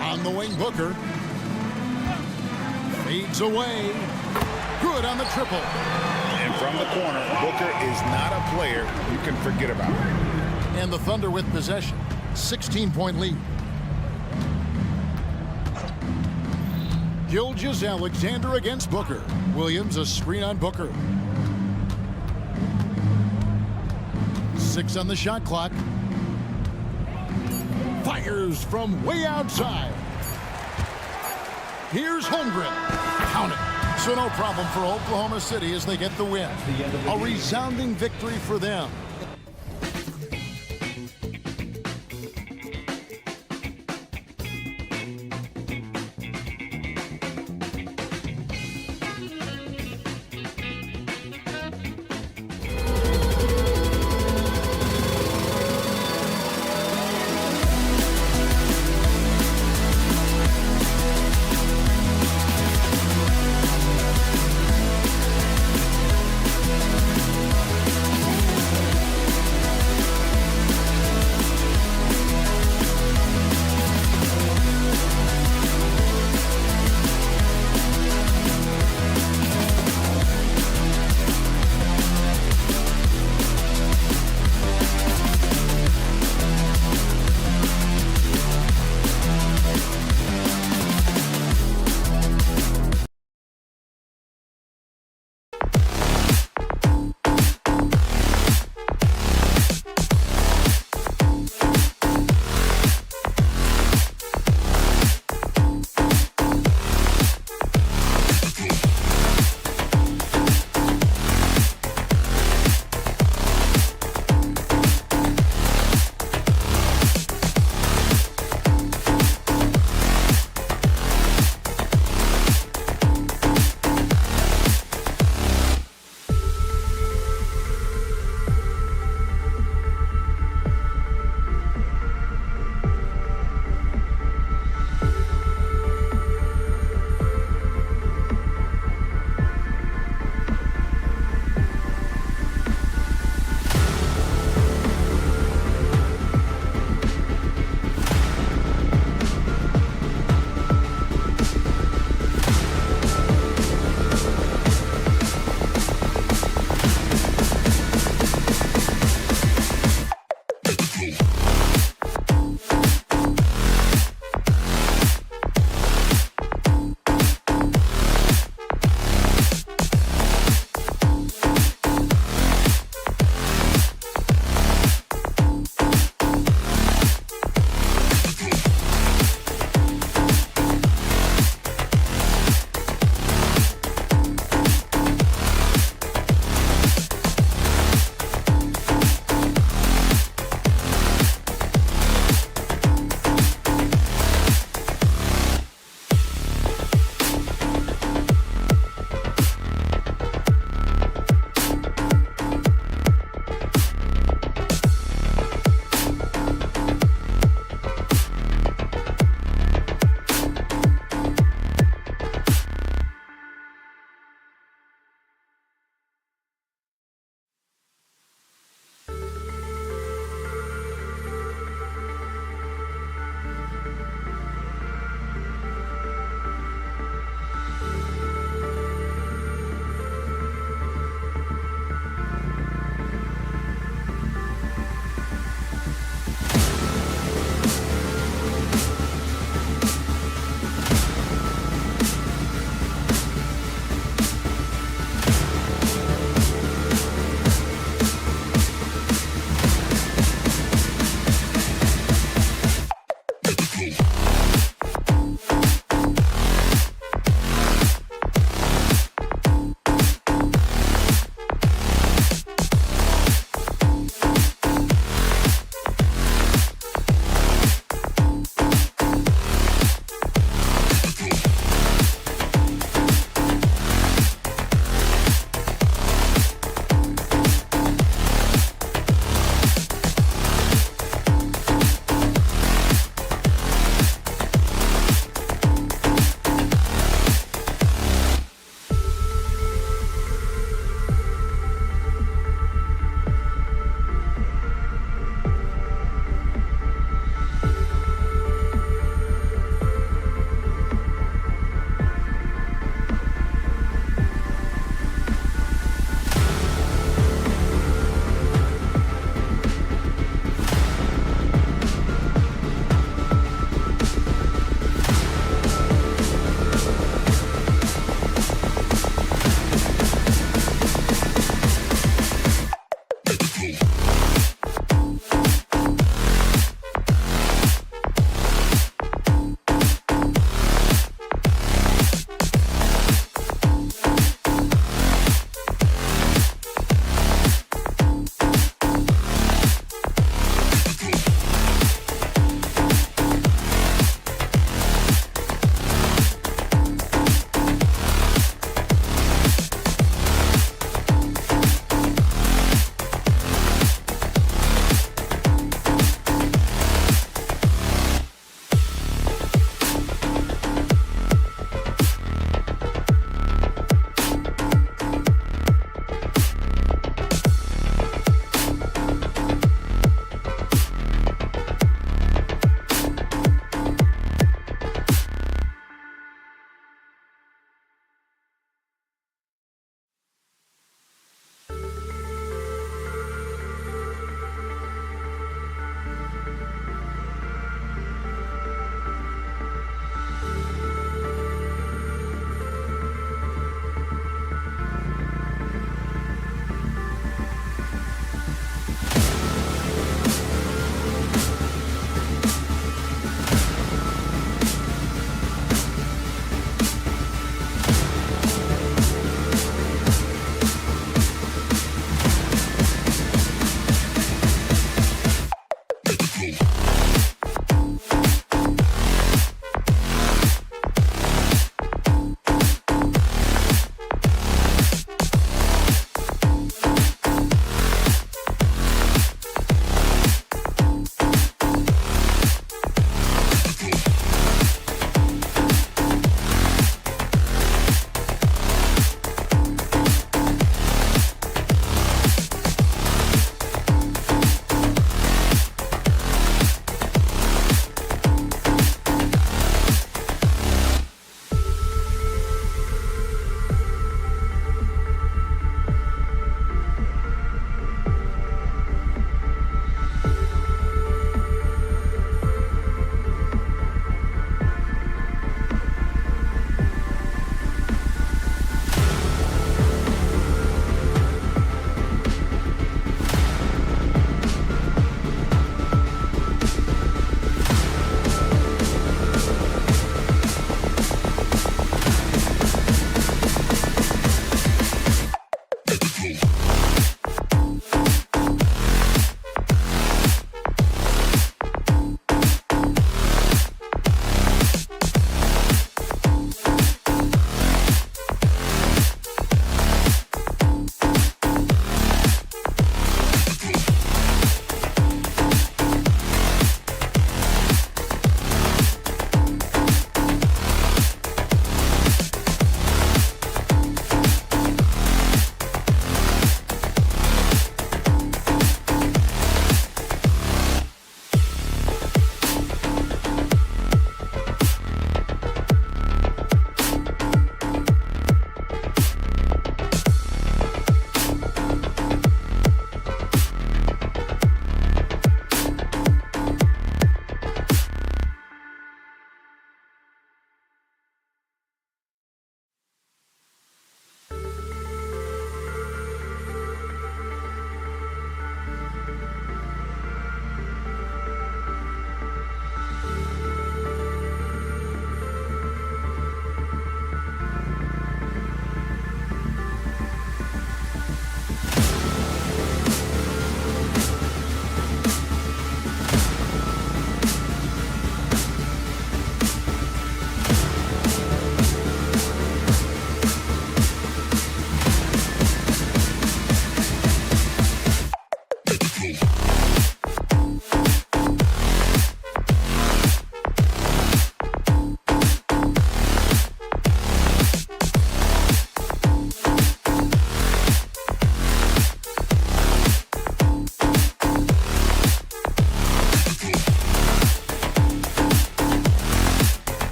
On the wing, Booker. Fades away. Good on the triple. And from the corner, Booker is not a player you can forget about. And the Thunder with possession. 16-point lead. Gilgeous-Alexander against Booker. Williams a screen on Booker. 6 on the shot clock. Fires from way outside. Here's Holmgren. Count it. So no problem for Oklahoma City as they get the win. A resounding victory for them.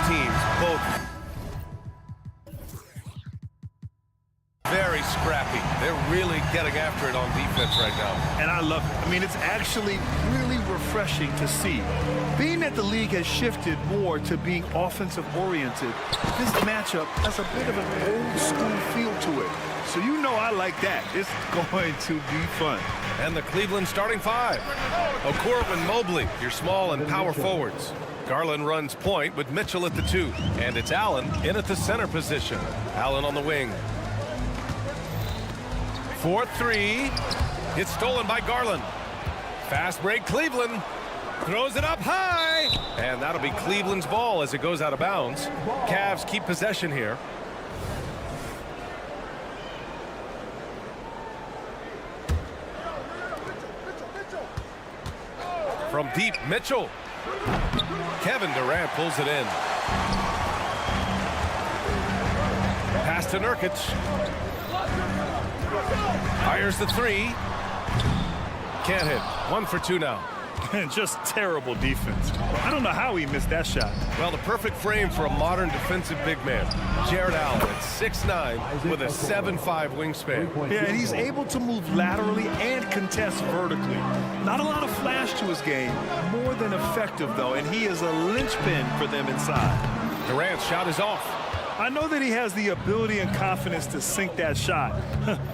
teams, both very scrappy. They're really getting after it on defense right now. And I love it. I mean, it's actually really refreshing to see. Being that the league has shifted more to being offensive-oriented, this matchup has a bit of an old-school feel to it. So you know I like that. It's going to be fun. And the Cleveland starting five. Okoro and Mobley, your small and power forwards. Garland runs point with Mitchell at the 2. And it's Allen in at the center position. Allen on the wing. 4-3. It's stolen by Garland. Fast break, Cleveland. Throws it up high. And that'll be Cleveland's ball as it goes out of bounds. Cavs keep possession here. From deep, Mitchell. Kevin Durant pulls it in. Pass to Nurkic. Fires the 3. Can't hit. 1 for 2 now. Just terrible defense. I don't know how he missed that shot. Well, the perfect frame for a modern defensive big man. Jared Allen at 6'9" with a 7'5" wingspan. Yeah, and he's able to move laterally and contest vertically. Not a lot of flash to his game. More than effective, though, and he is a linchpin for them inside. Durant's shot is off. I know that he has the ability and confidence to sink that shot,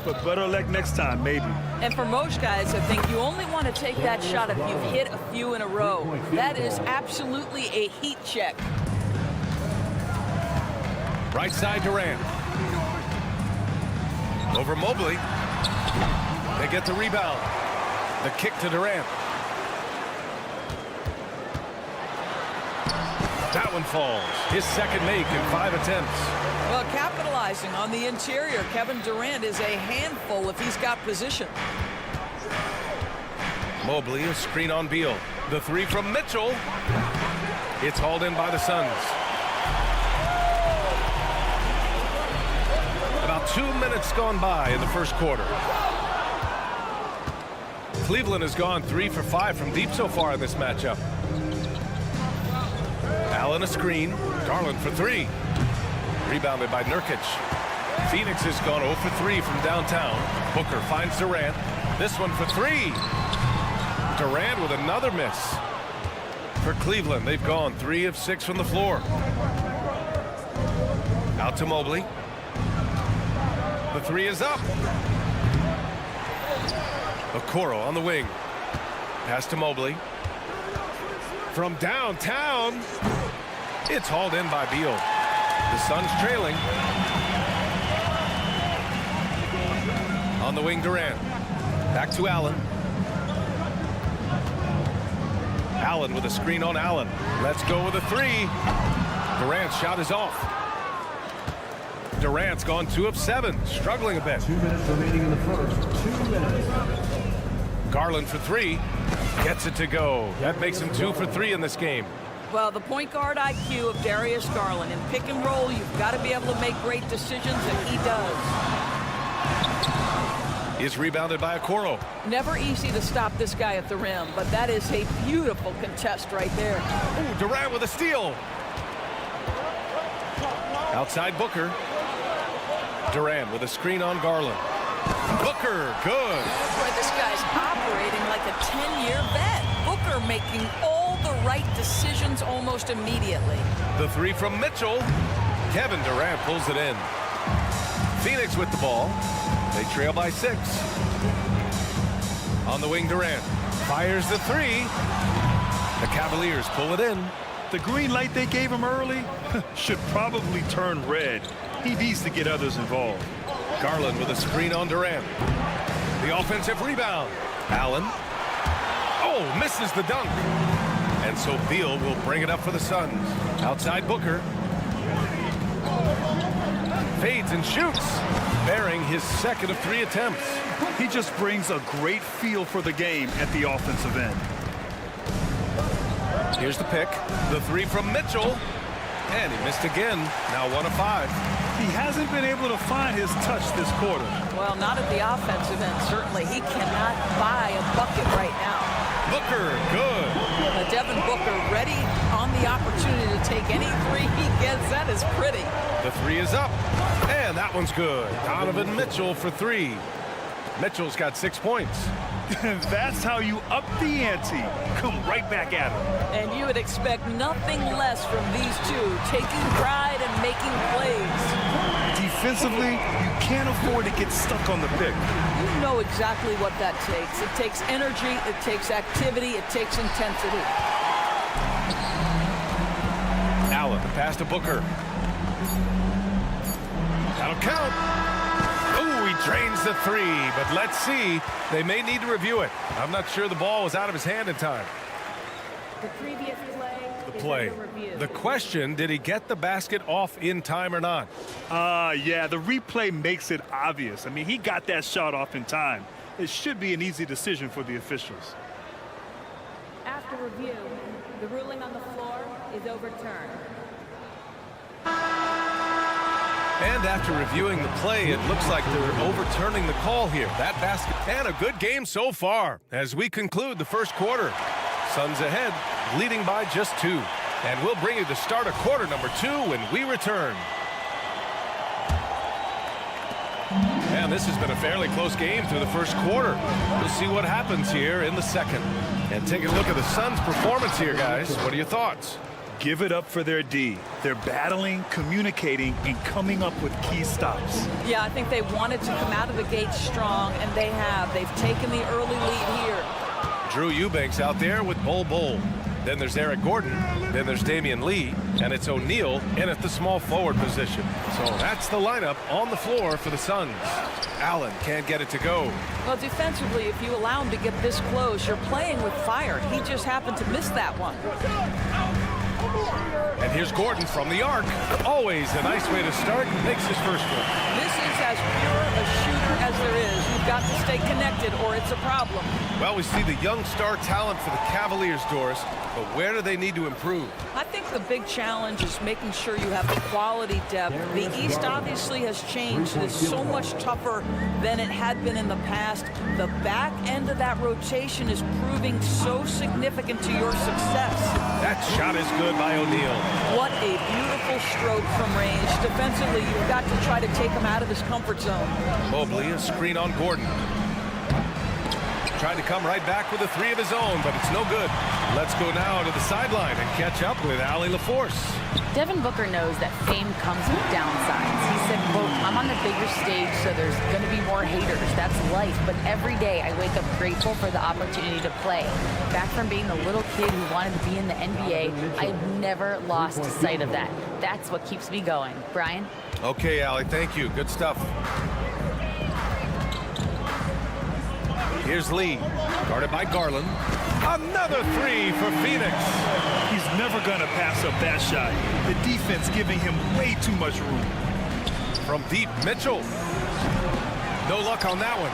but better luck next time, maybe. And for most guys, I think you only want to take that shot if you've hit a few in a row. That is absolutely a heat check. Right side Durant. Over Mobley. They get the rebound. The kick to Durant. That one falls. His second make in 5 attempts. Well, capitalizing on the interior, Kevin Durant is a handful if he's got position. Mobley, a screen on Beal. The 3 from Mitchell. It's hauled in by the Suns. About 2 minutes gone by in the first quarter. Cleveland has gone 3 for 5 from deep so far in this matchup. Allen a screen. Garland for 3. Rebounded by Nurkic. Phoenix has gone 0 for 3 from downtown. Booker finds Durant. This one for 3. Durant with another miss. For Cleveland, they've gone 3 of 6 from the floor. Out to Mobley. The 3 is up. Okoro on the wing. Pass to Mobley. From downtown, it's hauled in by Beal. The Suns trailing. On the wing, Durant. Back to Allen. Allen with a screen on Allen. Let's go with a 3. Durant's shot is off. Durant's gone 2 of 7, struggling a bit. 2 minutes remaining in the first. 2 minutes. Garland for 3. Gets it to go. That makes him 2 for 3 in this game. Well, the point guard IQ of Darius Garland. In pick and roll, you've got to be able to make great decisions, and he does. Is rebounded by Okoro. Never easy to stop this guy at the rim, but that is a beautiful contest right there. Ooh, Durant with a steal. Outside Booker. Durant with a screen on Garland. Booker, good. Boy, this guy's operating like a 10-year vet. Booker making all the right decisions almost immediately. The 3 from Mitchell. Kevin Durant pulls it in. Phoenix with the ball. They trail by 6. On the wing, Durant fires the 3. The Cavaliers pull it in. The green light they gave him early should probably turn red. He needs to get others involved. Garland with a screen on Durant. The offensive rebound. Allen. Oh, misses the dunk. And so Beal will bring it up for the Suns. Outside Booker. Fades and shoots. Bearing his second of 3 attempts. He just brings a great feel for the game at the offensive end. Here's the pick. The 3 from Mitchell. And he missed again. Now 1 of 5. He hasn't been able to find his touch this quarter. Well, not at the offensive end, certainly. He cannot buy a bucket right now. Booker, good. Devin Booker ready on the opportunity to take any three he gets. That is pretty. The three is up, and that one's good. Donovan Mitchell for three. Mitchell's got 6 points. That's how you up the ante. Come right back at him. And you would expect nothing less from these two, taking pride and making plays. Defensively, you can't afford to get stuck on the pick. You know exactly what that takes. It takes energy, it takes activity, it takes intensity. Allen, pass to Booker. That'll count. Oh, he drains the three, but let's see. They may need to review it. I'm not sure the ball was out of his hand in time. The previous The play. The question, did he get the basket off in time or not? Yeah, the replay makes it obvious. I mean, he got that shot off in time. It should be an easy decision for the officials. After review, the ruling on the floor is overturned. And after reviewing the play, it looks like they're overturning the call here. That basket, and a good game so far as we conclude the first quarter. Suns ahead, leading by just 2. And we'll bring you the start of quarter number 2 when we return. And this has been a fairly close game through the first quarter. We'll see what happens here in the second. And take a look at the Suns' performance here, guys. What are your thoughts? Give it up for their D. They're battling, communicating, and coming up with key stops. Yeah, I think they wanted to come out of the gate strong, and they have. They've taken the early lead here. Drew Eubanks out there with Bol. Then there's Eric Gordon. Then there's Damian Lee. And it's O'Neal in at the small forward position. So that's the lineup on the floor for the Suns. Allen can't get it to go. Well, defensively, if you allow him to get this close, you're playing with fire. He just happened to miss that one. And here's Gordon from the arc. Always a nice way to start. Makes his first one. This is as pure a shooter as there is. You've got to stay connected or it's a problem. Well, we see the young star talent for the Cavaliers, Doris. But where do they need to improve? I think the big challenge is making sure you have the quality depth. The East obviously has changed. It is so much tougher than it had been in the past. The back end of that rotation is proving so significant to your success. That shot is good by O'Neal. What a beautiful stroke from range. Defensively, you've got to try to take him out of his comfort zone. Mobley, a screen on Gordon. Tried to come right back with a three of his own, but it's no good. Let's go now to the sideline and catch up with Allie LaForce. Devin Booker knows that fame comes with downsides. He said, quote, I'm on the bigger stage, so there's going to be more haters. That's life. But every day I wake up grateful for the opportunity to play. Back from being the little kid who wanted to be in the NBA, I've never lost sight of that. That's what keeps me going. Brian? Okay, Allie, thank you. Good stuff. Here's Lee, guarded by Garland. Another three for Phoenix. He's never going to pass up that shot. The defense giving him way too much room. From deep, Mitchell. No luck on that one.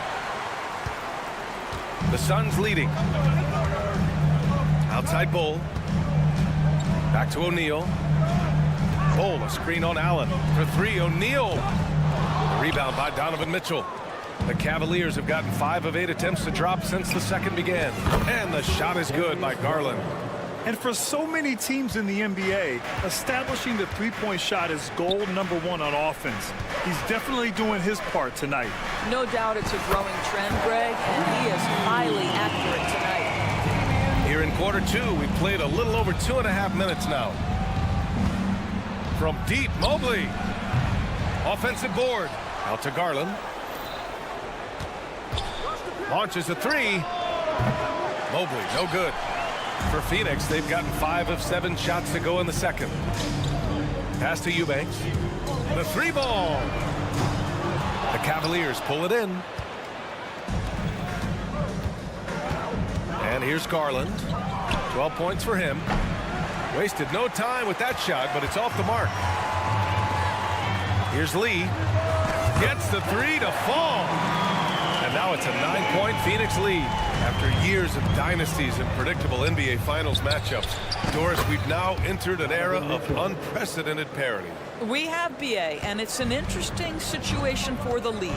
The Suns leading. Outside Bull. Back to O'Neal. Bull, a screen on Allen. For three, O'Neal. Rebound by Donovan Mitchell. The Cavaliers have gotten 5 of 8 attempts to drop since the second began. And the shot is good by Garland. And for so many teams in the NBA, establishing the three-point shot is goal number 1 on offense. He's definitely doing his part tonight. No doubt it's a growing trend, Greg, and he is highly accurate tonight. Here in quarter 2, we've played a little over 2.5 minutes now. From deep, Mobley. Offensive board. Out to Garland. Launches a three. Mobley, no good. For Phoenix, they've gotten 5 of 7 shots to go in the second. Pass to Eubanks. The three ball. The Cavaliers pull it in. And here's Garland. 12 points for him. Wasted no time with that shot, but it's off the mark. Here's Lee. Gets the three to fall. And now it's a 9-point Phoenix lead. After years of dynasties and predictable NBA Finals matchups, Doris, we've now entered an era of unprecedented parity. We have, BA, and it's an interesting situation for the league.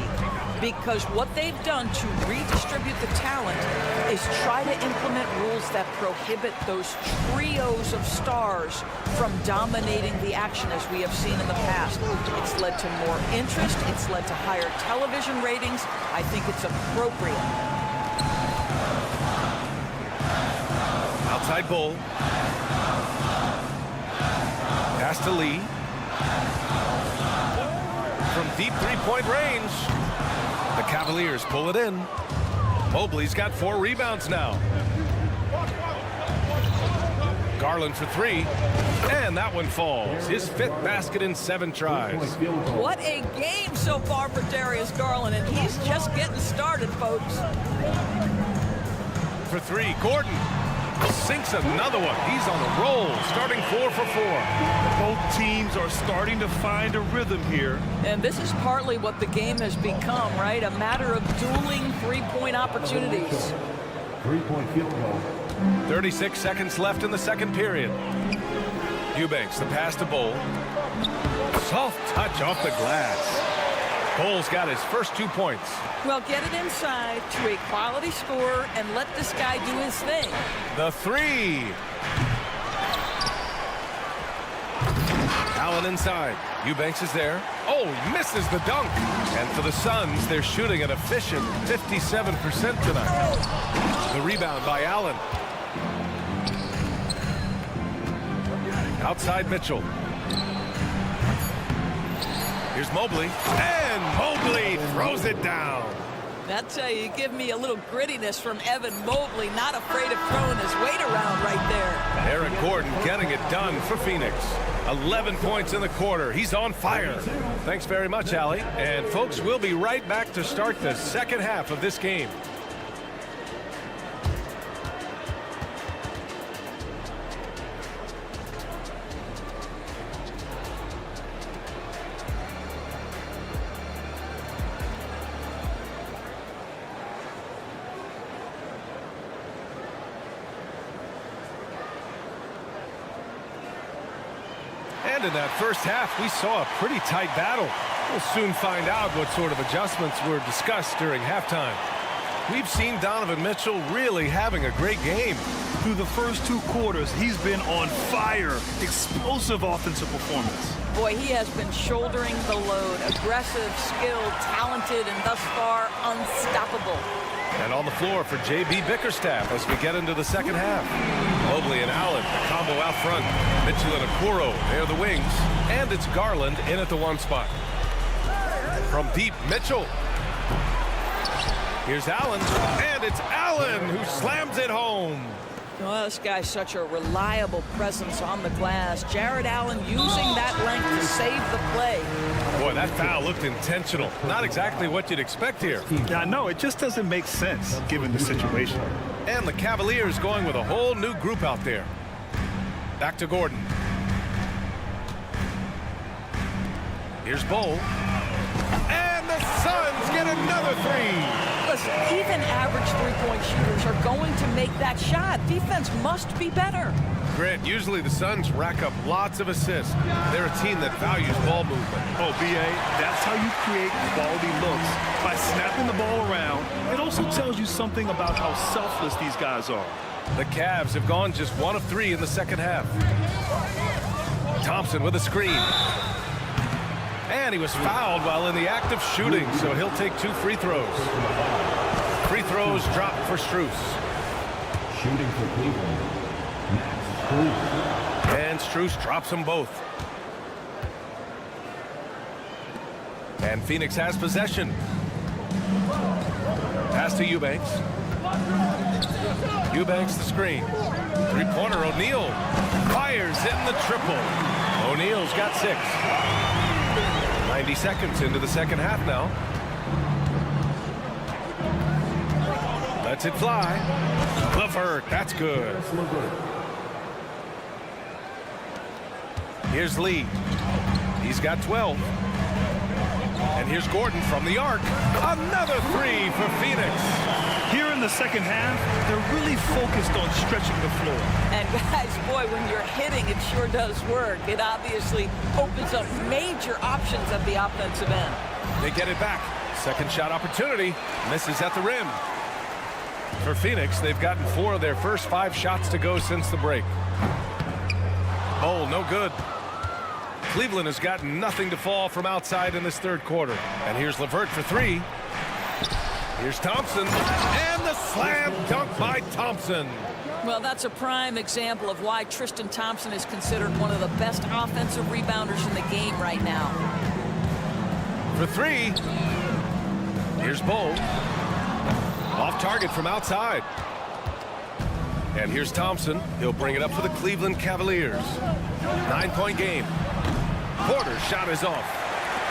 because what they've done to redistribute the talent is try to implement rules that prohibit those trios of stars from dominating the action as we have seen in the past. It's led to more interest. It's led to higher television ratings. I think it's appropriate. Outside Bull. Pass to Lee. From deep three-point range. The Cavaliers pull it in. Mobley's got 4 rebounds now. Garland for 3. And that one falls. His 5th basket in 7 tries. What a game so far for Darius Garland, and he's just getting started, folks. For 3, Gordon sinks another one. He's on a roll, starting 4 for 4. Both teams are starting to find a rhythm here. And this is partly what the game has become, right? A matter of dueling three-point opportunities. 3-point field goal. 36 seconds left in the second period. Eubanks, the pass to Bull. Soft touch off the glass. Bull's got his first 2 points. Well, get it inside to a quality scorer and let this guy do his thing. The 3. Allen inside. Eubanks is there. Oh, misses the dunk. And for the Suns, they're shooting an efficient 57% tonight. The rebound by Allen. Outside Mitchell. Here's Mobley. And Mobley throws it down. That's how you give me a little grittiness from Evan Mobley, not afraid of throwing his weight around right there. Eric Gordon getting it done for Phoenix. 11 points in the quarter. He's on fire. Thanks very much, Allie. And folks, we'll be right back to start the second half of this game. And in that first half, we saw a pretty tight battle. We'll soon find out what sort of adjustments were discussed during halftime. We've seen Donovan Mitchell really having a great game. Through the first 2 quarters, he's been on fire. Explosive offensive performance. Boy, he has been shouldering the load. Aggressive, skilled, talented, and thus far unstoppable. And on the floor for J.B. Bickerstaff as we get into the second half. Mobley and Allen, the combo out front. Mitchell and Okoro, they're the wings. And it's Garland in at the 1 spot. From deep, Mitchell. Here's Allen, and it's Allen who slams it home. Well, this guy's such a reliable presence on the glass. Jared Allen using that length to save the play. Boy, that foul looked intentional. Not exactly what you'd expect here. Yeah, no, it just doesn't make sense given the situation. And the Cavaliers going with a whole new group out there. Back to Gordon. Here's Bull. And the Suns get another 3. Listen, even average three-point shooters are going to make that shot. Defense must be better. Grant, usually the Suns rack up lots of assists. They're a team that values ball movement. Oh, B.A., that's how you create quality looks, by snapping the ball around. It also tells you something about how selfless these guys are. The Cavs have gone just 1 of 3 in the second half. Thompson with a screen. And he was fouled while in the act of shooting, so he'll take 2 free throws. Free throws dropped for Strus. Shooting for Cleveland, Max Strus. And Strus drops them both. And Phoenix has possession. Pass to Eubanks. Eubanks the screen. Three-pointer, O'Neal. Fires in the triple. O'Neal's got 6. 90 seconds into the second half now. Lets it fly. LeVert, that's good. Here's Lee. He's got 12. And here's Gordon from the arc. Another 3 for Phoenix. Here in the second half, they're really focused on stretching the floor. And guys, boy, when you're hitting, it sure does work. It obviously opens up major options at the offensive end. They get it back. Second shot opportunity. Misses at the rim. For Phoenix, they've gotten 4 of their first 5 shots to go since the break. Bowl, no good. Cleveland has gotten nothing to fall from outside in this third quarter. And here's LeVert for 3. Here's Thompson. And the slam dunk by Thompson. Well, that's a prime example of why Tristan Thompson is considered one of the best offensive rebounders in the game right now. For 3. Here's Bowl. Off target from outside. And here's Thompson. He'll bring it up for the Cleveland Cavaliers. 9-point game. Porter's shot is off.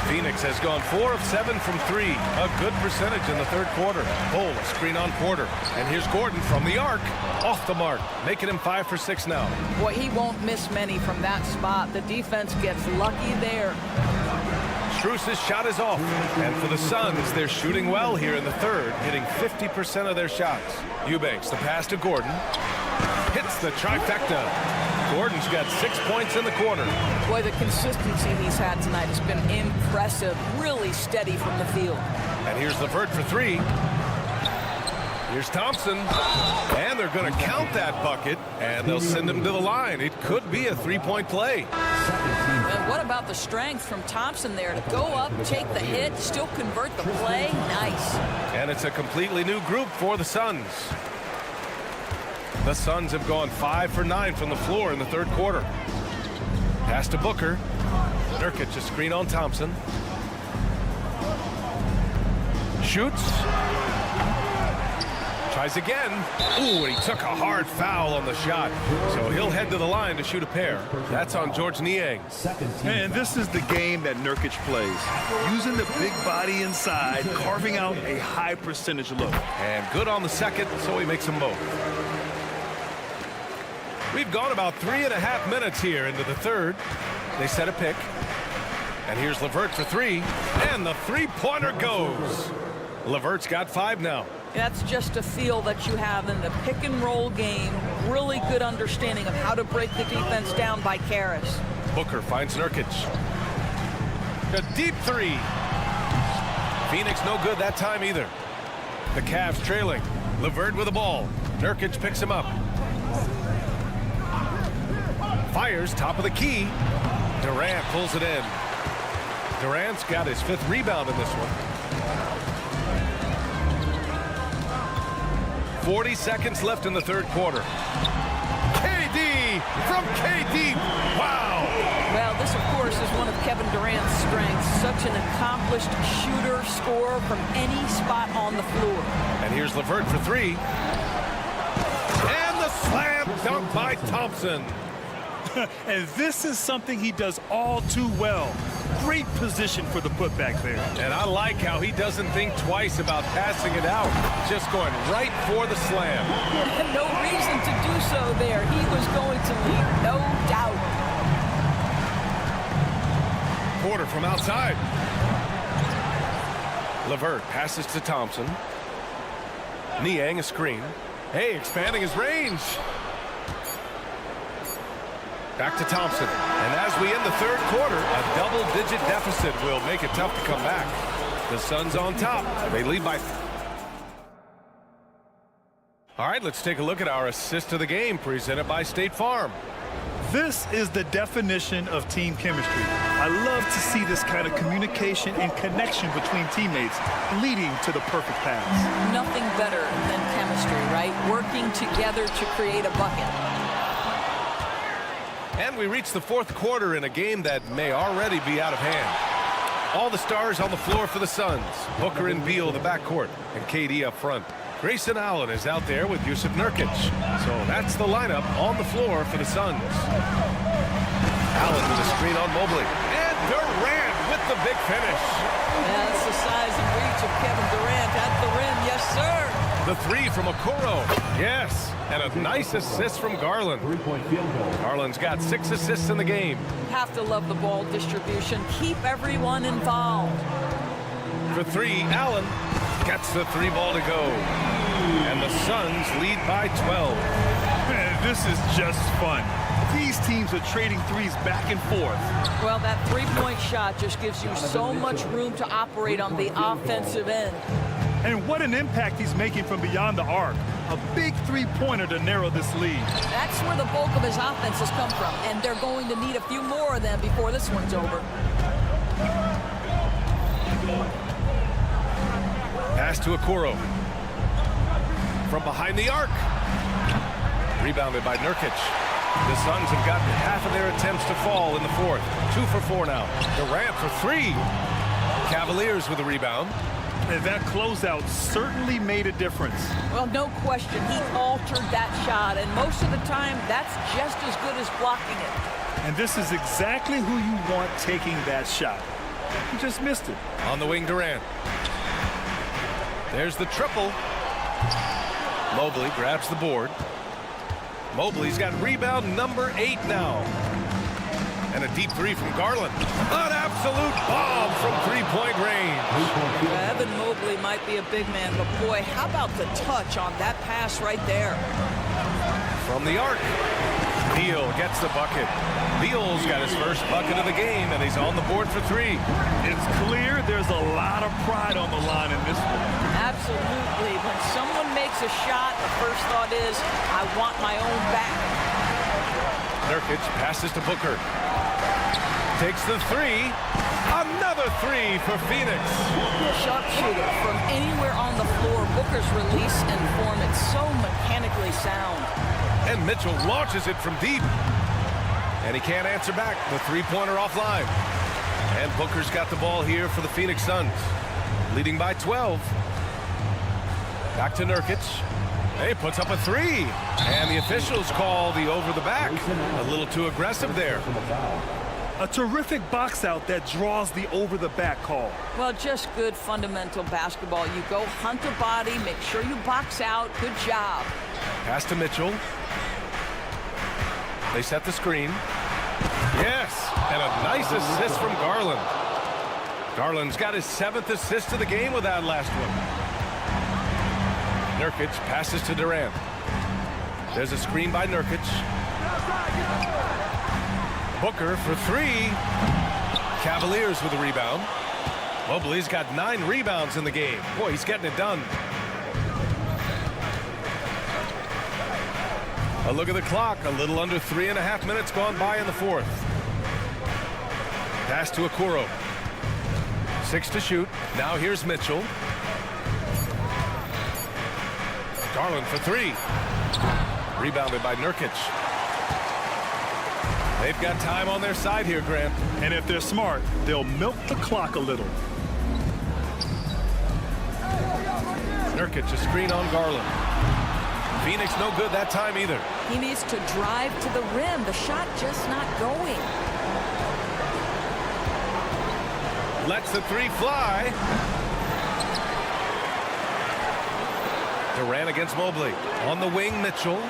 Phoenix has gone 4 of 7 from 3. A good percentage in the third quarter. Bowl, screen on Porter. And here's Gordon from the arc. Off the mark, making him 5 for 6 now. Boy, he won't miss many from that spot. The defense gets lucky there. Strus's shot is off. And for the Suns, they're shooting well here in the third, hitting 50% of their shots. Eubanks, the pass to Gordon. Hits the trifecta. Gordon's got 6 points in the quarter. Boy, the consistency he's had tonight has been impressive. Really steady from the field. And here's LeVert for 3. Here's Thompson. And they're going to count that bucket. And they'll send him to the line. It could be a 3-point play. And what about the strength from Thompson there to go up, take the hit, still convert the play? Nice. And it's a completely new group for the Suns. The Suns have gone 5 for 9 from the floor in the third quarter. Pass to Booker. Nurkic, a screen on Thompson. Shoots. Tries again. Ooh, and he took a hard foul on the shot. So he'll head to the line to shoot a pair. That's on George Niang. And this is the game that Nurkic plays. Using the big body inside, carving out a high percentage look. And good on the second, so he makes them both. We've gone about 3.5 minutes here into the third. They set a pick. And here's LeVert for 3. And the three-pointer goes. LeVert's got 5 now. That's just a feel that you have in the pick-and-roll game. Really good understanding of how to break the defense down by Karras. Booker finds Nurkic. A deep 3. Phoenix no good that time either. The Cavs trailing. LeVert with the ball. Nurkic picks him up. Fires top of the key. Durant pulls it in. Durant's got his 5th rebound in this one. 40 seconds left in the third quarter. KD from KD. Wow. Well, this, of course, is one of Kevin Durant's strengths. Such an accomplished shooter, scorer from any spot on the floor. And here's LeVert for 3. And the slam dunk by Thompson. And this is something he does all too well. Great position for the putback there. And I like how he doesn't think twice about passing it out. Just going right for the slam. No reason to do so there. He was going to lead, no doubt. Porter from outside. LeVert passes to Thompson. Niang a screen. Hey, expanding his range. Back to Thompson. And as we end the third quarter, a double-digit deficit will make it tough to come back. The Suns on top. They lead by... All right, let's take a look at our assist of the game presented by State Farm. This is the definition of team chemistry. I love to see this kind of communication and connection between teammates leading to the perfect pass. Nothing better than chemistry, right? Working together to create a bucket. And we reach the fourth quarter in a game that may already be out of hand. All the stars on the floor for the Suns. Booker and Beal the backcourt, and KD up front. Grayson Allen is out there with Jusuf Nurkic. So that's the lineup on the floor for the Suns. Allen with a screen on Mobley. And Durant with the big finish. Yeah, that's the size and reach of Kevin Durant at the rim. Yes, sir. The 3 from Okoro. Yes. And a nice assist from Garland. 3-point field goal. Garland's got 6 assists in the game. Have to love the ball distribution. Keep everyone involved. For 3, Allen gets the 3 ball to go. And the Suns lead by 12. Man, this is just fun. These teams are trading threes back and forth. Well, that three-point shot just gives you so much room to operate on the offensive end. And what an impact he's making from beyond the arc. A big three-pointer to narrow this lead. That's where the bulk of his offense has come from, and they're going to need a few more of them before this one's over. Pass to Okoro. From behind the arc. Rebounded by Nurkic. The Suns have gotten half of their attempts to fall in the fourth. 2 for 4 now. Durant for 3. Cavaliers with a rebound. And that closeout certainly made a difference. Well, no question, he altered that shot, and most of the time, that's just as good as blocking it. And this is exactly who you want taking that shot. He just missed it. On the wing, Durant. There's the triple. Mobley grabs the board. Mobley's got rebound number 8 now. And a deep three from Garland. An absolute bomb from three-point range. Evan Mobley might be a big man, but boy, how about the touch on that pass right there? From the arc. Beal gets the bucket. Beal's got his first bucket of the game, and he's on the board for 3. It's clear there's a lot of pride on the line in this one. Absolutely. When someone makes a shot, the first thought is, I want my own back. Nurkic passes to Booker. Takes the 3. Another 3 for Phoenix. Sharpshooter from anywhere on the floor. Booker's release and form, it's so mechanically sound. And Mitchell launches it from deep. And he can't answer back. The three-pointer offline. And Booker's got the ball here for the Phoenix Suns. Leading by 12. Back to Nurkic. He puts up a 3. And the officials call the over the back. A little too aggressive there. A terrific box out that draws the over the back call. Well, just good fundamental basketball. You go hunt a body, make sure you box out. Good job. Pass to Mitchell. They set the screen. Yes, and a nice assist from Garland. Garland's got his 7th assist of the game with that last one. Nurkic passes to Durant. There's a screen by Nurkic. Booker for 3. Cavaliers with a rebound. Mobley's got 9 rebounds in the game. Boy, he's getting it done. A look at the clock. A little under 3.5 minutes gone by in the fourth. Pass to Okoro. 6 to shoot. Now here's Mitchell. Garland for 3. Rebounded by Nurkic. They've got time on their side here, Grant. And if they're smart, they'll milk the clock a little. Nurkic, a screen on Garland. Phoenix no good that time either. He needs to drive to the rim. The shot just not going. Lets the 3 fly. Durant against Mobley. On the wing, Mitchell.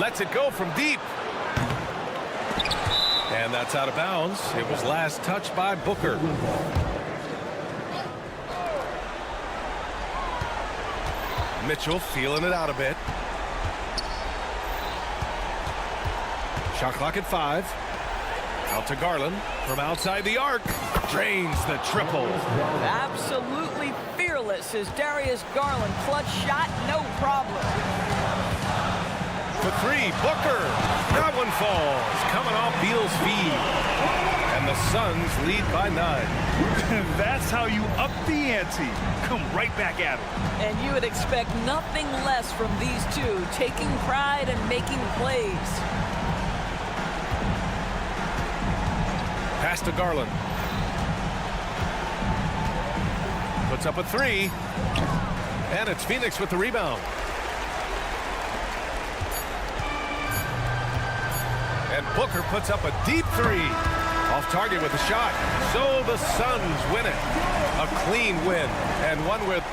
Lets it go from deep. And that's out of bounds. It was last touched by Booker. Mitchell feeling it out a bit. Shot clock at 5. Out to Garland from outside the arc. Drains the triple. Absolutely fearless is Darius Garland. Clutch shot, no problem. For 3, Booker. That one falls. Coming off Beal's feed. And the Suns lead by 9. That's how you up the ante. Come right back at it. And you would expect nothing less from these two, taking pride and making plays. Pass to Garland. Puts up a 3. And it's Phoenix with the rebound. And Booker puts up a deep 3. Off target with a shot. So the Suns win it. A clean win. And one with